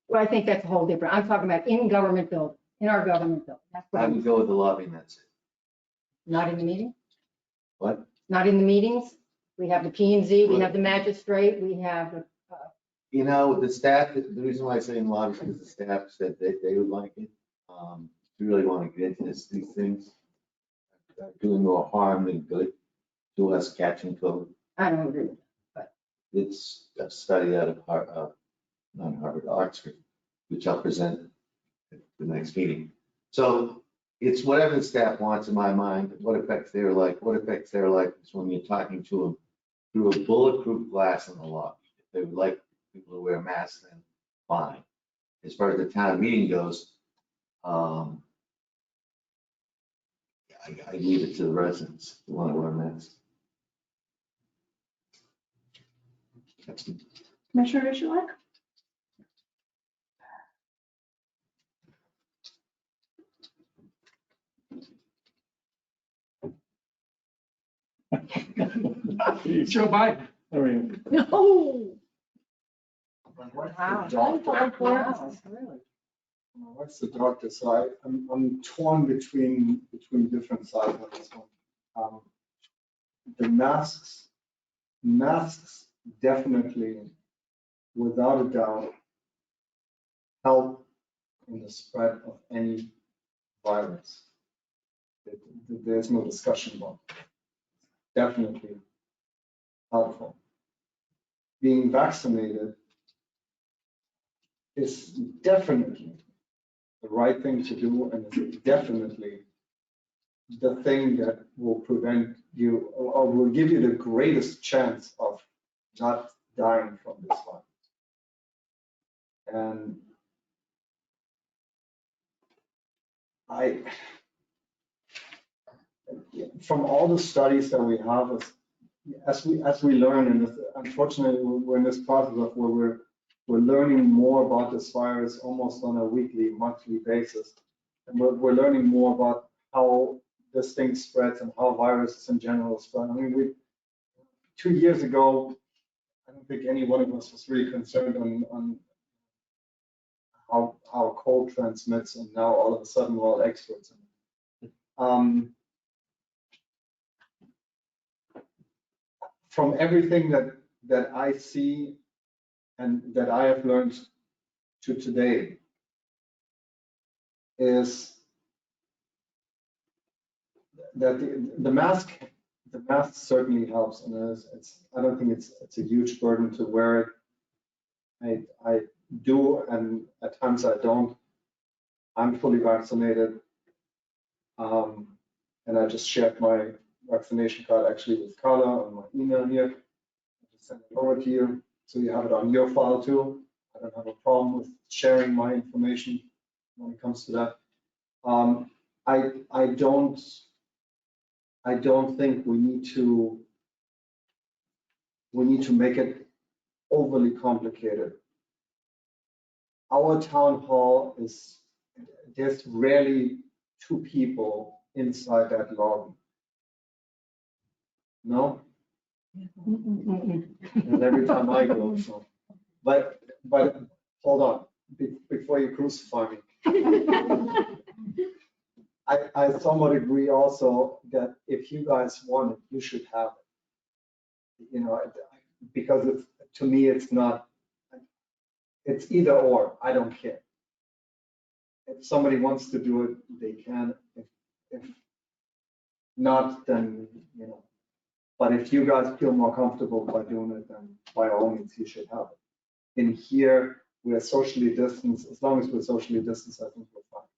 Well, I think that's a whole different, I'm talking about in government building, in our government building. That's what I would go with the lobby and that's it. Not in the meeting? What? Not in the meetings? We have the P and Z, we have the magistrate, we have the, You know, the staff, the reason why I say in lobby is because the staff said they would like it. If you really want to get into these things, doing more harm than good to us catching COVID. I don't agree with that. It's a study out of not Harvard, Oxford, which I'll present at the next meeting. So it's whatever the staff wants in my mind. What affects their life? What affects their life is when you're talking to them through a bulletproof glass in the lobby. If they would like people to wear masks, then fine. As far as the town meeting goes, I leave it to the residents who want to wear masks. Commissioner Michalak? Joe Biden. No. My wife's a doctor, so I'm torn between different sides of this one. The masks definitely, without a doubt, help in the spread of any virus. There's no discussion about it. Definitely helpful. Being vaccinated is definitely the right thing to do, and it's definitely the thing that will prevent you or will give you the greatest chance of not dying from this one. And from all the studies that we have, as we learn, and unfortunately we're in this process of where we're learning more about this virus almost on a weekly, monthly basis, and we're learning more about how this thing spreads and how viruses in general spread. I mean, 2 years ago, I don't think any one of us was really concerned on how cold transmits, and now all of a sudden we're all experts in it. From everything that I see and that I have learned to today is that the mask certainly helps, and I don't think it's a huge burden to wear it. I do, and at times I don't. I'm fully vaccinated, and I just shared my vaccination card actually with Carla on my email here. I just sent it over to you, so you have it on your file too. I don't have a problem with sharing my information when it comes to that. I don't think we need to make it overly complicated. Our town hall there's rarely 2 people inside that lobby. No? And every time I go, so. But hold on, before you crucify me. I somewhat agree also that if you guys want it, you should have it. You know, because to me, it's either or, I don't care. If somebody wants to do it, they can. If not, then, you know. But if you guys feel more comfortable by doing it, then by all means, you should have it. In here, we are socially distanced. As long as we're socially distanced, I think we're fine.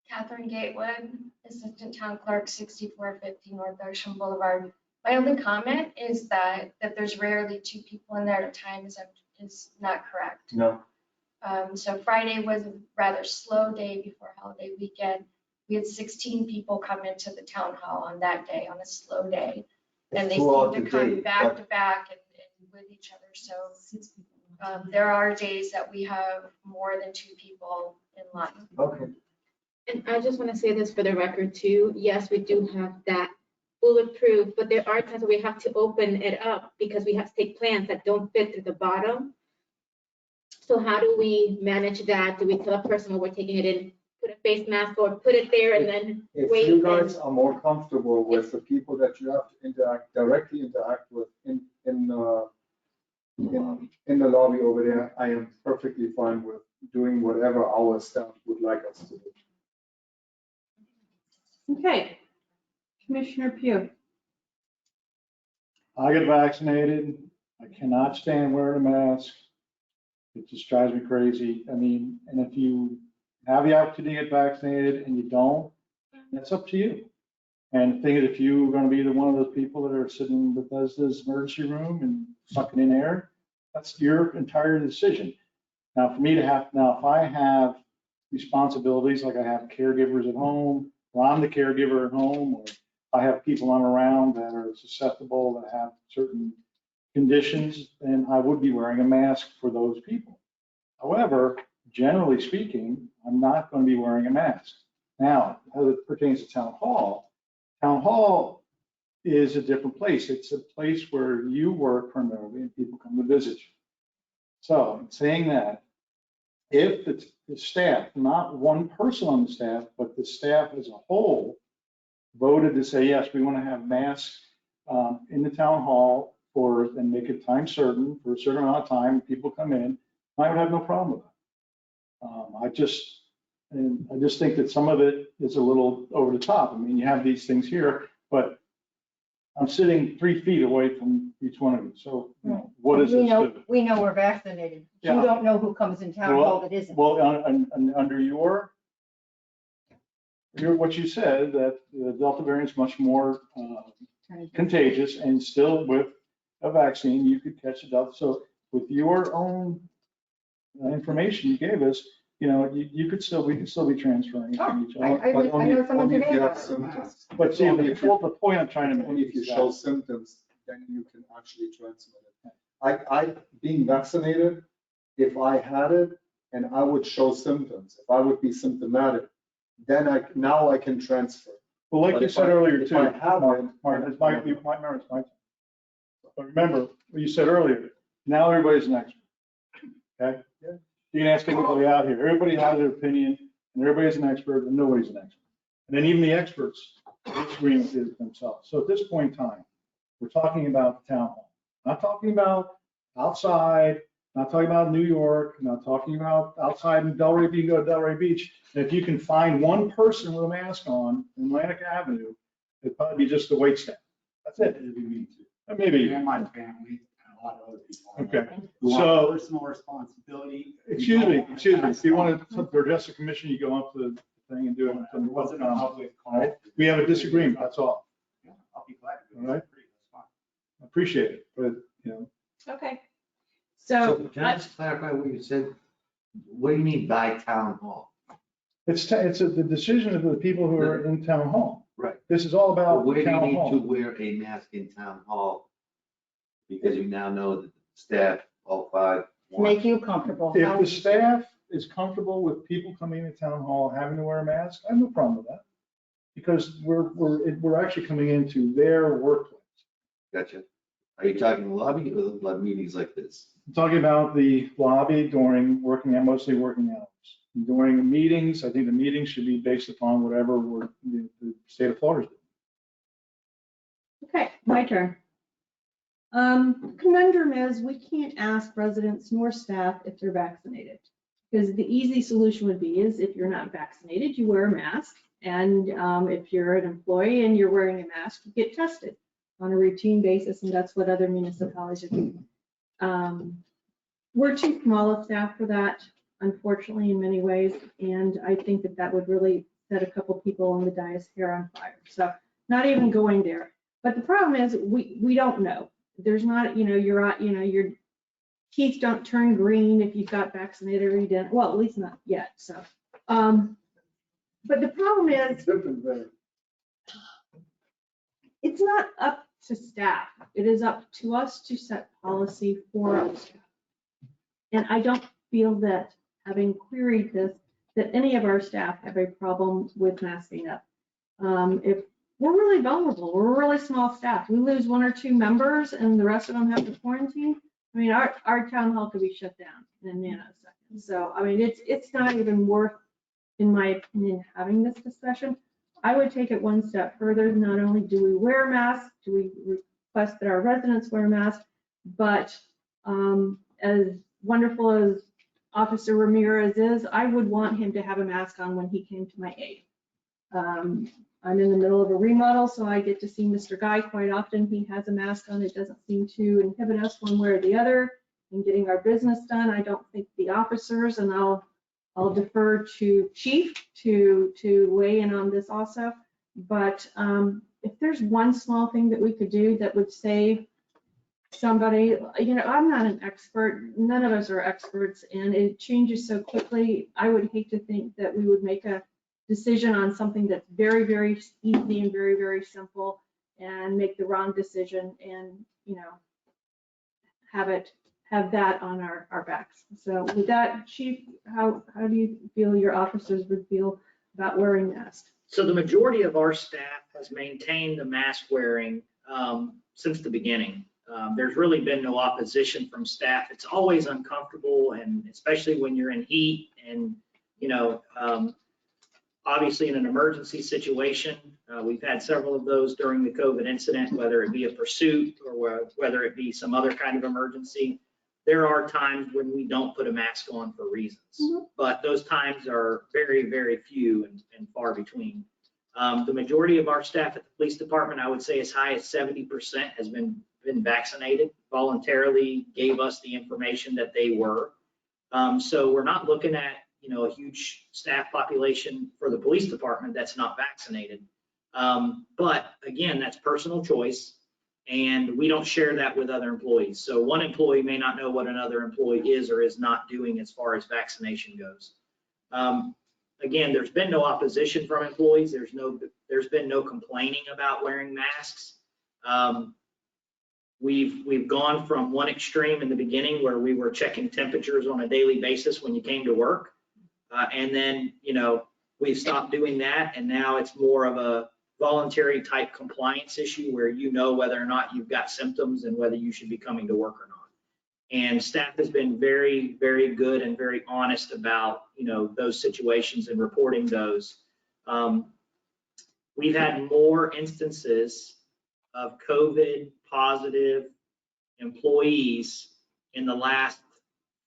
Catherine Gatewood, Assistant Town Clerk, 6450 North Ocean Boulevard. My only comment is that there's rarely 2 people in there at a time is not correct. No. So Friday was a rather slow day before holiday weekend. We had 16 people come into the town hall on that day, on a slow day. And they seem to come back to back and with each other. So there are days that we have more than 2 people in line. Okay. And I just want to say this for the record too. Yes, we do have that bulletproof, but there are times where we have to open it up because we have to take plants that don't fit through the bottom. So how do we manage that? Do we tell a person when we're taking it in, put a face mask or put it there and then wait? If you guys are more comfortable with the people that you have to directly interact with in the lobby over there, I am perfectly fine with doing whatever our staff would like us to do. Okay, Commissioner Pugh. I get vaccinated. I cannot stand wearing a mask. It just drives me crazy. I mean, and if you have the opportunity to get vaccinated and you don't, that's up to you. And the thing is, if you're going to be one of those people that are sitting in Bethesda's emergency room and sucking in air, that's your entire decision. Now, for me to have, if I have responsibilities, like I have caregivers at home, or I'm the caregiver at home, or I have people I'm around that are susceptible, that have certain conditions, then I would be wearing a mask for those people. However, generally speaking, I'm not going to be wearing a mask. Now, as it pertains to town hall is a different place. It's a place where you work primarily and people come to visit you. So saying that, if the staff, not one person on the staff, but the staff as a whole voted to say, yes, we want to have masks in the town hall and make it time certain for a certain amount of time, people come in, I would have no problem with that. I just think that some of it is a little over the top. I mean, you have these things here, but I'm sitting 3 feet away from each one of you. So what does We this know, do? we know we're vaccinated. You Yeah. don't know who comes in town hall that isn't. Well, under what you said, that the Delta variant is much more contagious, and still with a vaccine, you could catch the Delta. So with your own information you gave us, we could still be transferring from each other. I know someone Only if today. you have symptoms. But see, the point I'm trying to Only make if you is show that symptoms, then you can actually transmit it. I being vaccinated, if I had it and I would show symptoms, if I would be symptomatic, then now I can transfer. well, like But you if said I- earlier if too, I have Mark, it- it's my turn. But remember what you said earlier, now everybody's an expert. Okay? You can ask anybody out here, everybody has their opinion, and everybody's an expert, and nobody's an expert. And then even the experts disagree with it themselves. So at this point in time, we're talking about the town hall. Not talking about outside, not talking about New York, not talking about outside in Delray Beach, go to Delray Beach. And if you can find one person with a mask on in Atlantic Avenue, it'd probably be just the wait staff. That's it. Maybe. And my family and a lot of other people. Okay. Who want So, personal responsibility. excuse me, if you want to address the commission, you go up to the thing and do it. It wasn't a public All right? call. We have a disagreement, that's all. Yeah, I'll be glad to. All right. That's fine. I appreciate it, but, Okay. So So can I just clarify what you said? What do you mean by town hall? it's the decision of the people who are in town hall. Right. This is all about Where do you town need to hall. wear a mask in town hall? Because you now know that the staff, all five. To make you comfortable. If the staff is comfortable with people coming into town hall having to wear a mask, I have no problem with that. Because we're actually coming into their workplace. Gotcha. Are you talking lobby or lobby meetings like this? I'm talking about the lobby during mostly working hours. During meetings, I think the meetings should be based upon whatever the state of Florida's doing. Okay, my turn. Conundrum is we can't ask residents nor staff if they're vaccinated. Because the easy solution would be is if you're not vaccinated, you wear a mask. And if you're an employee and you're wearing a mask, you get tested on a routine basis. And that's what other municipalities are doing. We're too small a staff for that, unfortunately, in many ways. And I think that would really set a couple people on the dais hair on fire. So not even going there. But the problem is we don't know. There's not, your teeth don't turn green if you've got vaccinated or you didn't. Well, at least not yet. So, but the problem is it's not up to staff. It is up to us to set policy for our staff. And I don't feel that, having queried this, that any of our staff have a problem with masking up. If we're really vulnerable, we're a really small staff. We lose 1 or 2 members and the rest of them have to quarantine. I mean, our town hall could be shut down in a nanosecond. So, I mean, it's not even worth, in my opinion, having this discussion. I would take it one step further. Not only do we wear masks, do we request that our residents wear masks, but as wonderful as Officer Ramirez is, I would want him to have a mask on when he came to my aid. I'm in the middle of a remodel, so I get to see Mr. Guy quite often. He has a mask on. It doesn't seem to inhibit us one way or the other in getting our business done. I don't think the officers, and I'll defer to Chief to weigh in on this also. But if there's one small thing that we could do that would save somebody, I'm not an expert. None of us are experts, and it changes so quickly. I would hate to think that we would make a decision on something that's very, very easy and very, very simple and make the wrong decision and, have that on our backs. So with that, Chief, how do you feel your officers would feel about wearing masks? So the majority of our staff has maintained the mask wearing since the beginning. There's really been no opposition from staff. It's always uncomfortable, and especially when you're in heat and, obviously in an emergency situation. We've had several of those during the COVID incident, whether it be a pursuit or whether it be some other kind of emergency. There are times when we don't put a mask on for reasons, but those times are very, very few and far between. The majority of our staff at the police department, I would say as high as 70% has been vaccinated, voluntarily gave us the information that they were. So we're not looking at, a huge staff population for the police department that's not vaccinated. But again, that's personal choice, and we don't share that with other employees. So one employee may not know what another employee is or is not doing as far as vaccination goes. Again, there's been no opposition from employees. There's been no complaining about wearing masks. We've gone from one extreme in the beginning where we were checking temperatures on a daily basis when you came to work. And then, we've stopped doing that. And now it's more of a voluntary type compliance issue where whether or not you've got symptoms and whether you should be coming to work or not. And staff has been very, very good and very honest about, those situations and reporting those. We've had more instances of COVID positive employees in the last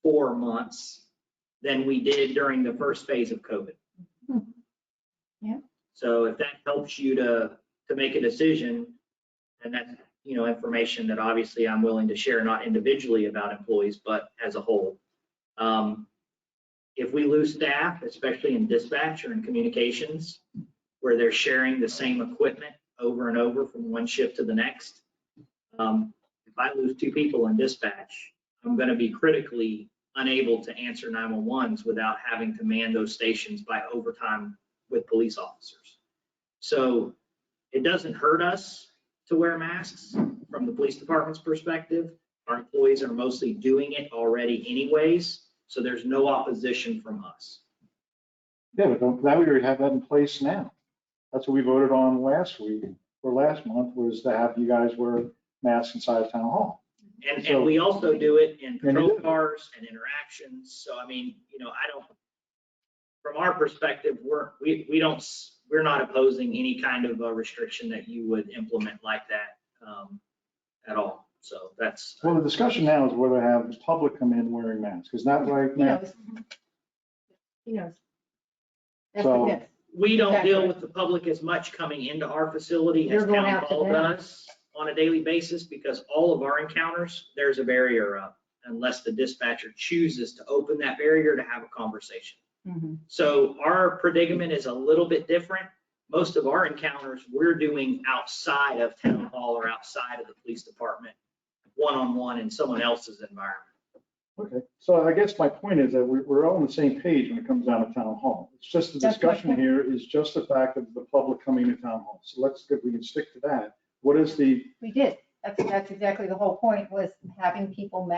4 months than we did during the first phase of COVID. Yeah. So if that helps you to make a decision, and that's, information that obviously I'm willing to share, not individually about employees, but as a whole. If we lose staff, especially in dispatch or in communications, where they're sharing the same equipment over and over from one shift to the next, if I lose 2 people in dispatch, I'm going to be critically unable to answer 911s without having to man those stations by overtime with police officers. So it doesn't hurt us to wear masks from the police department's perspective. Our employees are mostly doing it already anyways, so there's no opposition from us. Yeah, but now we already have that in place now. That's what we voted on last week, or last month, was to have you guys wear masks inside town hall. And we also do it in patrol cars and interactions. So, from our perspective, we're not opposing any kind of a restriction that you would implement like that at all. So that's. Well, the discussion now is whether to have the public come in wearing masks. Is that right now? He knows. So- Yes. We don't Exactly. deal with the public as much coming into our facility as You're going town out to hall them. does on a daily basis, because all of our encounters, there's a barrier up unless the dispatcher chooses to open that barrier to have a conversation. Mhm. So our predicament is a little bit different. Most of our encounters we're doing outside of town hall or outside of the police department, one-on-one in someone else's environment. Okay, so I guess my point is that we're all on the same page when it comes down to town hall. It's just the That's my discussion point. here is just the fact of the public coming to town hall. So if we can stick to that. What is the, We did. That's exactly the whole point, was having people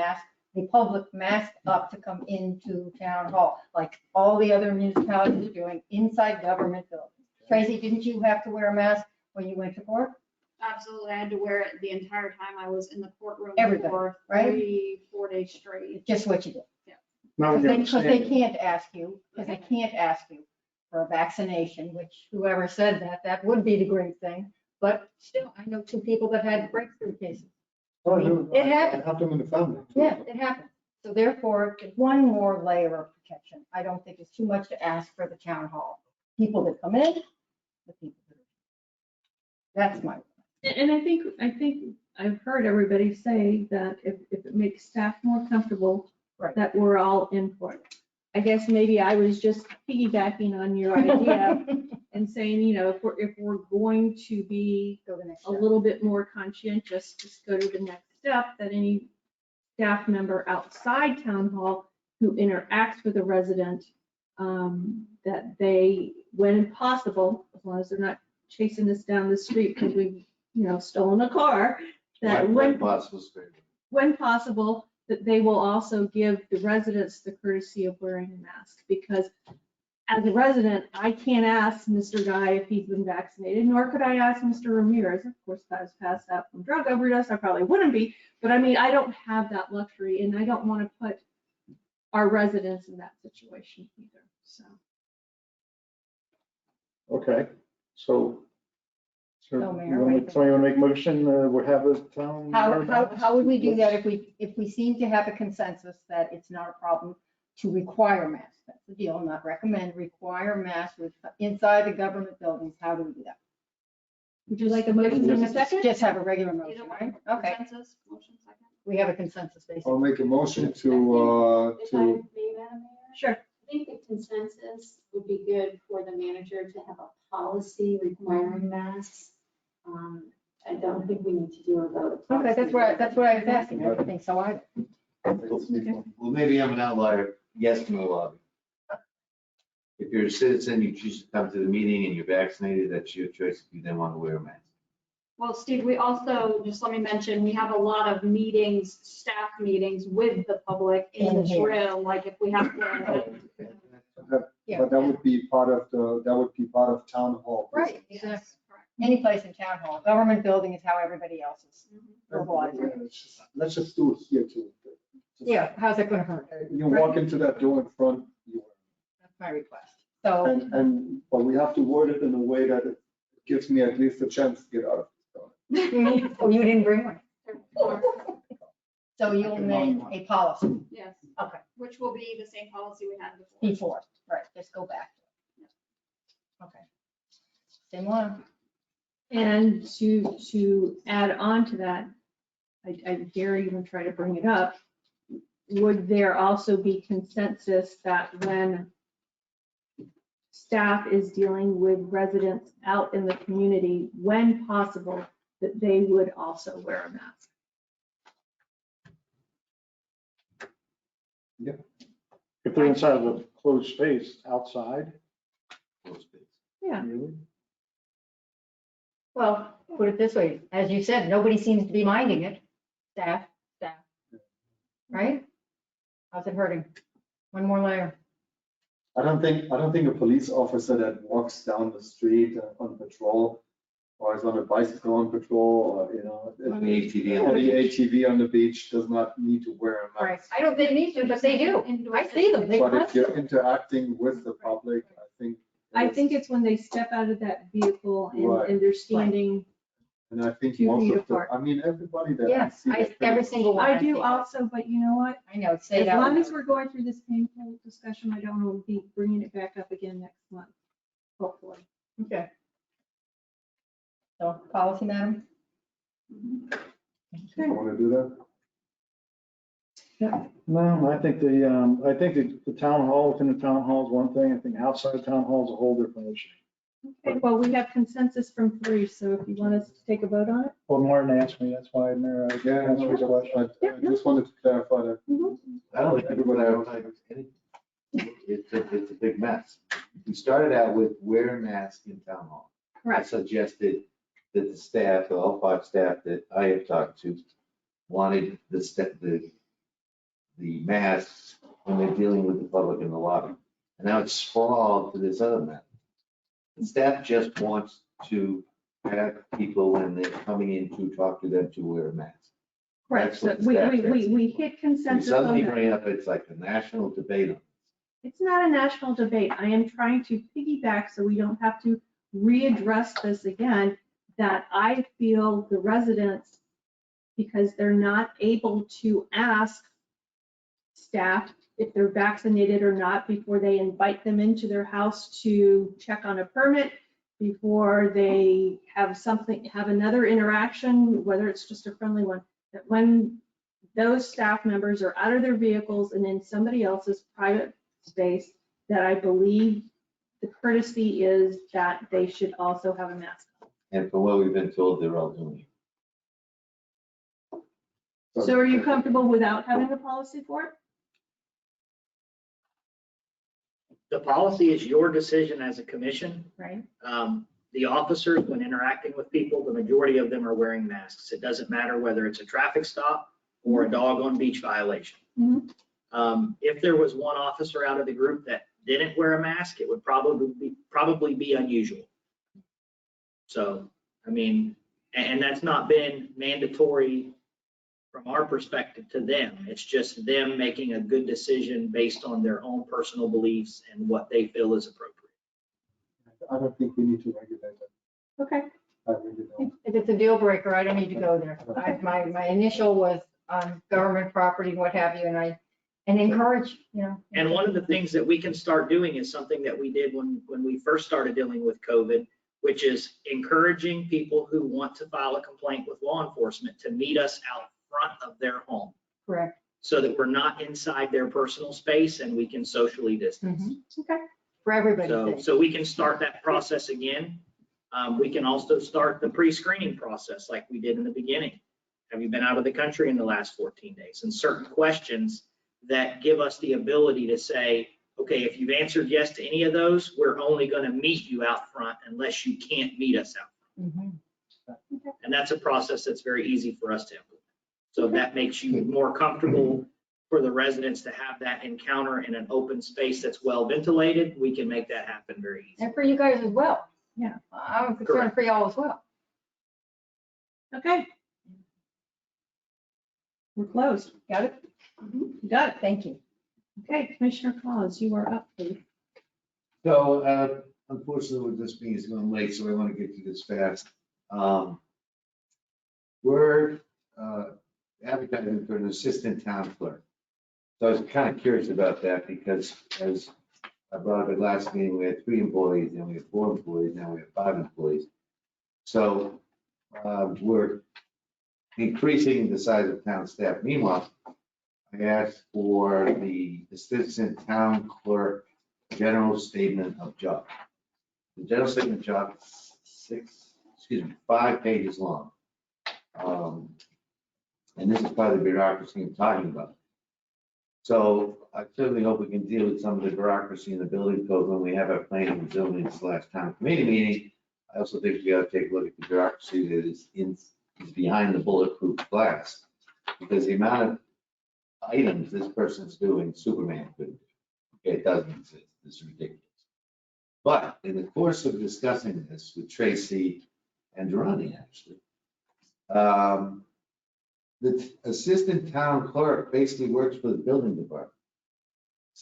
the public mask up to come into town hall, like all the other municipalities are doing inside government buildings. Tracy, didn't you have to wear a mask when you went to court? Absolutely. I had to wear it the entire time I was in the courtroom Everybody, for right? 3-4 days straight. Just what you did. now we Because they understand. can't ask you, for a vaccination, which whoever said that would be the great thing. But still, I know 2 people that had breakthrough cases. It happened. I have them in the family. Yeah, it happened. So therefore, one more layer of protection. I don't think it's too much to ask for the town hall. People that come in, the people that are. That's my. And I think I've heard everybody say that if it makes staff more comfortable, Right. that we're all in for it. I guess maybe I was just piggybacking on your idea and saying, if we're going to be Go the next a step. little bit more conscientious, just go to the next step, that any staff member outside town hall who interacts with a resident, that they, when possible, as long as they're not chasing us down the street because we've, stolen a car, that When possible, Spirit. when possible, that they will also give the residents the courtesy of wearing a mask. Because as a resident, I can't ask Mr. Guy if he's been vaccinated, nor could I ask Mr. Ramirez. Of course, if I was passed out from drug overdose, I probably wouldn't be. But I mean, I don't have that luxury, and I don't want to put our residents in that situation either, so. Okay, so. So, Mayor, you want to make a motion, we'll have the town. How would we do that if we seem to have a consensus that it's not a problem to require masks. That's the deal, not recommend, require masks with, inside the government buildings. How do we do that? Would you like a motion in a second? Just have a regular motion, right? Okay, Consensus, motion second. we have a consensus I'll basically. make a motion If I to, may, Madam Mayor? Sure. I think the consensus would be good for the manager to have a policy requiring masks. I don't think we need to do a vote. Okay, that's what I was asking. I don't think so either. Well, maybe I'm an outlier, yes, no lobby. If you're a citizen, you choose to come to the meeting and you're vaccinated, that's your choice if you then want to wear a mask. Well, Steve, we also, just let me mention, we have a lot of meetings, staff meetings with the public in In this here. room, like if we have to. Yeah. but that would be part of town hall. Right, Yes, exactly. correct. Any place in town hall, government building is how everybody else is. Let's just do it here too. Yeah, how's it gonna hurt? You walk into that door in front, you That's my request. So, but we have to word it in a way that it gives me at least a chance to get out of this building. oh, you didn't bring one. So you'll make a policy Yes. Okay. Which will be the same policy we had before. before, right, just go back. Okay. Same one. And to add on to that, I dare even try to bring it up. Would there also be consensus that when staff is dealing with residents out in the community, when possible, that they would also wear a mask? If they're inside of a closed space outside, Yeah. really? Well, put it this way, as you said, nobody seems to be minding it. Staff. Right? How's it hurting? One more layer. I don't think a police officer that walks down the street on patrol or is on a bicycle on patrol or, On the ATV. or the ATV on the beach does not need to wear a Right. mask. I don't think they need to, but they do. I see them. They But if constantly. you're interacting with the public, I think it's when they step out of that vehicle Right. and they're standing. And I think 2 most feet of the, apart. I mean, everybody that I Yeah, see. that every pretty- single one. I see do that. also, but you know what? I know, say As that. long as we're going through this painful discussion, I don't want to be bringing it back up again next month, hopefully. Okay. So, policy, madam? You want to do that? No, I think the town hall, within the town hall is one thing. I think outside the town hall is a whole different issue. Okay, well, we have consensus from 3, so if you want us to take a vote on it? Well, Martin asked me, that's why, Mayor, I Yeah, answered his question. I just wanted to clarify that. I don't think everybody anything. It's a big mess. We started out with wear a mask in town hall. I Correct. suggested that the staff, all 5 staff that I have talked to, wanted the masks when they're dealing with the public in the lobby. And now it's sprawled to this other method. The staff just wants to have people when they're coming in to talk to them to wear a mask. Correct, That's so what the we staff hit We consensus on suddenly that. bring up, it's like a national debate on It's not a national debate. I am trying to piggyback so we don't have to readdress this again, that I feel the residents, because they're not able to ask staff if they're vaccinated or not before they invite them into their house to check on a permit, before they have another interaction, whether it's just a friendly one, that when those staff members are out of their vehicles and in somebody else's private space, that I believe the courtesy is that they should also have a mask. And from what we've been told, they're all doing it. So are you comfortable without having a policy for it? The policy is your decision as a commission. Right. The officers, when interacting with people, the majority of them are wearing masks. It doesn't matter whether it's a traffic stop or a dog on beach violation. Mhm. If there was one officer out of the group that didn't wear a mask, it would probably be unusual. So, I mean, and that's not been mandatory from our perspective to them. It's just them making a good decision based on their own personal beliefs and what they feel is appropriate. I don't think we need to regulate that. Okay. I really don't. If it's a deal breaker, I don't need to go there. My initial was on government property, what have you, and And encourage, you know. And one of the things that we can start doing is something that we did when we first started dealing with COVID, which is encouraging people who want to file a complaint with law enforcement to meet us out front of their home Correct. so that we're not inside their personal space and we can socially distance. Okay, for everybody's So, sake. so we can start that process again. We can also start the pre-screening process like we did in the beginning. Have you been out of the country in the last 14 days? And certain questions that give us the ability to say, okay, if you've answered yes to any of those, we're only going to meet you out front unless you can't meet us out front. And that's a process that's very easy for us to implement. So that makes you more comfortable for the residents to have that encounter in an open space that's well ventilated. We can make that happen very easy. And for you guys as well. Yeah. I'm concerned Correct. for y'all as well. Okay. We're closed. Got it? You got it. Thank you. Okay, Commissioner Claus, you are up, please. So unfortunately, with this meeting is going late, so I want to get through this fast. We're advertising for an assistant town clerk. So I was kind of curious about that because as I brought up at last meeting, we had 3 employees, then we had 4 employees, now we have 5 employees. So we're increasing the size of town staff. Meanwhile, I asked for the assistant town clerk general statement of job. The general statement of job is 5 pages long. And this is part of the bureaucracy I'm talking about. So I certainly hope we can deal with some of the bureaucracy in the building code when we have our planning and zoning / town committee meeting. I also think we ought to take a look at the bureaucracy that is behind the bulletproof glass. Because the amount of items this person's doing, Superman couldn't do. Okay, it doesn't exist. It's ridiculous. But in the course of discussing this with Tracy and Durrani, actually, the assistant town clerk basically works for the building department.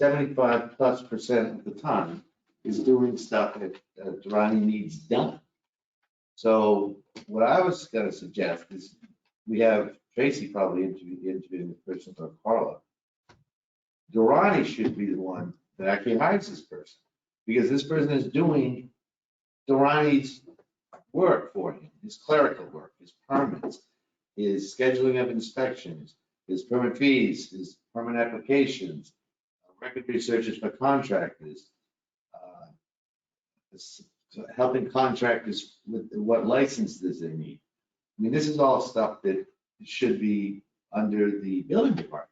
75+% of the time is doing stuff that Durrani needs done. So what I was going to suggest is we have Tracy probably interviewing the person or Carla. Durrani should be the one that actually hires this person because this person is doing Durrani's work for him, his clerical work, his permits, his scheduling of inspections, his permit fees, his permit applications, record researches for contractors, helping contractors with what licenses they need. I mean, this is all stuff that should be under the building department.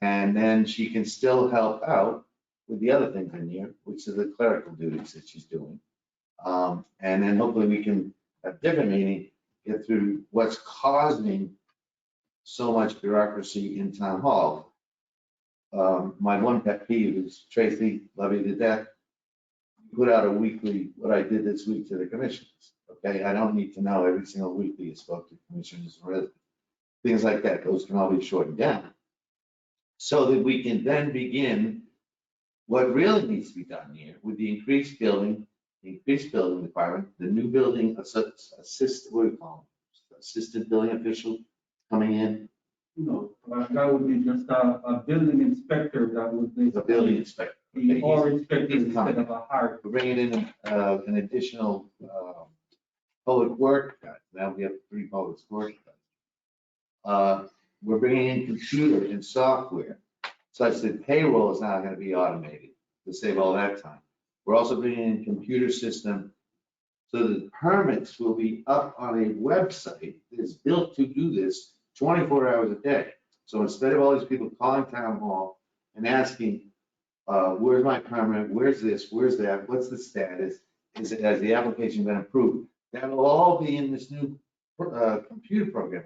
And then she can still help out with the other things in here, which are the clerical duties that she's doing. And then hopefully we can, at a different meeting, get through what's causing so much bureaucracy in town hall. My one pet peeve is Tracy, love you to death, put out a weekly, what I did this week to the commissioners. Okay, I don't need to know every single week that you spoke to commissioners and residents. Things like that, those can all be shortened down. So that we can then begin what really needs to be done here with the increased building department, the new building assistant, what do we call them? Assistant building official coming in. No, that would be just a building inspector that would be. The building inspector. The Okay, or inspector he's instead coming. of a hard. We're bringing in an additional public work guy. Now we have 3 public work guys. We're bringing in computer and software such that payroll is now going to be automated to save all that time. We're also bringing in a computer system so that permits will be up on a website that is built to do this 24 hours a day. So instead of all these people calling town hall and asking, where's my permit, where's this, where's that, what's the status, has the application been approved? That'll all be in this new computer program.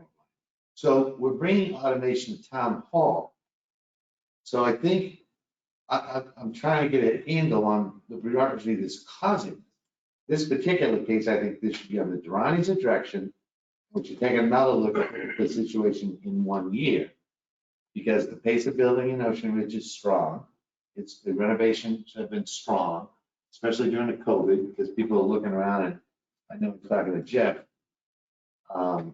So we're bringing automation to town hall. So I think I'm trying to get a handle on the bureaucracy that's causing this particular case. I think this should be under Durrani's direction. We should take another look at the situation in 1 year because the pace of building in Ocean Ridge is strong. The renovations have been strong, especially during the COVID, because people are looking around, and I know I'm talking to Jeff a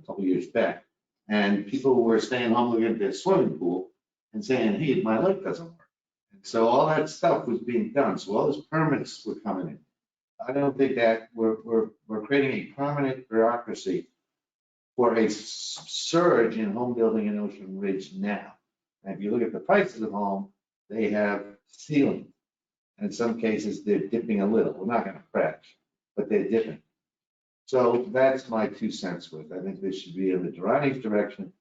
couple years back, and people were staying home looking at their swimming pool and saying, hey, my light doesn't work. And so all that stuff was being done, so all those permits were coming in. I don't think that we're creating a permanent bureaucracy for a surge in home building in Ocean Ridge now. And if you look at the prices of home, they have ceiling. And in some cases, they're dipping a little. We're not gonna crash, but they're dipping. So that's my 2 cents worth. I think this should be in the Durrani's direction.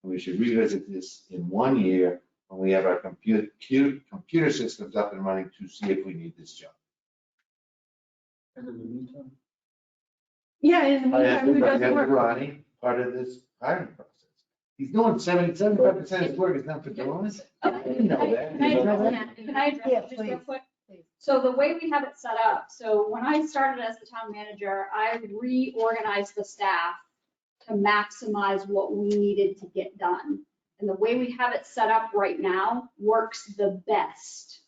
And we should revisit this in 1 year when we have our computer systems up and running to see if we need this job. And in the meantime, Yeah, in the I have meantime, who doesn't work? Durrani part of this hiring process. He's doing 75% of his work is done for Durrani. I didn't know that. Can I You know address that? that? Can I address Yeah, it just real please. quick? So the way we have it set up, so when I started as the town manager, I reorganized the staff to maximize what we needed to get done. And the way we have it set up right now works the best.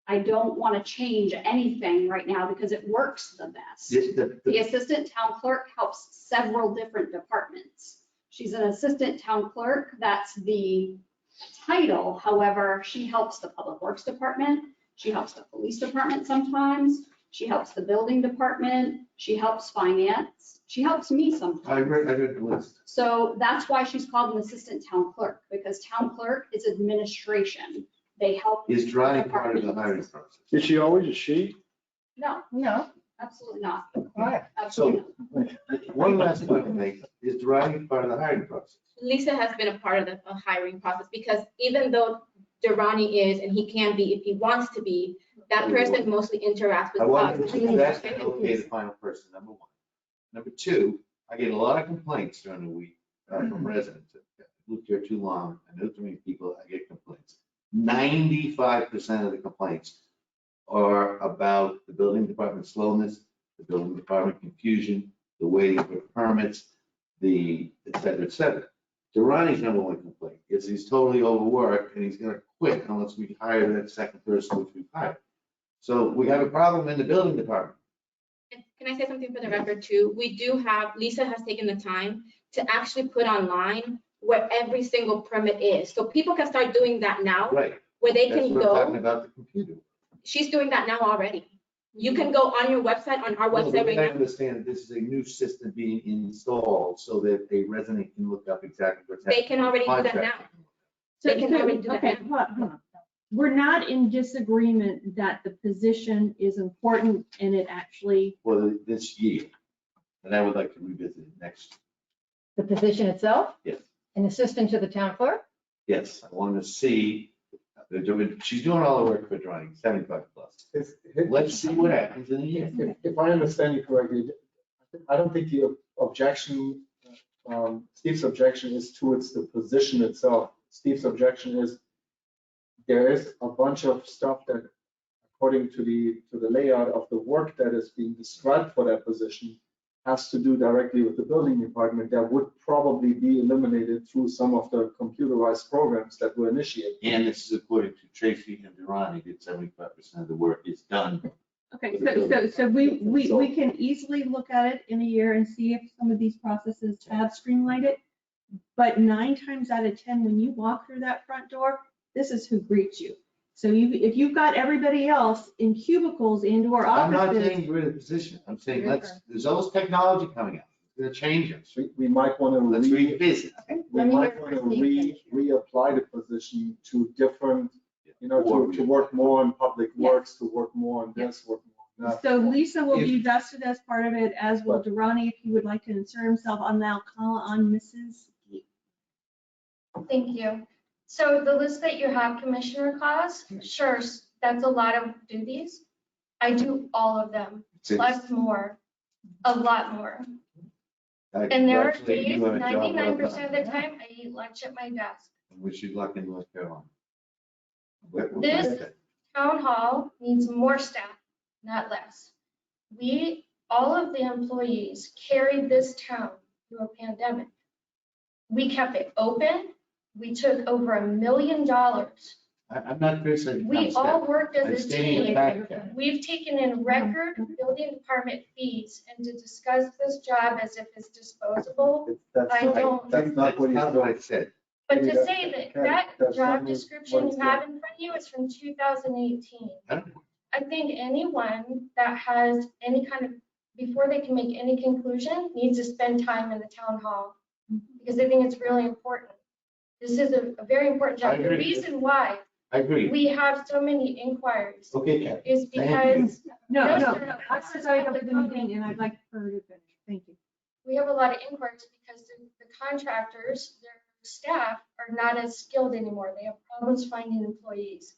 I don't want to change anything right now because it works the best. The assistant town clerk helps several different departments. She's an assistant town clerk, that's the title. However, she helps the public works department. She helps the police department sometimes. She helps the building department. She helps finance. She helps me sometimes. I read the list. So that's why she's called an assistant town clerk, because town clerk is administration. They help. Is Durrani part of the hiring process? is she always a she? No, No, absolutely not. why? Absolutely not. One last point to make, is Durrani part of the hiring process? Lisa has been a part of the hiring process because even though Durrani is, and he can be if he wants to be, that person mostly interacts with I want us. to do that and allocate the final person, number one. Number two, I get a lot of complaints during the week from residents. I lived here too long, I know too many people, I get complaints. 95% of the complaints are about the building department slowness, the building department confusion, the waiting for permits, the et cetera, et cetera. Durrani's number one complaint is he's totally overworked and he's gonna quit unless we hire that second person, which we've hired. So we have a problem in the building department. And can I say something for the record too? We do have, Lisa has taken the time to actually put online where every single permit is. So people can start doing that now, Right. where they That's can what I'm talking go. about, the computer. She's doing that now already. You can go on your website, on our No, website but right I now. understand that this is a new system being installed so that a resident can look up exactly what's They happening. can already do that now. Contract. They can already do that Okay, now. hold on. We're not in disagreement that the position is important and it actually, For this year. And I would like to revisit it next. The position itself? Yes. An assistant to the town clerk? Yes, I want to see, she's doing all the work for drawing, 75 plus. Let's see what happens in a year. If I understand you correctly, I don't think the objection, Steve's objection is towards the position itself. Steve's objection is there is a bunch of stuff that, according to the layout of the work that is being described for that position, has to do directly with the building department that would probably be eliminated through some of the computerized programs that were initiated. And this is according to Tracy and Durrani, that 75% of the work is done. okay, so we can easily look at it in a year and see if some of these processes have streamlined it. But 9 times out of 10, when you walk through that front door, this is who greets you. So if you've got everybody else in cubicles and/or I'm not offices. saying we're in a position, I'm saying there's always technology coming out, it's gonna change us. We might want to Let's revisit. we might want to reapply the position to different, to work more on public works, to work more on this, work more on that. So Lisa will be vested as part of it, as will Durrani, if he would like to insert himself. I'll now call on Mrs. Geek. Thank you. So the list that you have, Commissioner Claus, sure, that's a lot of duties. I do all of them, plus more, a lot more. And there are days, 99% of the time, I eat lunch at my desk. Wish you luck in North Carolina. This town hall needs more staff, not less. All of the employees carried this town through a pandemic. We kept it open. We took over $1 million. I'm not criticizing. We all worked I'm as a stating team. the fact. We've taken in record building department fees, and to discuss this job as if it's disposable, That's I not- don't- That's not what That's he's not what doing. I said. But Maybe to say that that that's not job what description it's you have in front of you is from 2018. I think anyone that has any kind of, before they can make any conclusion, needs to spend time in the town hall, because I think it's really important. This is a very important job. I The agree. reason why I agree. we have so many inquiries Okay, Kathy. is Thank you. because No, No, no, I said I opened the meeting and I'd like for her to finish. Thank you. we have a lot of inquiries because the contractors, their staff are not as skilled anymore. They have problems finding employees.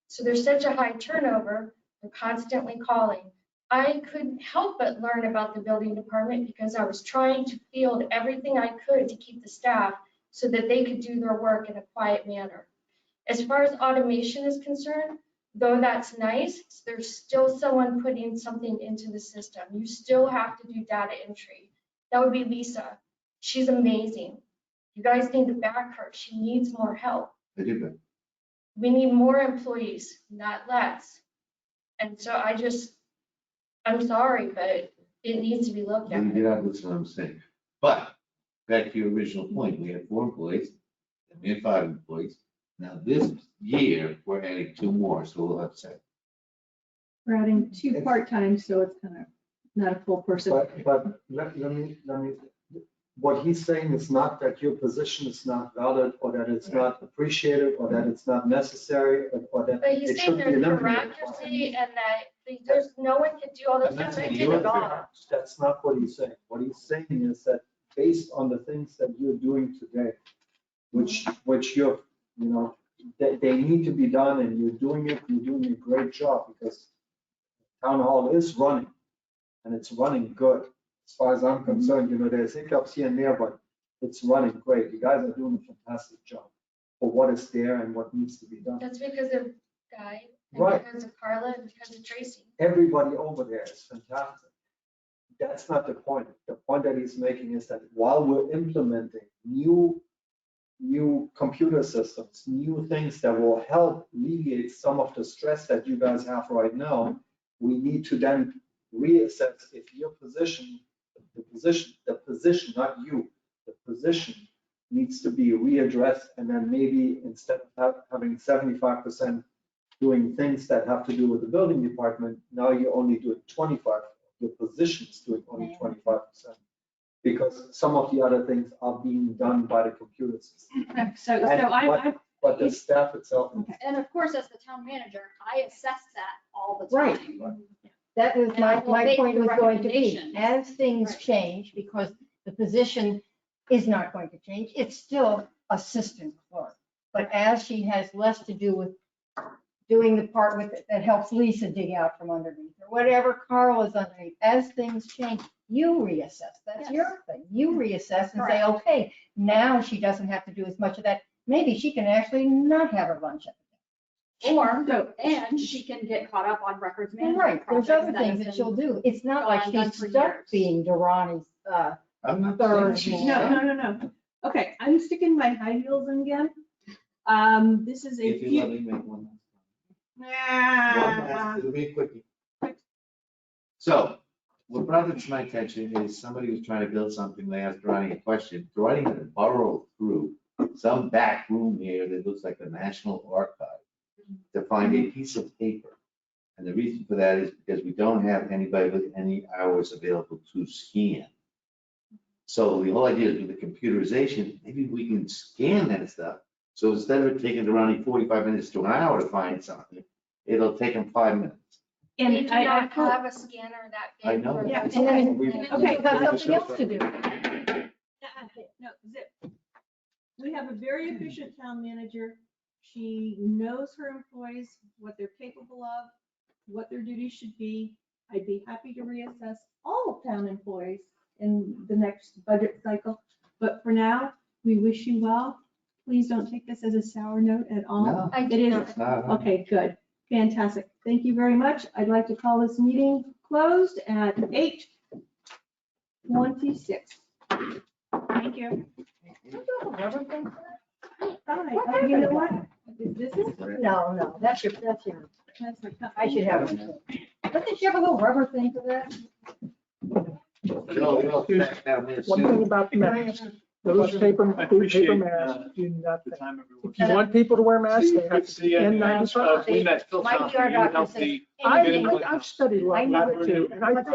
So there's such a high turnover, they're constantly calling. I couldn't help but learn about the building department because I was trying to field everything I could to keep the staff so that they could do their work in a quiet manner. As far as automation is concerned, though that's nice, there's still someone putting something into the system. You still have to do data entry. That would be Lisa. She's amazing. You guys need to back her. She needs more help. I do that. We need more employees, not less. And so I'm sorry, but it needs to be looked at. You're not listening to what I'm saying. But back to your original point, we had 4 employees, and we had 5 employees. Now this year, we're adding 2 more, so we'll have 7. We're adding 2 part-time, so it's kind of not a full person. But let me, what he's saying is not that your position is not valid, or that it's not appreciated, or that it's not necessary, or that But he's it saying should be there's eliminated. bureaucracy and that there's no one can do all those things. I did it all. That's not what he's saying. What he's saying is that based on the things that you're doing today, which you're, they need to be done, and you're doing a great job, because town hall is running, and it's running good. As far as I'm concerned, there's hiccups here and there, but it's running great. You guys are doing a fantastic job for what is there and what needs to be done. That's because of Guy, and Right. because of Carla, and because of Tracy. Everybody over there is fantastic. That's not the point. The point that he's making is that while we're implementing new computer systems, new things that will help alleviate some of the stress that you guys have right now, we need to then reassess if your position, not you, the position needs to be readdressed, and then maybe instead of having 75% doing things that have to do with the building department, now you're only doing 25. Your position is doing only 25%. Because some of the other things are being done by the computer system. But the staff itself. And of course, as the town manager, I assess that all the Right. time. That was And I my will make point the was going to be, recommendations. as things Right. change, because the position is not going to change, it's still assistant clerk. But as she has less to do with doing the part with it that helps Lisa dig out from underneath, or whatever Carl is underneath, as things change, you reassess. That's Yes. your thing. You reassess and say, Correct. okay, now she doesn't have to do as much of that. Maybe she can actually not have her lunch. And she can get caught up on records management. Right, there's projects other that things have that she'll been do. It's not like done she's for stuck years. being Durrani's, I'm not Third. saying she's. No. Okay, I'm sticking my high heels in again. This is a If you let me make one. It'll be a quickie. So, what brought it to my attention is somebody was trying to build something, they asked Ronnie a question. Ronnie had to burrow through some back room here that looks like the National Archive to find a piece of paper. And the reason for that is because we don't have anybody with any hours available to scan. So the whole idea is with the computerization, maybe we can scan that stuff. So instead of it taking Ronnie 45 minutes to an hour to find something, it'll take him 5 minutes. We do not have a scanner that big. I know. for Yeah, those and then- kinds of we- things. Okay. have something else to do. No, zip. We have a very efficient town manager. She knows her employees, what they're capable of, what their duties should be. I'd be happy to reassess all town employees in the next budget cycle. But for now, we wish you well. Please don't take this as a sour note at all. No, I It do is, not. it's not. okay, good, fantastic. Thank you very much. I'd like to call this meeting closed at 8:26. Thank you. Hi, you know what? This is. No, that's your, that's I should have it. Doesn't she have a little rubber thing for that? It'll stack down there One thing soon. about the Those paper masks do nothing. If you want people to wear masks, they have to be N95. My ER doctor says anything. I've studied a lot about it too, and I think